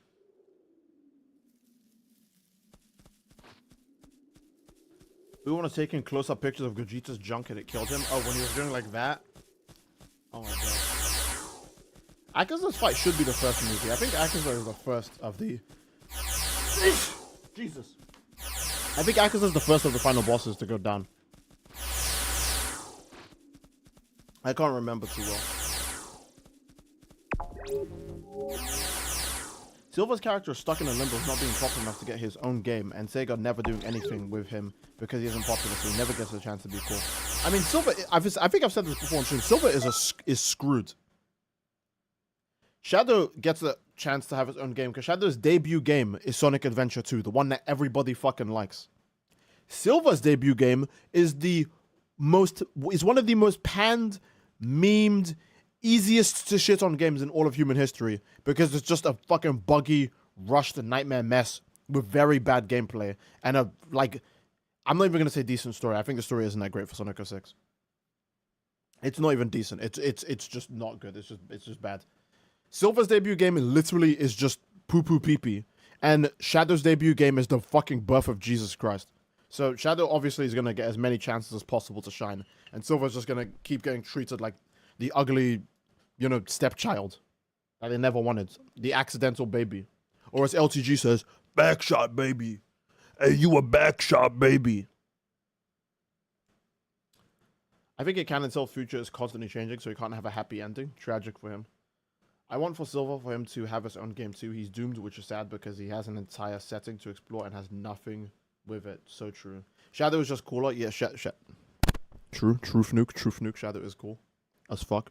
We want to take in close-up pictures of Gogeta's junk and it killed him. Oh, when he was doing like that. Oh my god. Akaza's fight should be the first movie. I think Akaza is the first of the... Jesus. I think Akaza is the first of the final bosses to go down. I can't remember too well. Silver's character is stuck in a limbo of not being popular enough to get his own game, and Sega never doing anything with him because he isn't popular, so he never gets a chance to be cool. I mean, Silver, I think I've said this before on stream, Silver is screwed. Shadow gets a chance to have his own game because Shadow's debut game is Sonic Adventure 2, the one that everybody fucking likes. Silver's debut game is one of the most panned, memed, easiest to shit on games in all of human history because it's just a fucking buggy, rushed nightmare mess with very bad gameplay and I'm not even gonna say decent story. I think the story isn't that great for Sonic 06. It's not even decent. It's just not good. It's just bad. Silver's debut game literally is just poo poo pee pee, and Shadow's debut game is the fucking birth of Jesus Christ. So Shadow obviously is gonna get as many chances as possible to shine, and Silver's just gonna keep getting treated like the ugly, stepchild that they never wanted. The accidental baby. Or as LTG says, backshot baby. Hey, you a backshot baby. I think Canon's future is constantly changing, so he can't have a happy ending. Tragic for him. I want for Silver for him to have his own game too. He's doomed, which is sad because he has an entire setting to explore and has nothing with it. So true. Shadow is just cooler. Yeah, True Fnuke. Shadow is cool as fuck.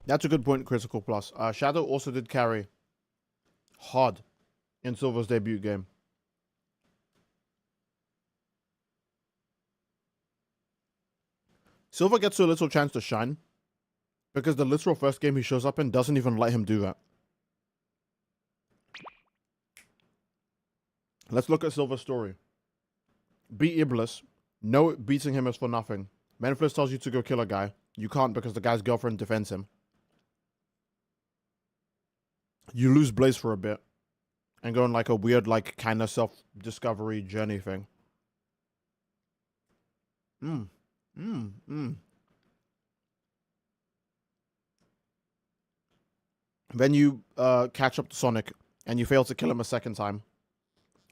That's a good point, Critical Plus. Shadow also did carry hard in Silver's debut game. Silver gets so little chance to shine because the literal first game he shows up in doesn't even let him do that. Let's look at Silver's story. Beat Iblis. No, beating him is for nothing. Manfless tells you to go kill a guy. You can't because the guy's girlfriend defends him. You lose Blaze for a bit and go on like a weird, kind of self-discovery journey thing. Then you catch up to Sonic and you fail to kill him a second time.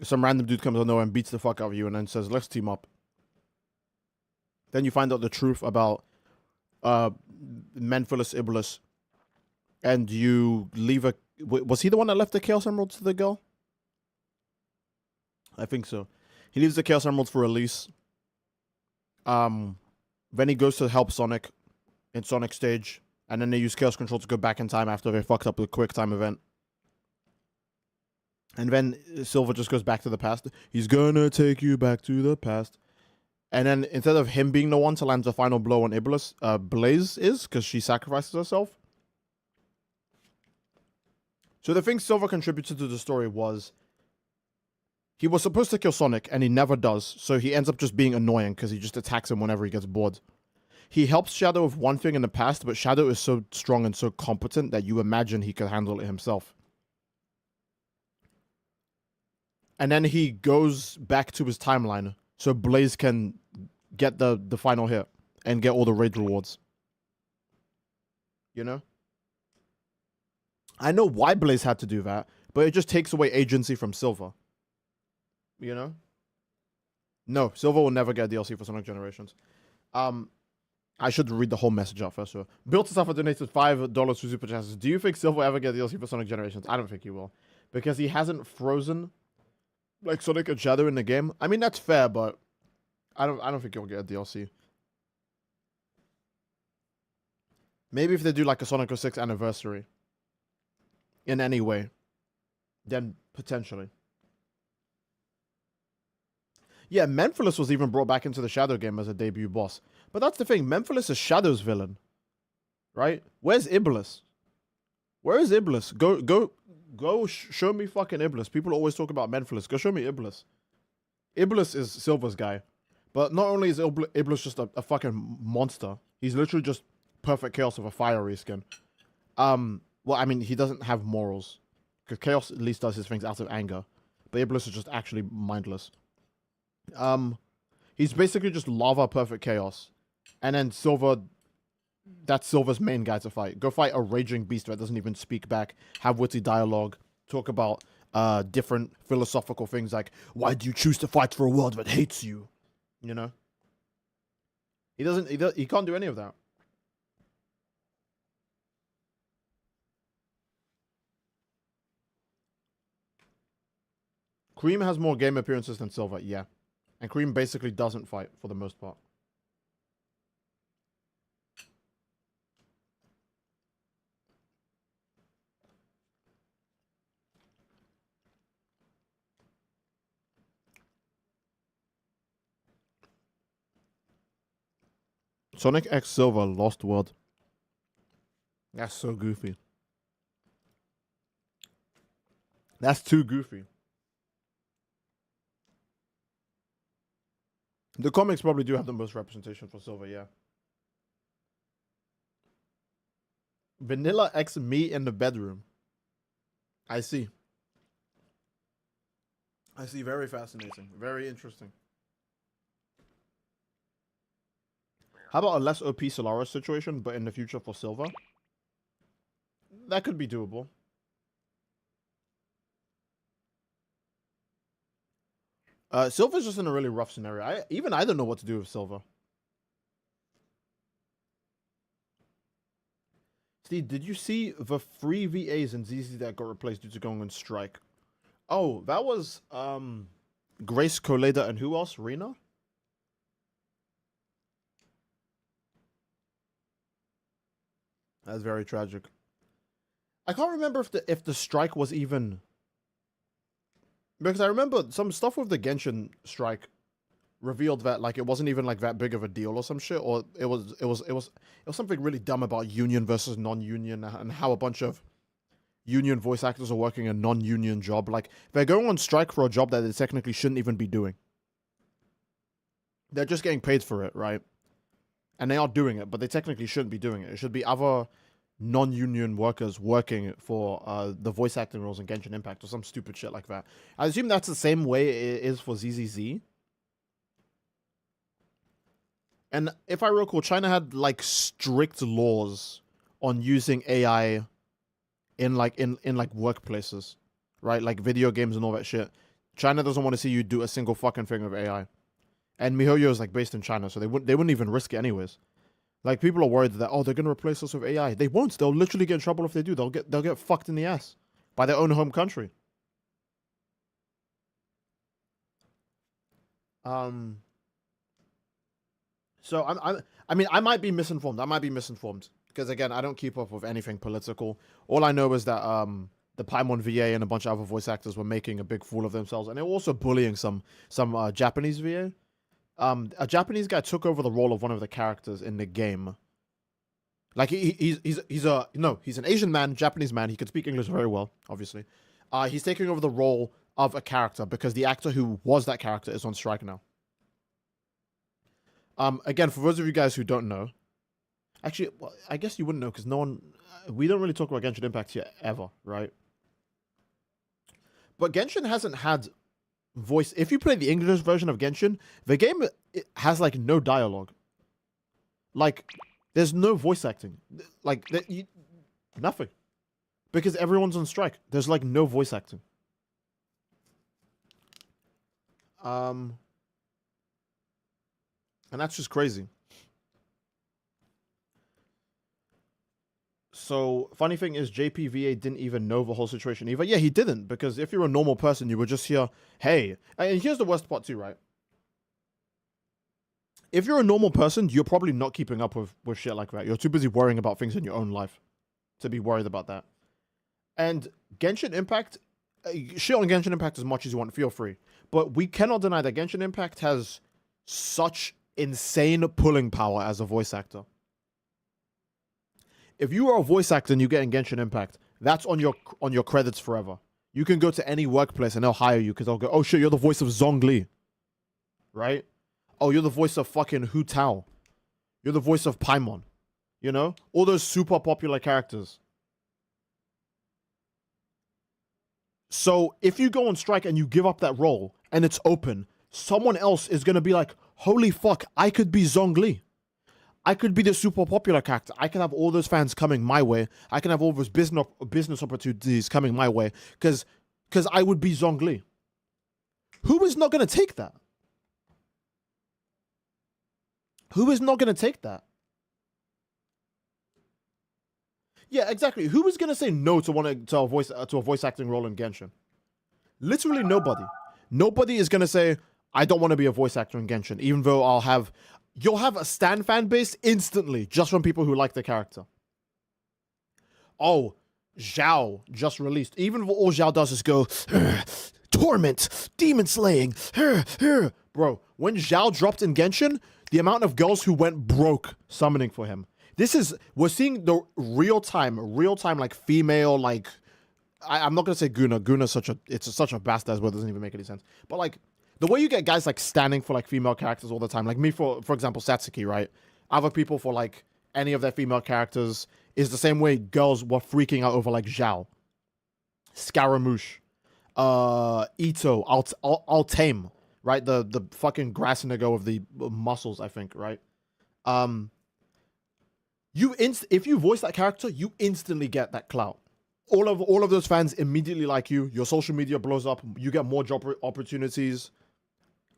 Some random dude comes out of nowhere and beats the fuck out of you and then says, let's team up. Then you find out the truth about Menphilus Iblis and you leave a... Was he the one that left the Chaos Emeralds to the girl? I think so. He leaves the Chaos Emeralds for Elise. Then he goes to help Sonic in Sonic Stage. And then they use Chaos Control to go back in time after they fucked up the Quick Time event. And then Silver just goes back to the past. He's gonna take you back to the past. And then instead of him being the one to land the final blow on Iblis, Blaze is, because she sacrifices herself. So the thing Silver contributed to the story was He was supposed to kill Sonic, and he never does, so he ends up just being annoying because he just attacks him whenever he gets bored. He helps Shadow with one thing in the past, but Shadow is so strong and so competent that you imagine he could handle it himself. And then he goes back to his timeline, so Blaze can get the final hit and get all the raid rewards. You know? I know why Blaze had to do that, but it just takes away agency from Silver. You know? No, Silver will never get DLC for Sonic Generations. I should read the whole message out first. So, Built to Suffer donated $5 to Super Chats. Do you think Silver will ever get DLC for Sonic Generations? I don't think he will. Because he hasn't frozen like Sonic and Shadow in the game. I mean, that's fair, but I don't think he'll get a DLC. Maybe if they do like a Sonic 06 anniversary in any way, then potentially. Yeah, Memphilis was even brought back into the Shadow game as a debut boss. But that's the thing, Memphilis is Shadow's villain. Right? Where's Iblis? Where is Iblis? Go show me fucking Iblis. People always talk about Memphilis. Go show me Iblis. Iblis is Silver's guy. But not only is Iblis just a fucking monster, he's literally just perfect Chaos with a fiery skin. Well, I mean, he doesn't have morals. Because Chaos at least does his things out of anger. But Iblis is just actually mindless. He's basically just lava perfect Chaos. And then Silver, that's Silver's main guy to fight. Go fight a raging beast that doesn't even speak back, have witty dialogue, talk about different philosophical things like, why do you choose to fight for a world that hates you? You know? He can't do any of that. Cream has more game appearances than Silver, yeah. And Cream basically doesn't fight for the most part. Sonic X Silver Lost World. That's so goofy. That's too goofy. The comics probably do have the most representation for Silver, yeah. Vanilla X me in the bedroom. I see. I see. Very fascinating. Very interesting. How about a less OP Solaris situation, but in the future for Silver? That could be doable. Silver's just in a really rough scenario. I don't know what to do with Silver. Steve, did you see the 3 VAs in ZZ that got replaced due to going on strike? Oh, that was Grace Coleda and who else? Rena? That's very tragic. I can't remember if the strike was even, because I remember some stuff with the Genshin strike revealed that like it wasn't even like that big of a deal or some shit, or it was something really dumb about union versus non-union and how a bunch of union voice actors are working a non-union job. Like they're going on strike for a job that they technically shouldn't even be doing. They're just getting paid for it, right? And they are doing it, but they technically shouldn't be doing it. It should be other non-union workers working for the voice acting roles in Genshin Impact or some stupid shit like that. I assume that's the same way it is for ZZZ. And if I recall, China had like strict laws on using AI in like workplaces, right? Like video games and all that shit. China doesn't want to see you do a single fucking thing with AI. And MiHoYo is like based in China, so they wouldn't even risk it anyways. Like people are worried that they're gonna replace us with AI. They won't. They'll literally get in trouble if they do. They'll get fucked in the ass by their own home country. So I mean I might be misinformed. Because again, I don't keep up with anything political. All I know is that the Paimon VA and a bunch of other voice actors were making a big fool of themselves, and they were also bullying some Japanese VA. A Japanese guy took over the role of one of the characters in the game. Like he's an Asian man, Japanese man. He could speak English very well, obviously. He's taking over the role of a character because the actor who was that character is on strike now. Again, for those of you guys who don't know, actually, well, I guess you wouldn't know because we don't really talk about Genshin Impact here ever, right? But Genshin hasn't had voice. If you play the English version of Genshin, the game has like no dialogue. Like, there's no voice acting. Like, nothing. Because everyone's on strike. There's like no voice acting. And that's just crazy. So, funny thing is, JPVA didn't even know the whole situation either. Yeah, he didn't, because if you're a normal person, you would just hear, hey, and here's the worst part too, right? If you're a normal person, you're probably not keeping up with shit like that. You're too busy worrying about things in your own life to be worried about that. And Genshin Impact, shit on Genshin Impact as much as you want, feel free. But we cannot deny that Genshin Impact has such insane pulling power as a voice actor. If you are a voice actor and you get in Genshin Impact, that's on your credits forever. You can go to any workplace and they'll hire you because they'll go, oh shit, you're the voice of Zhongli. Right? Oh, you're the voice of fucking Hu Tao. You're the voice of Paimon. You know? All those super popular characters. So if you go on strike and you give up that role and it's open, someone else is going to be like, holy fuck, I could be Zhongli. I could be the super popular character. I can have all those fans coming my way. I can have all those business opportunities coming my way because I would be Zhongli. Who is not going to take that? Who is not going to take that? Yeah, exactly. Who is going to say no to a voice acting role in Genshin? Literally nobody. Nobody is going to say, I don't want to be a voice actor in Genshin, even though you'll have a stan fan base instantly just from people who like the character. Oh, Zhao just released. Even if all Zhao does is go, torment, demon slaying, bro. When Zhao dropped in Genshin, the amount of girls who went broke summoning for him. We're seeing the real time, like female, like, I'm not gonna say Guna. Guna's such a bastard word, doesn't even make any sense. But like, the way you get guys like standing for like female characters all the time, like me for example, Satsuki, right? Other people for like any of their female characters is the same way girls were freaking out over like Zhao, Scaramouche, Ito, Altaim, right? The fucking grass nigga of the muscles, I think, right? If you voice that character, you instantly get that clout. All of those fans immediately like you. Your social media blows up. You get more job opportunities.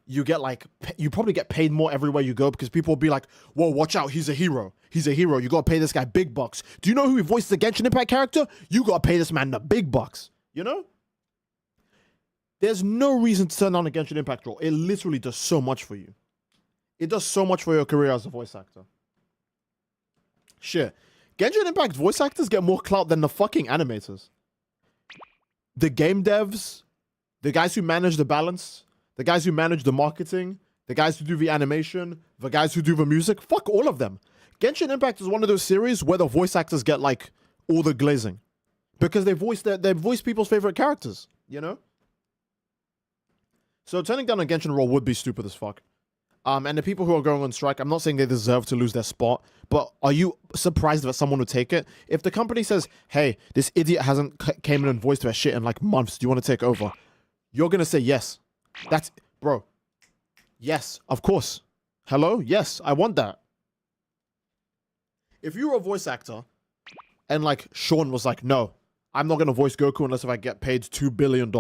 You probably get paid more everywhere you go because people will be like, whoa, watch out, he's a hero. He's a hero. You gotta pay this guy big bucks. Do you know who voiced the Genshin Impact character? You gotta pay this man the big bucks. You know? There's no reason to turn on a Genshin Impact role. It literally does so much for you. It does so much for your career as a voice actor. Shit. Genshin Impact voice actors get more clout than the fucking animators. The game devs, the guys who manage the balance, the guys who manage the marketing, the guys who do the animation, the guys who do the music, fuck all of them. Genshin Impact is one of those series where the voice actors get like all the glazing. Because they voice people's favorite characters, you know? So turning down a Genshin role would be stupid as fuck. And the people who are going on strike, I'm not saying they deserve to lose their spot, but are you surprised that someone would take it? If the company says, hey, this idiot hasn't came in and voiced their shit in like months, do you want to take over? You're going to say yes. Bro. Yes, of course. Hello? Yes, I want that. If you were a voice actor and like Sean was like, no, I'm not going to voice Goku unless if I get paid $2 billion.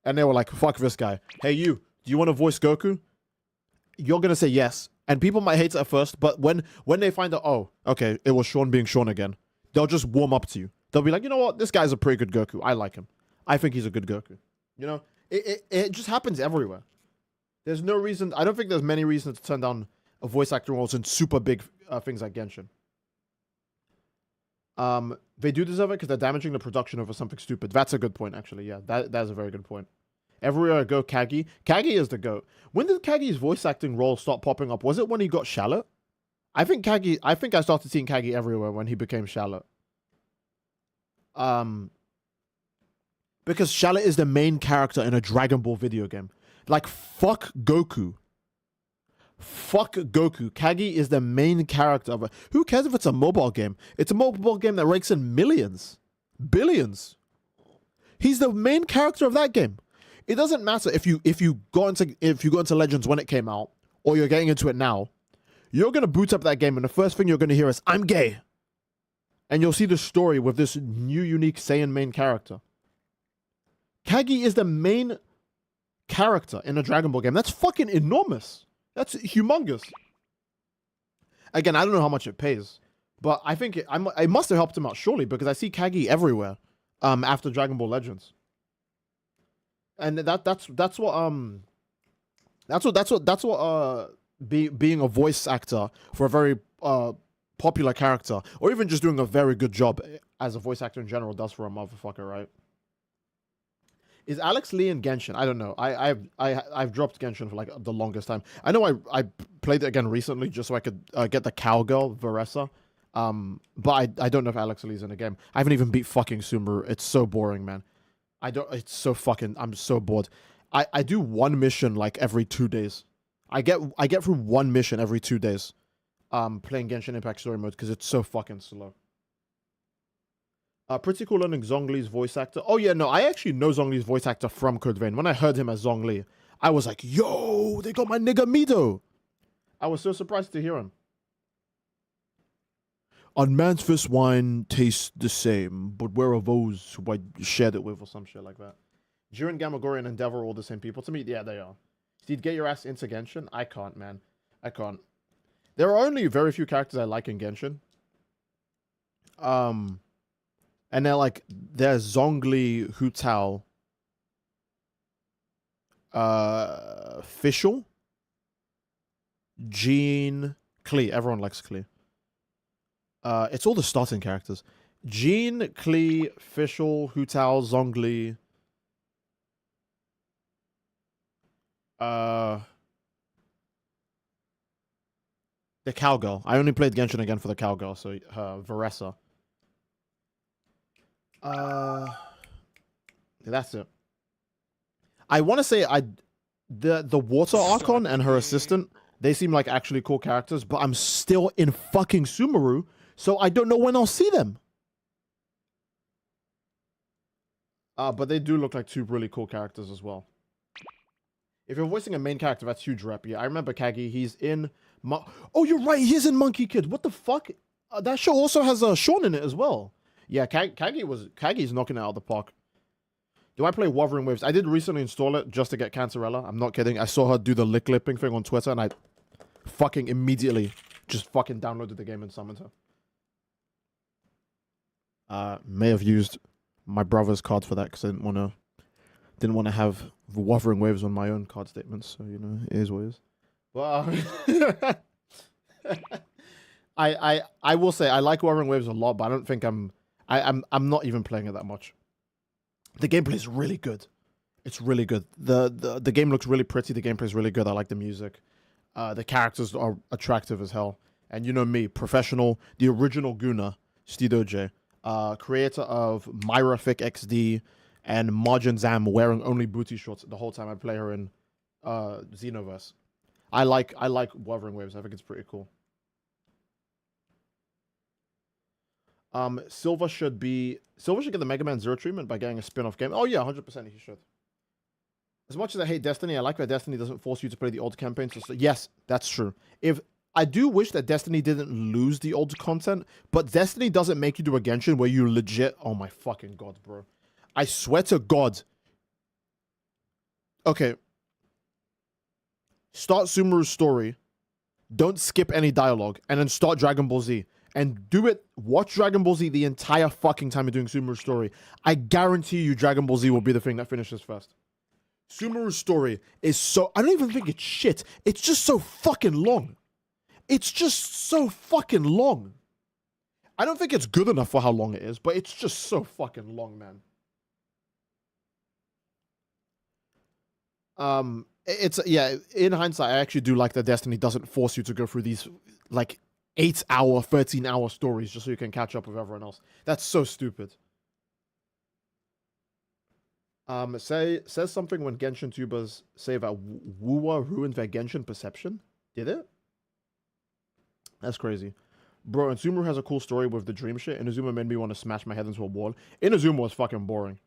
And they were like, fuck this guy. Hey, do you want to voice Goku? You're going to say yes. And people might hate it at first, but when they find out, oh, okay, it was Sean being Sean again, they'll just warm up to you. They'll be like, you know what? This guy's a pretty good Goku. I like him. I think he's a good Goku. You know, it just happens everywhere. There's no reason. I don't think there's many reasons to turn down a voice actor roles in super big things like Genshin. They do deserve it because they're damaging the production over something stupid. That's a good point, actually. Yeah, that's a very good point. Everywhere I go, Kagi is the GOAT. When did Kagi's voice acting role start popping up? Was it when he got Charlotte? I think I started seeing Kagi everywhere when he became Charlotte. Because Shallot is the main character in a Dragon Ball video game. Like, fuck Goku. Fuck Goku. Kagi is the main character of it. Who cares if it's a mobile game? It's a mobile game that ranks in millions. Billions. He's the main character of that game. It doesn't matter if you go into Legends when it came out, or you're getting into it now. You're gonna boot up that game, and the first thing you're gonna hear is, I'm gay. And you'll see the story with this new, unique Saiyan main character. Kagi is the main character in a Dragon Ball game. That's fucking enormous. That's humongous. Again, I don't know how much it pays, but I think it must have helped him out surely, because I see Kagi everywhere after Dragon Ball Legends. And that's what being a voice actor for a very popular character, or even just doing a very good job as a voice actor in general, does for a motherfucker, right? Is Alex Lee in Genshin? I don't know. I've dropped Genshin for like the longest time. I know I played it again recently just so I could get the cowgirl Veressa. But I don't know if Alex Lee's in the game. I haven't even beat fucking Sumeru. It's so boring, man. It's so fucking, I'm so bored. I do one mission like every 2 days. I get through one mission every 2 days. Playing Genshin Impact story mode because it's so fucking slow. Pretty cool learning Zhongli's voice actor. Oh yeah, no, I actually know Zhongli's voice actor from Code Vein. When I heard him as Zhongli, I was like, yo, they got my nigga Mido. I was so surprised to hear him. On man's first wine tastes the same, but where are those who I shared it with, or some shit like that? Jiren, Gamagori, and Endeavor are all the same people. To me, yeah, they are. Steed, get your ass into Genshin? I can't, man. I can't. There are only very few characters I like in Genshin. And they're like, there's Zhongli, Hu Tao, Fischl, Jean, Klee. Everyone likes Klee. It's all the starting characters. Jean, Klee, Fischl, Hu Tao, Zhongli. The cowgirl. I only played Genshin again for the cowgirl, so Veressa. That's it. I want to say the water Archon and her assistant, they seem like actually cool characters, but I'm still in fucking Sumeru, so I don't know when I'll see them. But they do look like two really cool characters as well. If you're voicing a main character, that's huge rep. Yeah, I remember Kagi. He's in... Oh, you're right. He's in Monkey Kid. What the fuck? That show also has Sean in it as well. Yeah, Kagi's knocking it out of the park. Do I play Wuthering Waves? I did recently install it just to get Cancerella. I'm not kidding. I saw her do the lick-lipping thing on Twitter, and I fucking immediately just fucking downloaded the game and summoned her. May have used my brother's card for that because I didn't want to have the Wuthering Waves on my own card statements. So, you know, it is what it is. But I will say I like Wuthering Waves a lot, but I don't think I'm not even playing it that much. The gameplay is really good. It's really good. The game looks really pretty. The gameplay is really good. I like the music. The characters are attractive as hell. And you know me, professional, the original Guna, Stidoje, creator of Myra Fic XD and Margin Zam wearing only booty shorts the whole time I play her in Xenoverse. I like Wuthering Waves. I think it's pretty cool. Silver should get the Mega Man Zero treatment by getting a spin-off game. Oh yeah, 100% he should. As much as I hate Destiny, I like that Destiny doesn't force you to play the old campaigns. So yes, that's true. I do wish that Destiny didn't lose the old content, but Destiny doesn't make you do a Genshin where you legit... Oh my fucking god, bro. I swear to God. Okay. Start Sumeru's story. Don't skip any dialogue. And then start Dragon Ball Z. And do it. Watch Dragon Ball Z the entire fucking time you're doing Sumeru's story. I guarantee you Dragon Ball Z will be the thing that finishes first. Sumeru's story is so... I don't even think it's shit. It's just so fucking long. It's just so fucking long. I don't think it's good enough for how long it is, but it's just so fucking long, man. Yeah, in hindsight, I actually do like that Destiny doesn't force you to go through these, like, 8-hour, 13-hour stories just so you can catch up with everyone else. That's so stupid. Says something when Genshin tubers say that Wuwa ruined their Genshin perception. Did it? That's crazy. Bro, Inazuma has a cool story with the dream shit. Inazuma made me want to smash my head into a wall. Inazuma was fucking boring.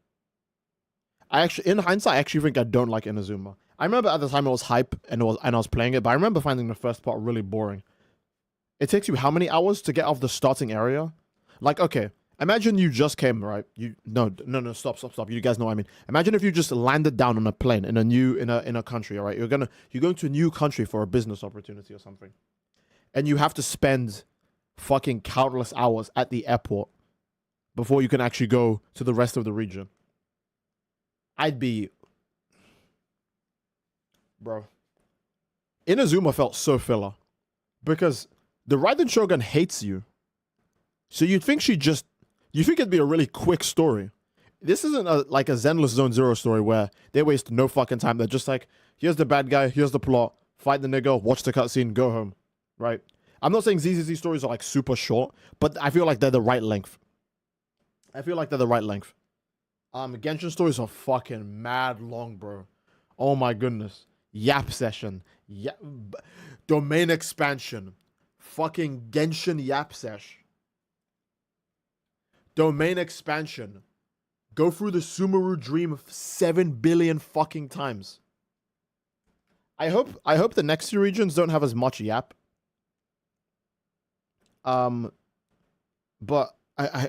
In hindsight, I actually think I don't like Inazuma. I remember at the time it was hype and I was playing it, but I remember finding the first part really boring. It takes you how many hours to get off the starting area? Like, okay, imagine you just came, right? No, stop. You guys know what I mean. Imagine if you just landed down on a plane in a country, all right? You're going to a new country for a business opportunity or something. And you have to spend fucking countless hours at the airport before you can actually go to the rest of the region. I'd be... Bro. Inazuma felt so filler. Because the Raiden Shogun hates you. So you'd think you think it'd be a really quick story. This isn't like a Zenless Zone Zero story where they waste no fucking time. They're just like, here's the bad guy, here's the plot, fight the nigga, watch the cutscene, go home. Right? I'm not saying ZZZ stories are like super short, but I feel like they're the right length. Genshin stories are fucking mad long, bro. Oh my goodness. Yap session. Domain expansion. Fucking Genshin Yap sesh. Domain expansion. Go through the Sumeru dream 7 billion fucking times. I hope the next few regions don't have as much yap. But I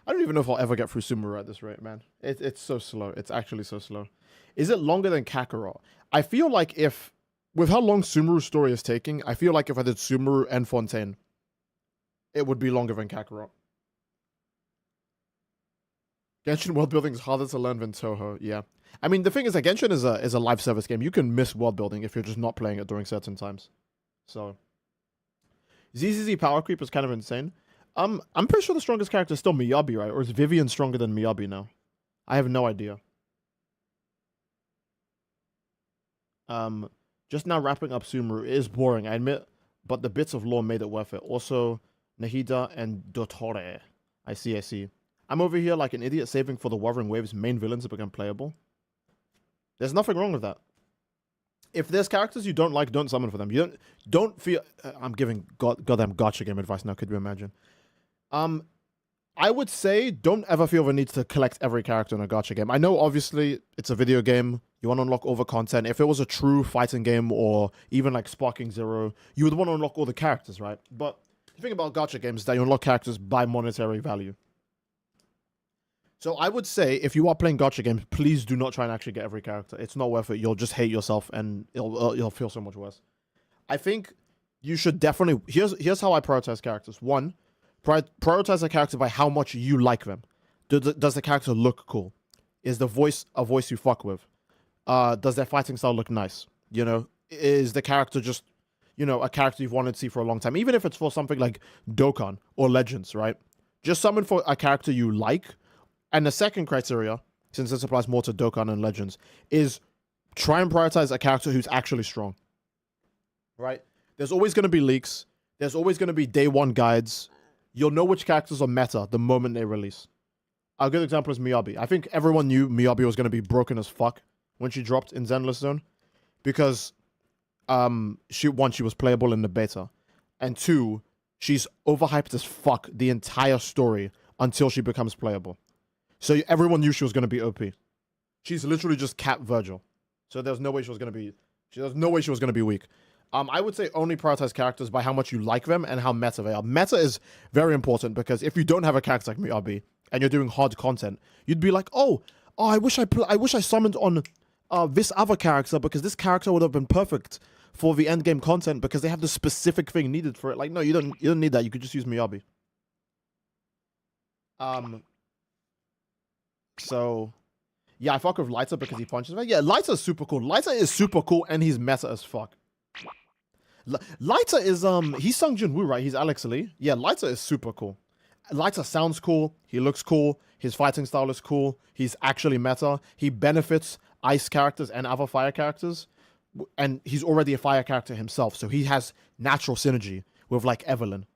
don't even know if I'll ever get through Sumeru at this rate, man. It's so slow. It's actually so slow. Is it longer than Kakarot? I feel like with how long Sumeru's story is taking, I feel like if I did Sumeru and Fontaine, it would be longer than Kakarot. Genshin world building is harder to learn than Toho. Yeah. I mean, the thing is that Genshin is a live service game. You can miss world building if you're just not playing it during certain times. So... ZZZ power creep is kind of insane. I'm pretty sure the strongest character is still Miyabi, right? Or is Vivian stronger than Miyabi now? I have no idea. Just now wrapping up Sumeru is boring, I admit, but the bits of lore made it worth it. Also, Nahida and Dottore. I see. I'm over here like an idiot saving for the Wuthering Waves main villains to become playable. There's nothing wrong with that. If there's characters you don't like, don't summon for them. You don't feel... I'm giving goddamn gacha game advice now, could you imagine? I would say don't ever feel the need to collect every character in a gacha game. I know, obviously, it's a video game. You want to unlock all the content. If it was a true fighting game or even like Sparking Zero, you would want to unlock all the characters, right? But the thing about gacha games is that you unlock characters by monetary value. So I would say, if you are playing gacha games, please do not try and actually get every character. It's not worth it. You'll just hate yourself, and you'll feel so much worse. I think you should definitely... Here's how I prioritize characters. One, prioritize a character by how much you like them. Does the character look cool? Is the voice a voice you fuck with? Does their fighting style look nice? You know, is the character just, you know, a character you've wanted to see for a long time? Even if it's for something like Dokkan or Legends, right? Just summon for a character you like. And the second criteria, since this applies more to Dokkan and Legends, is try and prioritize a character who's actually strong. Right? There's always going to be leaks. There's always going to be day one guides. You'll know which characters are meta the moment they release. A good example is Miyabi. I think everyone knew Miyabi was going to be broken as fuck when she dropped in Zenless Zone. Because, she was playable in the beta. And two, she's overhyped as fuck the entire story until she becomes playable. So everyone knew she was going to be OP. She's literally just Cat Virgil. So there's no way she was going to be... There's no way she was going to be weak. I would say only prioritize characters by how much you like them and how meta they are. Meta is very important because if you don't have a character like Miyabi and you're doing hard content, you'd be like, I wish I summoned on this other character because this character would have been perfect for the end game content because they have the specific thing needed for it. Like, no, you don't need that. You could just use Miyabi. So, yeah, I fuck with Lighter because he punches. Yeah, Lighter's super cool. Lighter is super cool and he's meta as fuck. Lighter is, he's Sung Jin Woo, right? He's Alex Lee. Yeah, Lighter is super cool. Lighter sounds cool. He looks cool. His fighting style is cool. He's actually meta. He benefits ice characters and other fire characters. And he's already a fire character himself. So he has natural synergy with, like, Evelyn.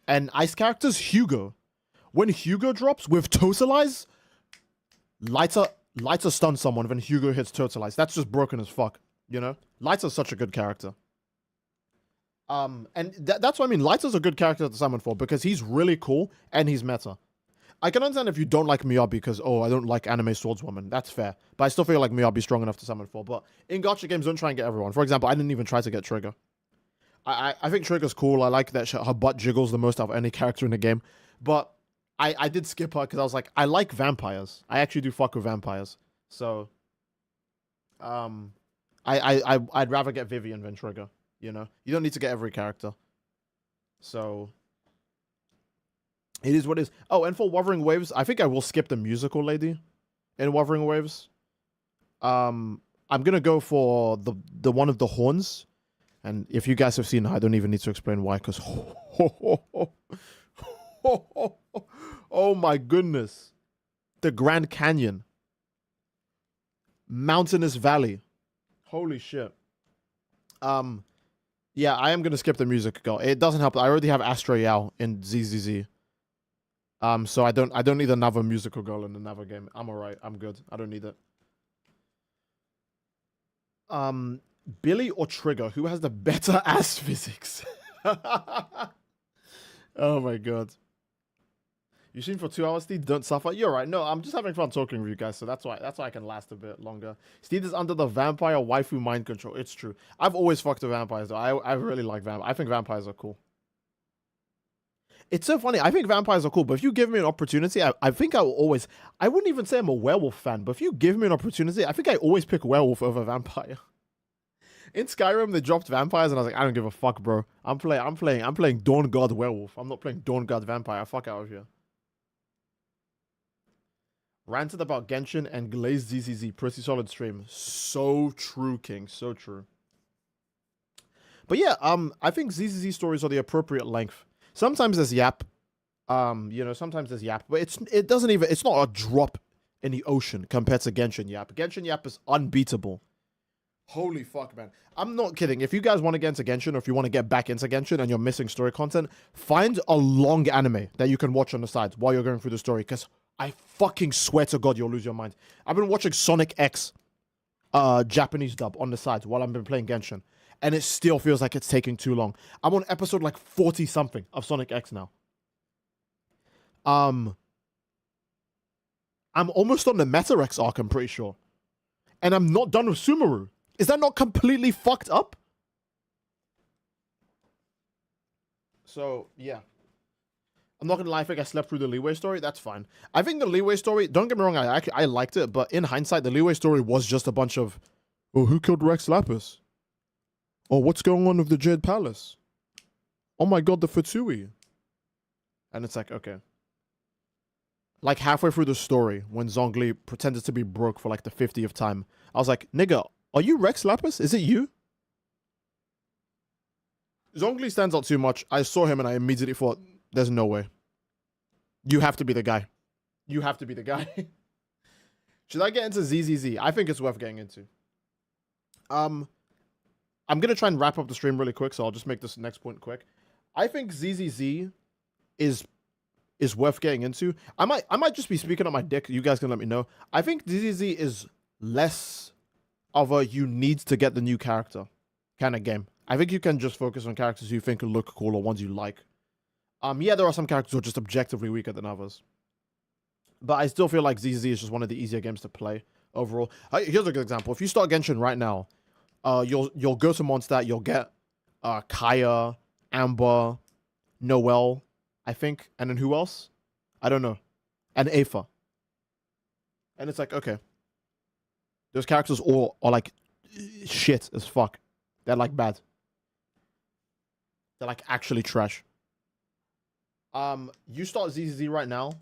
And ice characters, Hugo. When Hugo drops with Totalize... Lighter Lighter stuns someone, then Hugo hits Totalize. That's just broken as fuck, you know? Lighter's such a good character. And that's what I mean. Lighter's a good character to summon for because he's really cool and he's meta. I can understand if you don't like Miyabi because, oh, I don't like anime swordswoman. That's fair. But I still feel like Miyabi's strong enough to summon for. But in gacha games, don't try and get everyone. For example, I didn't even try to get Trigger. I think Trigger's cool. I like that her butt jiggles the most out of any character in the game. But I did skip her because I was like, I like vampires. I actually do fuck with vampires. So, I'd rather get Vivian than Trigger. You know, you don't need to get every character. So, it is what it is. Oh, and for Wuthering Waves, I think I will skip the musical lady in Wuthering Waves. I'm gonna go for the one of the horns. And if you guys have seen it, I don't even need to explain why, because oh my goodness. The Grand Canyon. Mountainous Valley. Holy shit. Yeah, I am gonna skip the music girl. It doesn't help. I already have Astra Yao in ZZZ. So I don't need another musical girl in another game. I'm alright. I'm good. I don't need it. Billy or Trigger? Who has the better ass physics? Oh my god. You stream for 2 hours, Steve? Don't suffer. You're right. No, I'm just having fun talking with you guys, so that's why I can last a bit longer. Steve is under the vampire waifu mind control. It's true. I've always fucked with vampires though. I really like vampires. I think vampires are cool. It's so funny. I think vampires are cool, but if you give me an opportunity, I think I will always... I wouldn't even say I'm a werewolf fan, but if you give me an opportunity, I think I always pick werewolf over vampire. In Skyrim, they dropped vampires, and I was like, I don't give a fuck, bro. I'm playing Dawn God werewolf. I'm not playing Dawn God vampire. Fuck out of here. Ranted about Genshin and glazed ZZZ. Pretty solid stream. So true, King. So true. But yeah, I think ZZZ stories are the appropriate length. Sometimes there's yap. You know, sometimes there's yap, but it's not a drop in the ocean compared to Genshin yap. Genshin yap is unbeatable. Holy fuck, man. I'm not kidding. If you guys want to get into Genshin, or if you want to get back into Genshin and you're missing story content, find a long anime that you can watch on the side while you're going through the story, because I fucking swear to God, you'll lose your mind. I've been watching Sonic X Japanese dub on the side while I've been playing Genshin, and it still feels like it's taking too long. I'm on episode like 40-something of Sonic X now. I'm almost on the Meta X arc, I'm pretty sure. And I'm not done with Sumeru. Is that not completely fucked up? So, yeah. I'm not gonna lie, I think I slept through the Leeway story. That's fine. I think the Leeway story, don't get me wrong, I liked it, but in hindsight, the Leeway story was just a bunch of, oh, who killed Rex Lapis? Oh, what's going on with the Jade Palace? Oh my god, the Futsui. And it's like, okay. Like halfway through the story, when Zhongli pretended to be broke for like the 50th time, I was like, nigga, are you Rex Lapis? Is it you? Zhongli stands out too much. I saw him and I immediately thought, there's no way. You have to be the guy. You have to be the guy. Should I get into ZZZ? I think it's worth getting into. I'm going to try and wrap up the stream really quick, so I'll just make this next point quick. I think ZZZ is worth getting into. I might just be speaking on my dick. You guys can let me know. I think ZZZ is less of a you need to get the new character kind of game. I think you can just focus on characters you think look cool or ones you like. Yeah, there are some characters who are just objectively weaker than others. But I still feel like ZZZ is just one of the easier games to play overall. Here's a good example. If you start Genshin right now, you'll go to Mondstadt, you'll get Kaya, Amber, Noelle, I think, and then who else? I don't know. And Aether. And it's like, okay. Those characters all are like shit as fuck. They're like bad. They're like actually trash. You start ZZZ right now,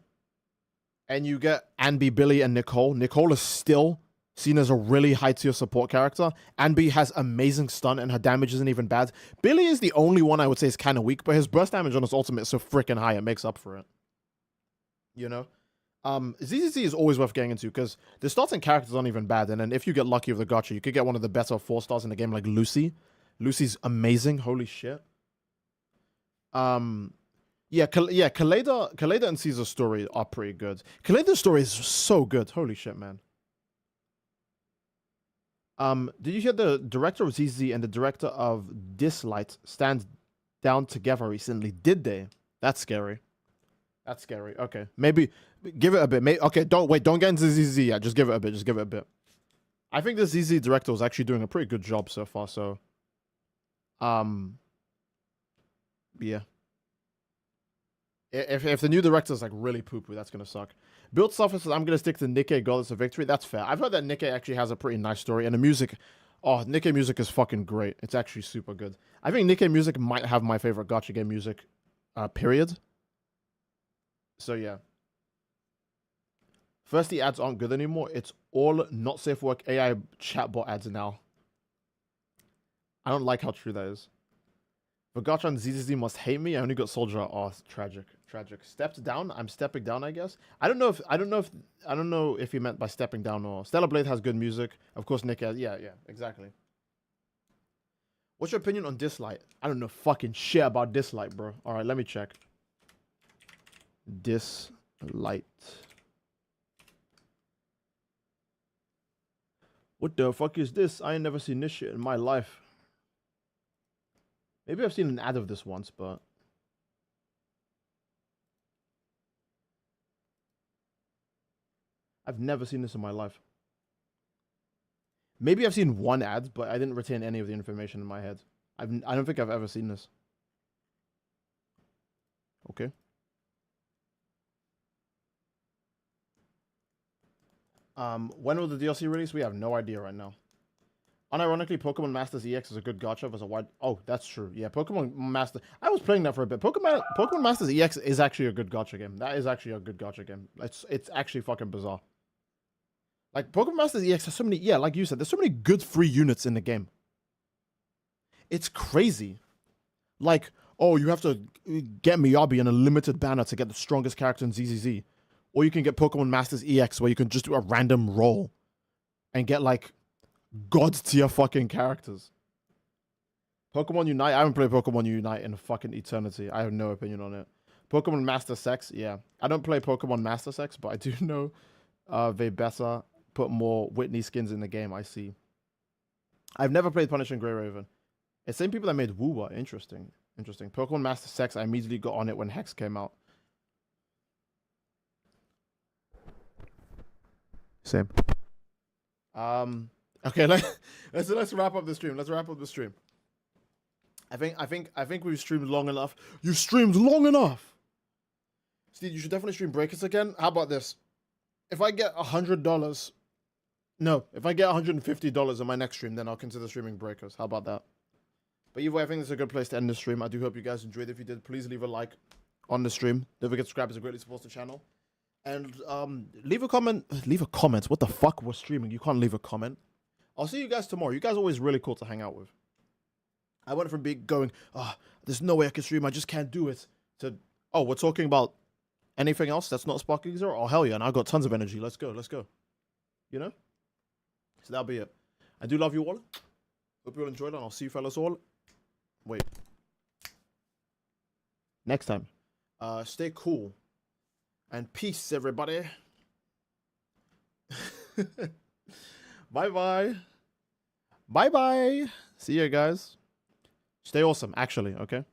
and you get Anby, Billy, and Nicole. Nicole is still seen as a really high tier support character. Anby has amazing stun, and her damage isn't even bad. Billy is the only one I would say is kind of weak, but his burst damage on his ultimate is so freaking high, it makes up for it. You know? ZZZ is always worth getting into, because the starting characters aren't even bad, and then if you get lucky with the gacha, you could get one of the better 4-stars in the game, like Lucy. Lucy's amazing, holy shit. Yeah, Kaleda and Caesar's story are pretty good. Kaleda's story is so good. Holy shit, man. Did you hear the director of ZZ and the director of Dislight stand down together recently? Did they? That's scary. That's scary. Okay, maybe give it a bit. Okay, don't get into ZZ yet. Just give it a bit. Just give it a bit. I think the ZZ director was actually doing a pretty good job so far. So, yeah. If the new director's like really poo-poo, that's gonna suck. Build Suffer says I'm gonna stick to Nikkei Goddess of Victory. That's fair. I've heard that Nikkei actually has a pretty nice story, and the music, oh, Nikkei music is fucking great. It's actually super good. I think Nikkei music might have my favorite gacha game music, period. So yeah. First, the ads aren't good anymore. It's all not safe for work AI chatbot ads now. I don't like how true that is. But Gacha and ZZZ must hate me. I only got Soldier. Oh, tragic. Stepped down. I'm stepping down, I guess. I don't know if he meant by stepping down or Stellar Blade has good music. Of course, Nick has. Yeah, exactly. What's your opinion on Dislight? I don't know fucking shit about Dislight, bro. All right, let me check. Dislight. What the fuck is this? I ain't never seen this shit in my life. Maybe I've seen an ad of this once, but... I've never seen this in my life. Maybe I've seen one ad, but I didn't retain any of the information in my head. I don't think I've ever seen this. Okay. When will the DLC release? We have no idea right now. Unironically, Pokemon Masters EX is a good gacha. There's a wide... Oh, that's true. Yeah, Pokemon Master... I was playing that for a bit. Pokemon Masters EX is actually a good gacha game. That is actually a good gacha game. It's actually fucking bizarre. Like, Pokemon Masters EX has so many... Yeah, like you said, there's so many good free units in the game. It's crazy. Like, oh, you have to get Miyabi in a limited banner to get the strongest character in ZZZ. Or you can get Pokemon Masters EX where you can just do a random roll and get, like... God tier fucking characters. Pokemon Unite. I haven't played Pokemon Unite in fucking eternity. I have no opinion on it. Pokemon Master Sex. Yeah. I don't play Pokemon Master Sex, but I do know they better put more Whitney skins in the game. I see. I've never played Punishing Grey Raven. It's the same people that made Woowa. Interesting. Pokemon Master Sex. I immediately got on it when Hex came out. Same. Okay, let's wrap up the stream. I think we've streamed long enough. You streamed long enough. Steve, you should definitely stream Breakers again. How about this? If I get $100, no, if I get $150 in my next stream, then I'll consider streaming Breakers. How about that? But either way, I think this is a good place to end the stream. I do hope you guys enjoyed. If you did, please leave a like on the stream. Don't forget to subscribe. It greatly supports the channel. And leave a comment. Leave a comment. What the fuck? We're streaming. You can't leave a comment. I'll see you guys tomorrow. You guys are always really cool to hang out with. I went from going, there's no way I can stream. I just can't do it. To, oh, we're talking about anything else that's not Sparking Zero? Oh, hell yeah. And I got tons of energy. Let's go. You know? So that'll be it. I do love you all. Hope you all enjoyed it. And I'll see you fellas all. Wait. Next time. Stay cool. And peace, everybody. Bye-bye. Bye-bye. See you guys. Stay awesome, actually, okay?